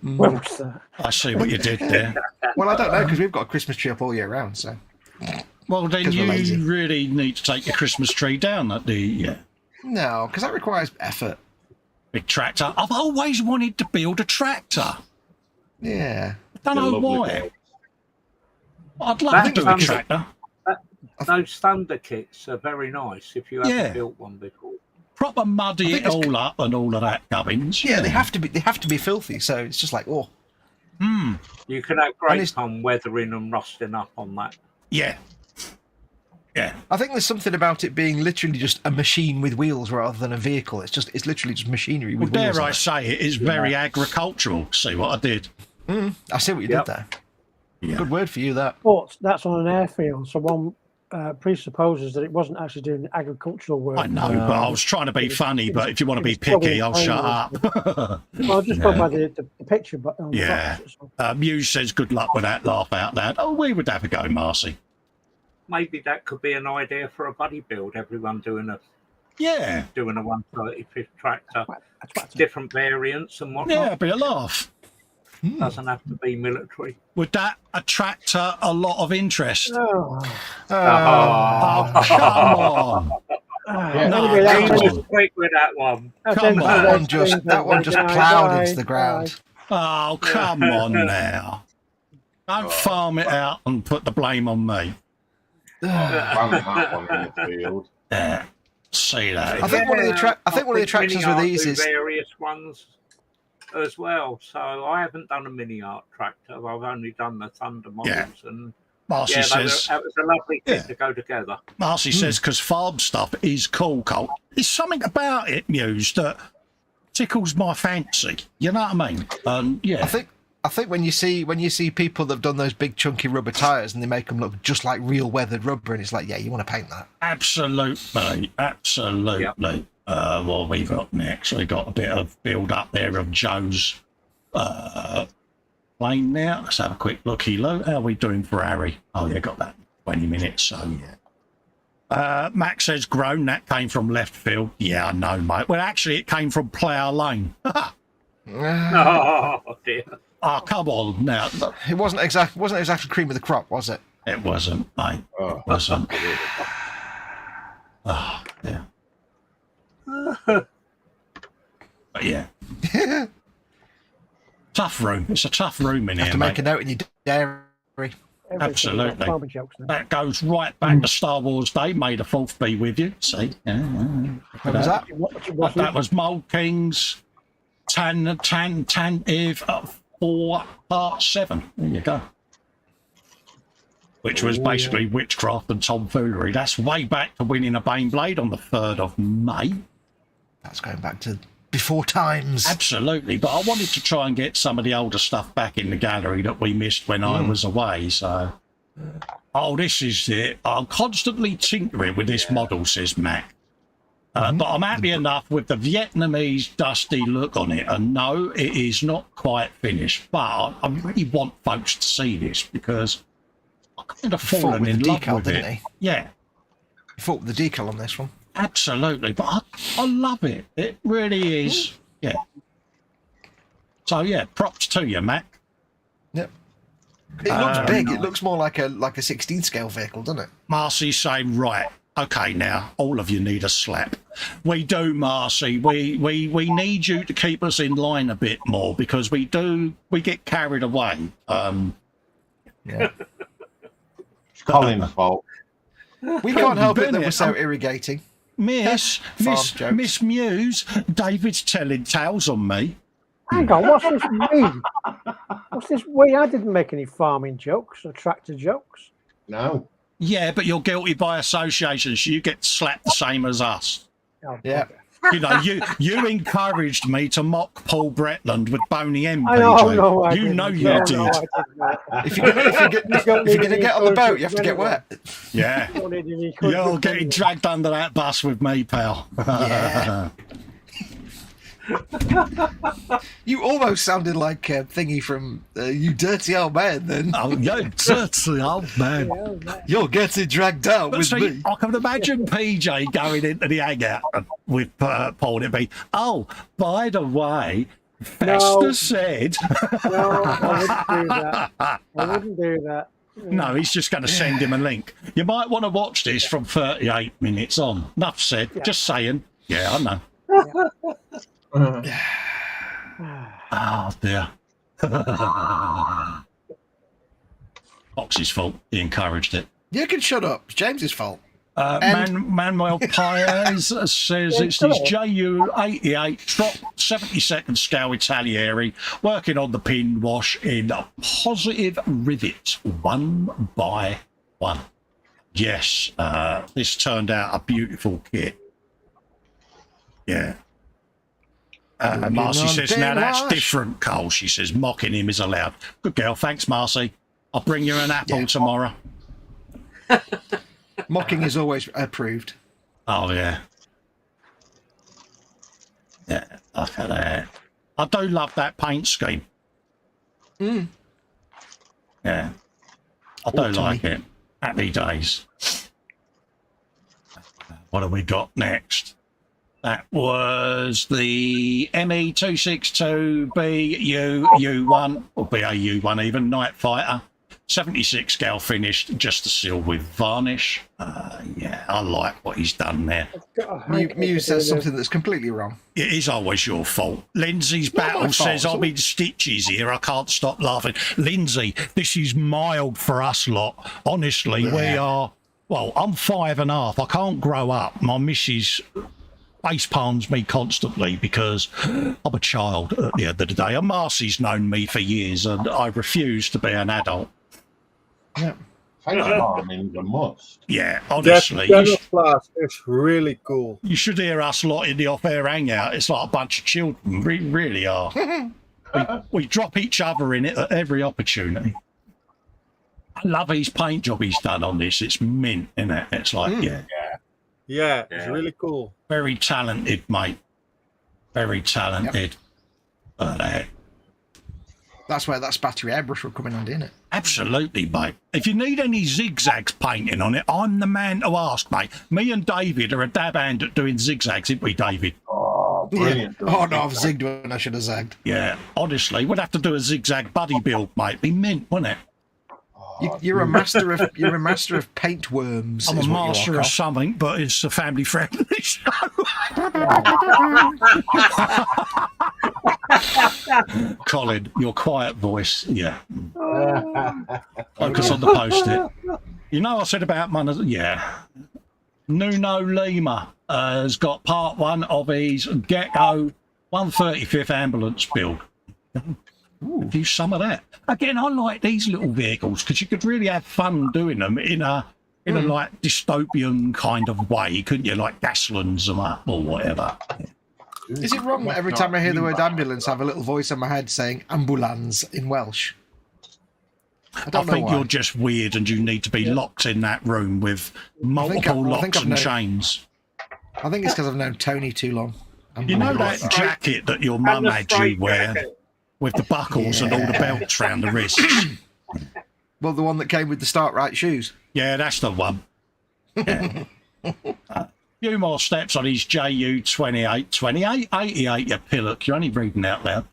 When was that? I see what you did there. Well, I don't know because we've got a Christmas tree up all year round. So Well, then 'Cause we're lazy. you really need to take your Christmas tree down at the no, because that requires effort. big tractor. I've always wanted to build a tractor. Yeah. I don't They're know lovely why. I'd love That's to do a something. tractor. Those thunder kits are very nice if you haven't Yeah. built one before. Proper muddy I it think it's all up and all of that gubbins. Yeah, they have to be. They have to be filthy. So it's just like, oh, You can have great it's- fun weathering and rusting up on that. Yeah. Yeah. I think there's something about it being literally just a machine with wheels rather than a vehicle. It's literally just machinery with wheels. Dare I say it is very agricultural. See what I did? I see what you did there. Yeah. Good word for you, that. But that's on an airfield, so one presupposes that it wasn't actually doing agricultural work. I know, but I was trying to be funny. But if you want to be picky, I'll shut up. Well, just go by the picture. But Muse says, "Good luck with that." Laugh out loud. Oh, we would have a go, Marcy. Maybe that could be an idea for a buddy build. Everyone doing a 135th tractor, different variants and whatnot. Yeah, be a laugh. Doesn't have to be military. Would that attract a lot of interest? Oh, come on! Quick with that one. Come on, that one just ploughed into the ground. Oh, come on now! Don't farm it out and put the blame on me. That one in the field. Yeah, see that. I think one of the attractions with these is various ones as well. So I haven't done a mini art tractor. I've only done the Thunder models, and Marcy says that was a lovely kit to go together. Marcy says because farm stuff is cool, Colt. There's something about it, Muse, that tickles my fancy. You know what I mean? I think when you see people that've done those big chunky rubber tires and they make them look just like real weathered rubber, and it's like, yeah, you want to paint that. Absolutely. Yep. What we got next? We got a bit of build up there of Joe's plane now. Let's have a quick looky. How are we doing for Harry? Oh yeah, got that 20 minutes. So yeah. Max says grown. That came from left field. Yeah, I know, mate. Well, actually, it came from Plough Lane. Oh dear. Oh, come on now. It wasn't exactly cream of the crop, was it? It wasn't, mate. It wasn't. Oh, yeah. But yeah. Tough room. It's a tough room in here, have to make a note in your diary. Absolutely. That goes right back to Star Wars Day. May the 4th be with you. See? When was that? That was Mold Kings, Tantive 4 Part 7. There you go. Which was basically witchcraft and tomfoolery. That's way back to winning a Baneblade on the 3rd of May. That's going back to before times. Absolutely. But I wanted to try and get some of the older stuff back in the gallery that we missed when I was away. So, this is it. I'm constantly tinkering with this model, says Mac. But I'm happy enough with the Vietnamese dusty look on it. And no, it is not quite finished. But I really want folks to see this because I kind of fallen in love with it. Yeah. You fought with the decal on this one. Absolutely. But I love it. It really is. Yeah. So, yeah, props to you, Mac. Yep. It looks big. It looks more like a 16 scale vehicle, doesn't it? Marcy's saying, right, okay, now, all of you need a slap. We do, Marcy. We need you to keep us in line a bit more because we get carried away. Yeah. It's Colin's fault. We can't help it that we're so irrigating. Miss Muse, David's telling tales on me. Hang on, what's this we? What's this we? I didn't make any farming jokes or tractor jokes. No. Yeah, but you're guilty by association, so you get slapped the same as us. Oh, yeah. You know, you encouraged me to mock Paul Bretland with Boney M. No, you know you did. If you're going to get on the boat, you have to get wet. Yeah. You're getting dragged under that bus with me, pal. Yeah. You almost sounded like a thingy from You Dirty Old Man then. Oh, you dirty old man. You're getting dragged out with me. I can imagine PJ going into the hangout with Paul and be, oh, by the way, Festa said... No, I wouldn't do that. I wouldn't do that. No, he's just going to send him a link. You might want to watch this from 38 minutes on. Enough said. Yeah. Just saying. Yeah, I know. Oh dear. Fox's fault. He encouraged it. You can shut up. It's James's fault. Manuel Paez says it's his JU-88 Trop 72nd scale Italieri working on the pin wash in positive rivets 1 by 1. Yes, this turned out a beautiful kit. Yeah. Marcy says, now that's different, Cole. She says, mocking him is allowed. Good girl. Thanks, Marcy. I'll bring you an apple tomorrow. Mocking is always approved. Oh, yeah. Yeah, look at that. I do love that paint scheme. Mm. Yeah. I do like it. Happy days. What have we got next? That was the ME262BU1, or BAU1 even, Night Fighter. 76 scale finished, just to seal with varnish. Yeah, I like what he's done there. Muse says something that's completely wrong. It is always your fault. Lindsay's battle says, I'm in stitches here. I can't stop laughing. Lindsay, this is mild for us lot. Honestly, we are... Well, I'm 5.5. I can't grow up. My missus face palms me constantly because I'm a child at the end of the day. And Marcy's known me for years and I refuse to be an adult. Yeah. Face palming a must. Yeah, honestly. Camouflage is really cool. You should hear us lot in the off-air hangout. It's like a bunch of children. We really are. we drop each other in it at every opportunity. I love his paint job he's done on this. It's mint, isn't it? It's like, Yeah, it's really cool. Very talented, mate. Very talented. Yep. That's where that spattery airbrush will come in handy, isn't it? Absolutely, mate. If you need any zigzags painting on it, I'm the man to ask, mate. Me and David are a dab hand at doing zigzags, isn't we, David? Oh, brilliant. Yeah. Oh, no, I've zigged when I should have zagged. Yeah, honestly, we'd have to do a zigzag buddy build, mate. Be mint, wouldn't it? You're a master of paint worms. I'm a master of something, but it's a family friendly show. Colin, your quiet voice, focus on the post-it. You know I said about money, Nuno Lima has got part 1 of his Gecko 135th ambulance build. Do some of that. Again, I like these little vehicles because you could really have fun doing them in a like dystopian kind of way, couldn't you? Like Gaslands them up or whatever. Is it wrong that every time I hear the word ambulance, I have a little voice in my head saying ambulance in Welsh? I think you're just weird and you need to be locked in that room with multiple locks and chains. I think it's because I've known Tony too long. You know that jacket that your mum had you wear? With the buckles and all the belts round the wrists. Well, the one that came with the Start Right shoes. Yeah, that's the one. Yeah. Few more steps on his JU 88, you pillock. You're only reading out loud.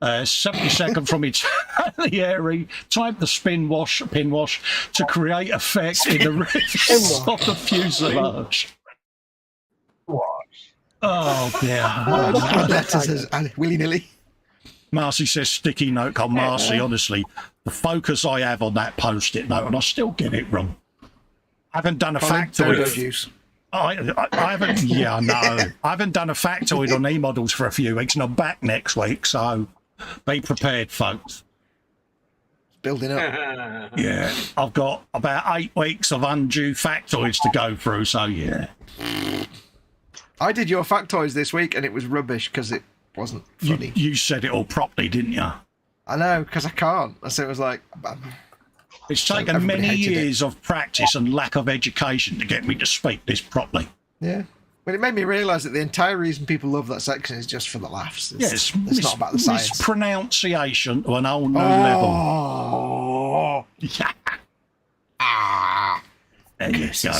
72nd from Italieri. Time to pin wash to create effect in the rifts of the fuselage. Oh, dear. Letters willy-nilly. Marcy says sticky note. Oh, Marcy, honestly, the focus I have on that post-it note, and I still get it wrong. I haven't done a factoid. I haven't. Yeah, I know. I haven't done a factoid on e-models for a few weeks, and I'm back next week. So be prepared, folks. Building up. Yeah, I've got about 8 weeks of undue factoids to go through. So yeah. I did your factoids this week, and it was rubbish because it wasn't funny. You said it all properly, didn't you? I know, because I can't. So it was like... It's taken many years of practice and lack of education to get me to speak this properly. Yeah. But it made me realise that the entire reason people love that section is just for the laughs. It's not about the science. Mispronunciation to an whole new level. Yeah. There you go.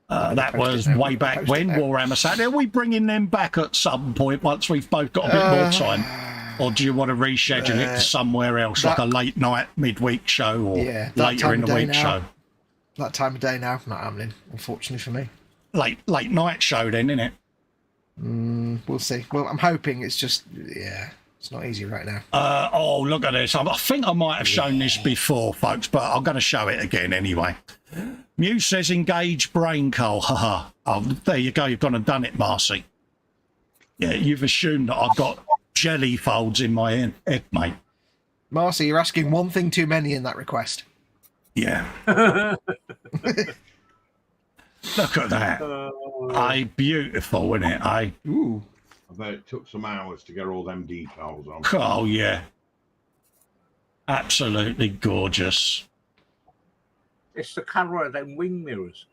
That was way back when Warhammer sat there. Are we bringing them back at some point once we've both got a bit more time? Or do you want to reschedule it to somewhere else, like a late night midweek show or later in the week show? That time of day now, not happening, unfortunately for me. Late night show then, isn't it? We'll see. Well, I'm hoping it's just, it's not easy right now. Oh, look at this. I think I might have shown this before, folks, but I'm going to show it again anyway. Muse says engage brain coal. Haha. Oh, there you go. You've gone and done it, Marcy. Yeah, you've assumed that I've got jelly folds in my head, mate. Marcy, you're asking one thing too many in that request. Yeah. Look at that. Aye, beautiful, isn't it? Aye. Ooh. I bet it took some hours to get all them decals on. Oh, yeah. Absolutely gorgeous. It's the colour of them wing mirrors.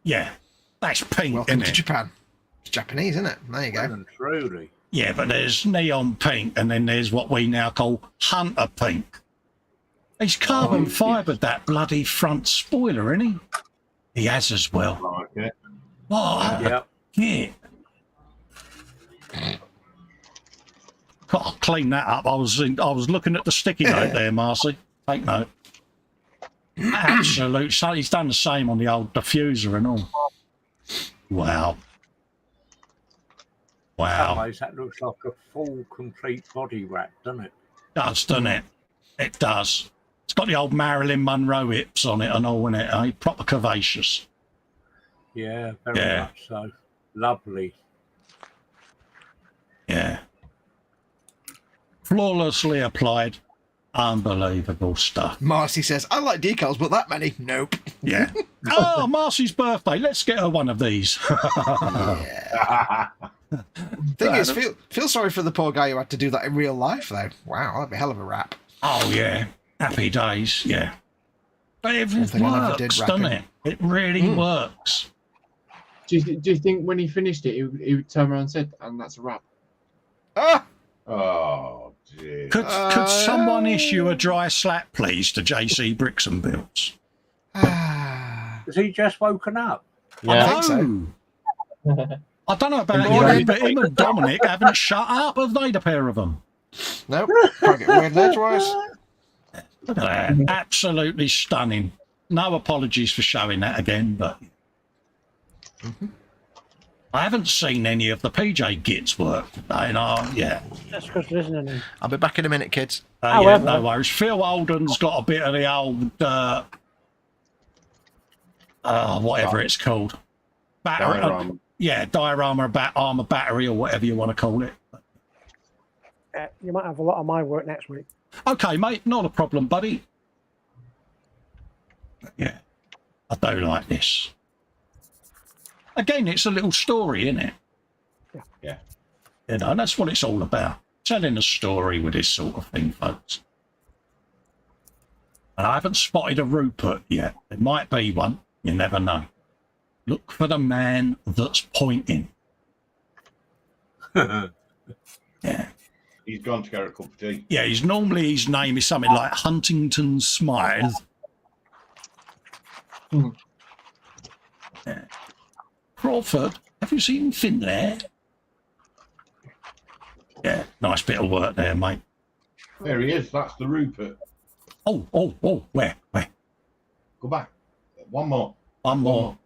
Yeah. That's pink, Welcome isn't to it? Japan. It's Japanese, isn't it? There you Well go. and truly. Yeah, but there's neon pink and then there's what we now call hunter pink. He's carbon fibred that bloody front spoiler, isn't he? He has as well. Like it. What? Yep. Yeah. Got to clean that up. I was looking at the sticky note there, Marcy. Take note. Absolute. So he's done the same on the old diffuser and all. Wow. Wow. Otherwise, that looks like a full, complete body wrap, doesn't it? Doesn't it? It does. It's got the old Marilyn Monroe hips on it and all in it, eh? Proper curvaceous. Yeah, very much so. Lovely. Yeah. Flawlessly applied. Unbelievable stuff. Marcy says, I like decals, but that many? Nope. Yeah. Oh, Marcy's birthday. Let's get her one of these. Thing is, feel sorry for the poor guy who had to do that in real life, though. Wow, that'd be a hell of a rap. Oh, yeah. Happy days, yeah. But it One thing I never works, did doesn't rapping. it? It really works. Do you think when he finished it, he would turn around and said, and that's a wrap? Ah! Oh, dear. Could someone issue a dry slap, please, to JC Bricks and Builds? Has he just woken up? I think so. I don't know about you, but him and Dominic haven't shut up, have they, the pair of them? Nope. Can't get weird edgewise. Look at that. Absolutely stunning. No apologies for showing that again, but I haven't seen any of the PJ Gits work. Yeah. That's because there isn't any. I'll be back in a minute, kids. Yeah, However- no worries. Phil Alden's got a bit of the old, whatever it's called. Battery. Diorama. Yeah, diorama armor battery or whatever you want to call it. You might have a lot of my work next week. Okay, mate, not a problem, buddy. Yeah, I do like this. Again, it's a little story, isn't it? Yeah. You know, that's what it's all about. Telling a story with this sort of thing, folks. And I haven't spotted a Rupert yet. There might be one. You never know. Look for the man that's pointing. Yeah. He's gone to get a cup of tea. Yeah, normally his name is something like Huntington Smythe. Yeah. Crawford, have you seen Finlay? Yeah, nice bit of work there, mate. There he is. That's the Rupert. Oh, where? Go back. One more. One more.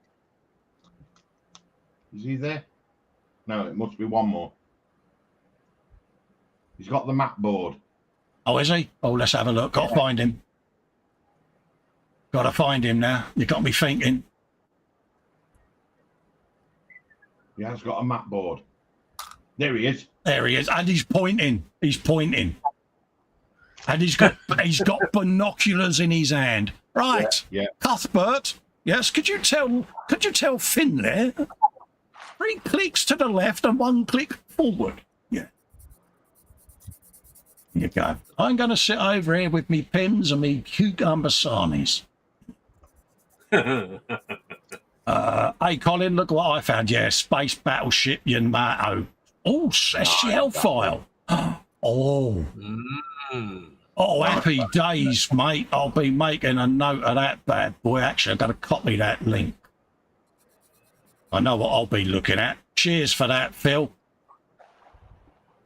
Is he there? No, it must be one more. He's got the map board. Oh, is he? Oh, let's have a look. Got to find him. Got to find him now. You got me thinking. He has got a map board. There he is. There he is, and he's pointing. He's pointing, and he's got binoculars in his hand. Right, Yeah. Cuthbert. Yes, could you tell Finlay? 3 clicks to the left and 1 click forward. Yeah. Here you go. I'm going to sit over here with me pens and me cucumber sarnies. Hey, Colin, look what I found. Yeah, Space Battleship Yamato. Oh, SGL file. Oh. Oh, happy days, mate. I'll be making a note of that bad boy. Actually, I've got to copy that link. I know what I'll be looking at. Cheers for that, Phil.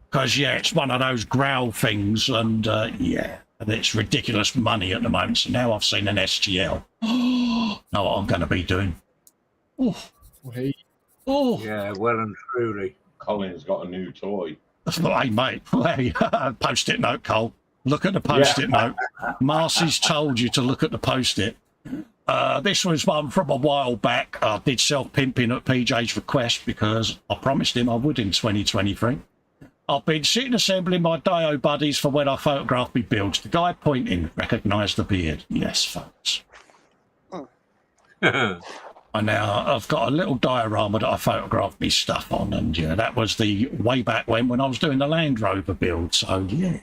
Because, yeah, it's one of those growl things, and, yeah, and it's ridiculous money at the moment. So now I've seen an SGL. Know what I'm going to be doing. Oh. Oh. Yeah, well and truly. Colin's got a new toy. Hey, mate. Post-it note, Cole. Look at the post-it note. Marcy's told you to look at the post-it. This was one from a while back. I did self-pimping at PJ's request because I promised him I would in 2023. I've been sitting assembling my Dio buddies for when I photograph me builds. The guy pointing recognised the beard. Yes, folks. And now I've got a little diorama that I photographed me stuff on, and yeah, that was the way back when I was doing the Land Rover build. So yeah,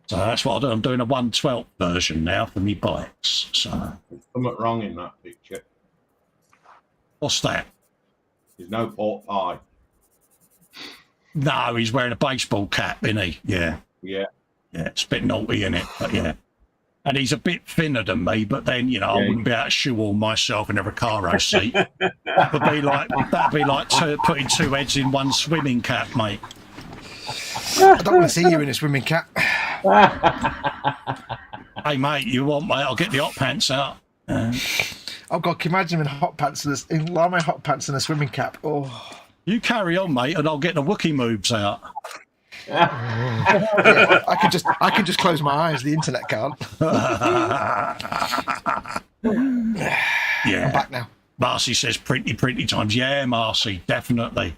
so that's what I do. I'm doing a 1/12 version now for me bikes. So There's something wrong in that picture. what's that? There's no pork pie. No, he's wearing a baseball cap, isn't he? Yeah, Yeah. yeah, it's a bit naughty, isn't it? But yeah. And he's a bit thinner than me, but then, you know, I wouldn't be able to shoehorn myself in a Recaro seat. That'd be like putting two heads in one swimming cap, mate. I don't want to see you in a swimming cap. Hey, mate, you want, mate? I'll get the hot pants out. Oh, God, can you imagine him in hot pants, in lame hot pants and a swimming cap? Oh. You carry on, mate, and I'll get the Wookiee moves out. Yeah, I can just close my eyes. The internet can't. Yeah. I'm back now. Marcy says pretty times. Yeah, Marcy, definitely.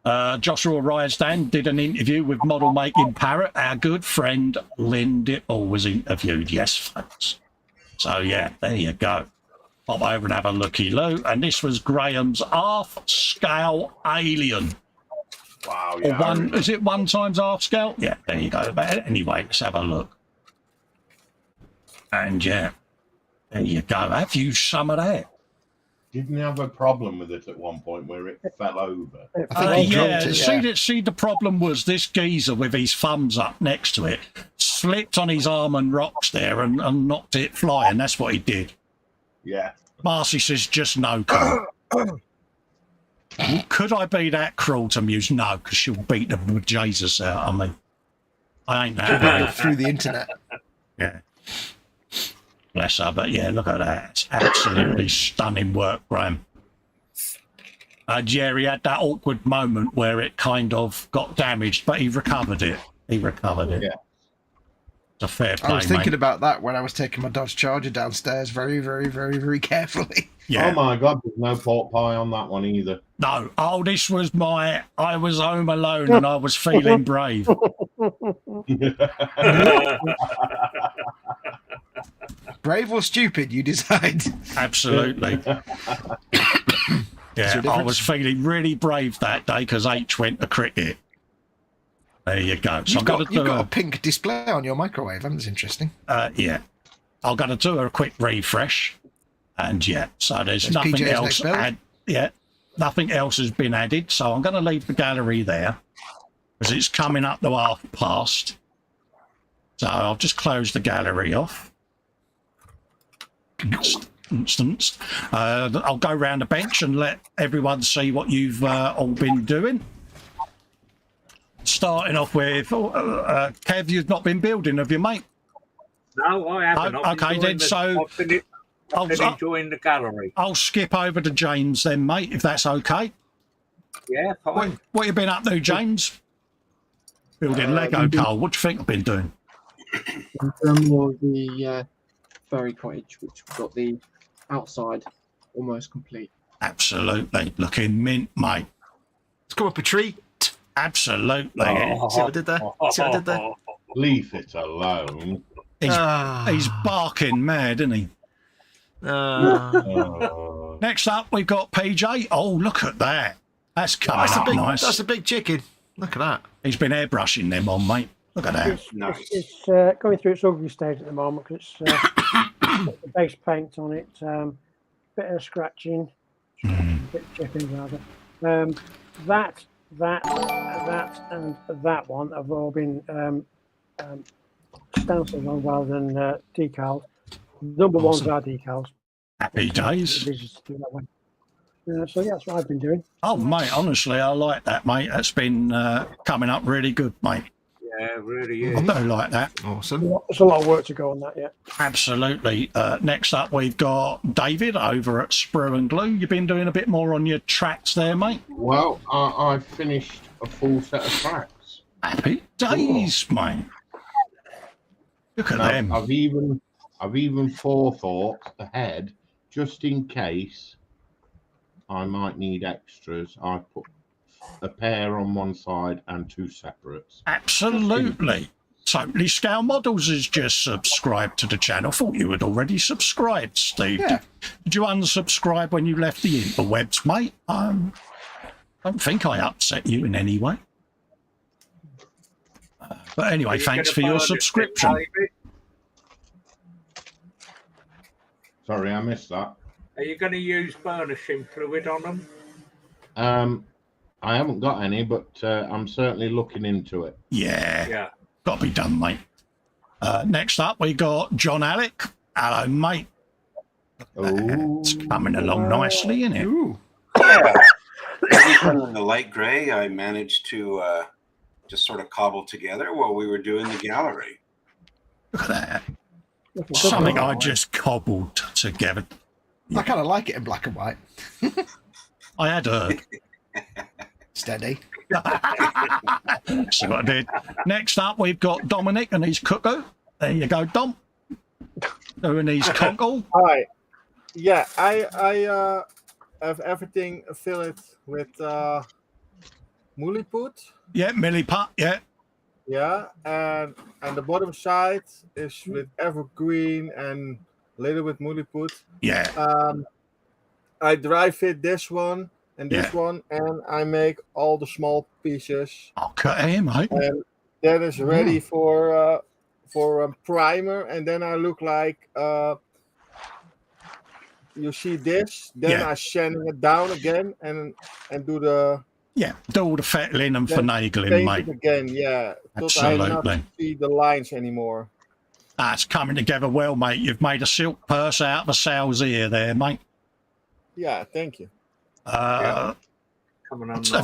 Joshua Ryasdan did an interview with model making Parrot. Our good friend Lynn Dipple was interviewed. Yes, folks. So yeah, there you go. Pop over and have a looky-loo. And this was Graham's half-scale alien. Wow, Or yeah. is it 1 times half scale? Yeah, there you go. But anyway, let's have a look. And yeah, there you go. Have you some of that? Didn't have a problem with it at one point where it fell over. I think he Yeah, dropped it. see, the problem was this geezer with his thumbs up next to it slipped on his almond rocks there and knocked it flying. That's what he did. Yeah. Marcy says, just no, Carl. Could I be that cruel to Muse? No, because she'll beat the Jesus out of me. I ain't that bad. Through the internet. Yeah. Bless her, but yeah, look at that. It's absolutely stunning work, Graham. Jerry had that awkward moment where it kind of got damaged, but he recovered it. Yeah. It's a fair play, I was thinking mate. about that when I was taking my Dodge Charger downstairs very, very, very, very carefully. Yeah. Oh my God, there's no pork pie on that one either. No. Oh, this was I was home alone and I was feeling brave. Brave or stupid, you decide. Absolutely. Yeah, I was feeling really brave that day because H went to cricket. There you go. So You've got a pink display on your microwave. That's interesting. Yeah. I'm going to do a quick refresh. And yeah, so there's nothing PJ's else. next build. Nothing else has been added. So I'm going to leave the gallery there because it's coming up to half past. So I'll just close the gallery off. Instance. I'll go round the bench and let everyone see what you've all been doing. Starting off with Kev, you've not been building, have you, mate? No, I haven't. Okay, then. So I've been enjoying the gallery. I'll skip over to James then, mate, if that's okay. Yeah, fine. What you been up to, James? Building Lego, Carl. What do you think I've been doing? More the fairy cottage, which we've got the outside almost complete. Absolutely. Looking mint, mate. Let's come up a tree. Absolutely. See what I did there? See what I did there? Leave it alone. He's barking mad, isn't he? Next up, we've got PJ. Oh, look at that. That's coming up nice. That's a big chicken. Look at that. He's been airbrushing them on, mate. Look at that. It's going through its ugly stage at the moment because it's got the base paint on it, bit of scratching, bit of chipping rather. That, and that one have all been stencils on rather than decals. Number ones are decals. Happy days. So yeah, that's what I've been doing. Oh, mate, honestly, I like that, mate. That's been coming up really good, mate. Yeah, it really is. I do like that. Awesome. There's a lot of work to go on that yet. Absolutely. Next up, we've got David over at Sprue and Glue. You've been doing a bit more on your tracks there, mate. Well, I finished a full set of tracks. Happy days, mate. Look at them. I've even forethought ahead, just in case I might need extras. I put a pair on one side and two separates. Absolutely. Totally Scale Models has just subscribed to the channel. Thought you had already subscribed, Steve. Yeah. Did you unsubscribe when you left the interwebs, mate? Don't think I upset you in any way. But anyway, thanks for your subscription. Sorry, I missed that. Are you going to use burnishing fluid on them? I haven't got any, but I'm certainly looking into it. Yeah. Got to be done, mate. Next up, we got John Alec. Hello, mate. It's coming along nicely, isn't it? Ooh. Yeah. Everything in the light gray I managed to just sort of cobble together while we were doing the gallery. Look at that. Something I just cobbled together. I kind of like it in black and white. I had heard. Steady. See what I did. Next up, we've got Dominic and his cuckoo. There you go, Dom. Doing his cockle. Hi. Yeah, I have everything filled with Milliput. Yeah, Milliput, yeah. Yeah, and the bottom side is with evergreen and a little bit Milliput. Yeah. I dry fit this one and this one, and I make all the small pieces. I'll cut here, mate. And that is ready for a primer, and then I look like you see this. Then I sanding it down again and do the do all the fettling and then finagling, paint mate. it again. Yeah, Absolutely. I not see the lines anymore. That's coming together well, mate. You've made a silk purse out of a sow's ear there, mate. Yeah, thank you. Have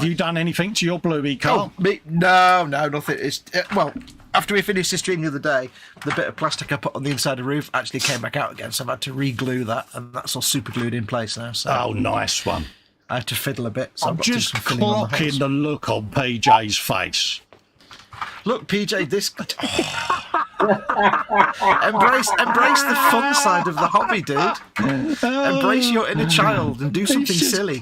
you done anything to your bluey car? Oh, me? No, nothing. It's well, after we finished the stream the other day, the bit of plastic I put on the inside of the roof actually came back out again, so I've had to re-glue that, and that's all super glued in place now. So oh, nice one. I had to fiddle a bit. So I'm just clocking the look on PJ's face. Look, PJ, this. Embrace the fun side of the hobby, dude. Embrace your inner child and do something silly.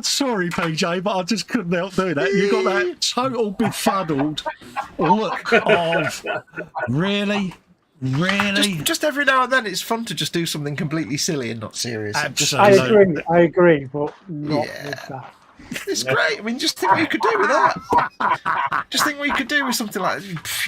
Sorry, PJ, but I just couldn't help doing that. You got that total befuddled look of really. Just every now and then, it's fun to just do something completely silly and not serious. Absolutely. I agree, but not with that. It's great. I mean, just think what you could do with that. Just think what you could do with something like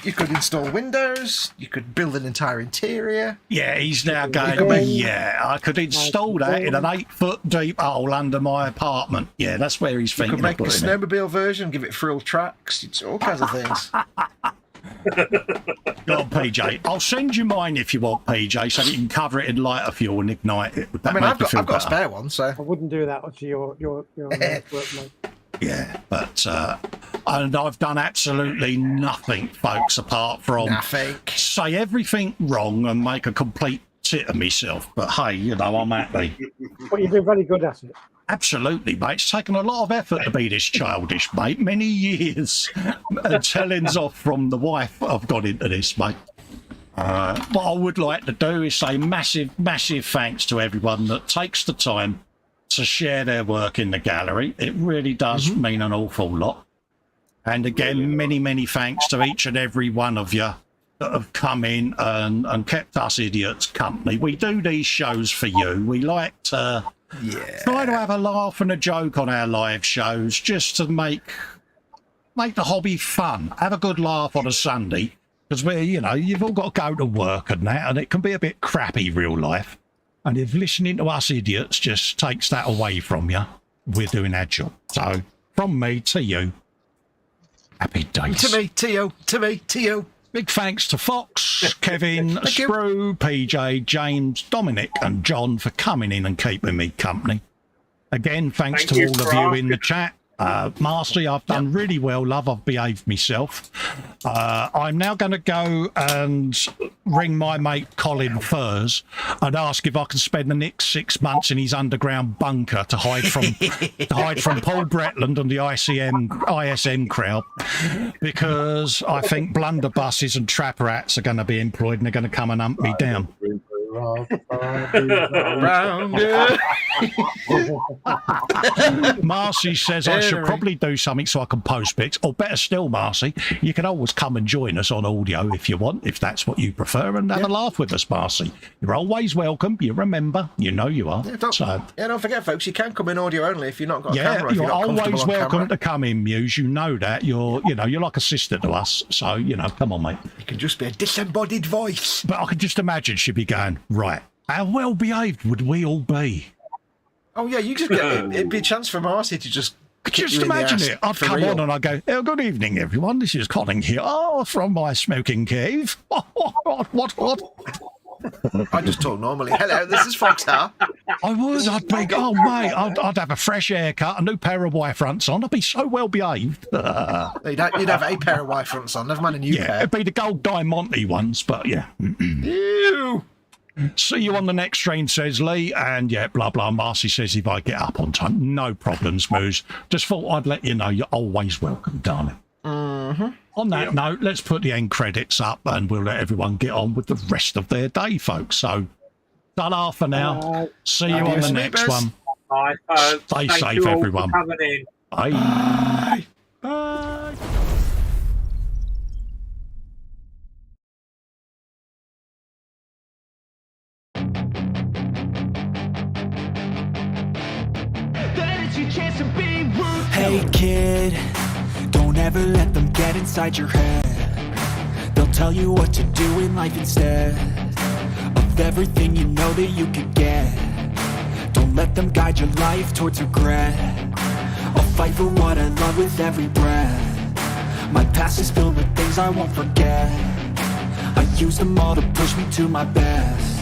you could install windows. You could build an entire interior. Yeah, he's now going, I could install that in an 8-foot deep hole under my apartment. Yeah, that's where he's thinking. You could make a snowmobile version, give it frill tracks, all kinds of things. Go on, PJ. I'll send you mine if you want, PJ, so that you can cover it in lighter fuel and ignite it. I mean, I've got a spare one, so I wouldn't do that to your work, mate. Yeah, but and I've done absolutely nothing, folks, apart from say everything wrong and make a complete tit of myself. But hey, you know, I'm happy. But you've been very good at it. Absolutely, mate. It's taken a lot of effort to be this childish, mate. Many years. Tellings off from the wife I've got into this, mate. What I would like to do is say massive thanks to everyone that takes the time to share their work in the gallery. It really does mean an awful lot. And again, many thanks to each and every one of you that have come in and kept us idiots company. We do these shows for you. We like to try to have a laugh and a joke on our live shows just to make the hobby fun. Have a good laugh on a Sunday, because you've all got to go to work and that, and it can be a bit crappy real life. And if listening to us idiots just takes that away from you, we're doing our job. So, from me to you, happy days. To me, to you. Big thanks to Fox, Kevin, Sprue, PJ, James, Dominic and John for coming in and keeping me company. Again, thanks to all of you in the chat. Marcy, I've done really well, love. I've behaved myself. I'm now going to go and ring my mate Colin Furs and ask if I can spend the next 6 months in his underground bunker to hide from Paul Bretland and the ISM crowd, because I think blunderbusses and trapper hats are going to be employed and they're going to come and hunt me down. Round girl. Marcy says I should probably do something so I can post pics. Or better still, Marcy, you can always come and join us on audio if you want, if that's what you prefer, and have a laugh with us, Marcy. You're always welcome. You remember, you know you are. Don't forget, folks, you can come in audio only if you've not got a camera. If you're not always welcome camera. to come in, Muse. You know that. You're like a sister to us. So, come on, mate. You can just be a disembodied voice. But I can just imagine she'd be going, right, how well behaved would we all be? Oh, yeah, you just get it'd be a chance for Marcy to just imagine it. I'd come on and I'd go, oh, good evening, everyone. This is Colin here. Oh, from my smoking cave. What? I just talk normally. Hello, this is Foxtar. I would. I'd be, oh, mate, I'd have a fresh haircut, a new pair of Y fronts on. I'd be so well behaved. You'd have a pair of Y fronts on, never mind a new pair. It'd be the gold Diamante ones, but yeah. Ew. See you on the next train, says Lee. And yeah, blah, blah. Marcy says if I get up on time, no problems, Moose. Just thought I'd let you know you're always welcome, darling. Mm-hmm. On that note, let's put the end credits up and we'll let everyone get on with the rest of their day, folks. So, ta-da for now. See you on the next one. Bye, folks. Stay Thank safe, you all everyone. for coming in. Bye. Bye. Hey kid, don't ever let them get inside your head. They'll tell you what to do in life instead of everything you know that you could get. Don't let them guide your life towards regret. I'll fight for what I love with every breath. My past is filled with things I won't forget. I use them all to push me to my best.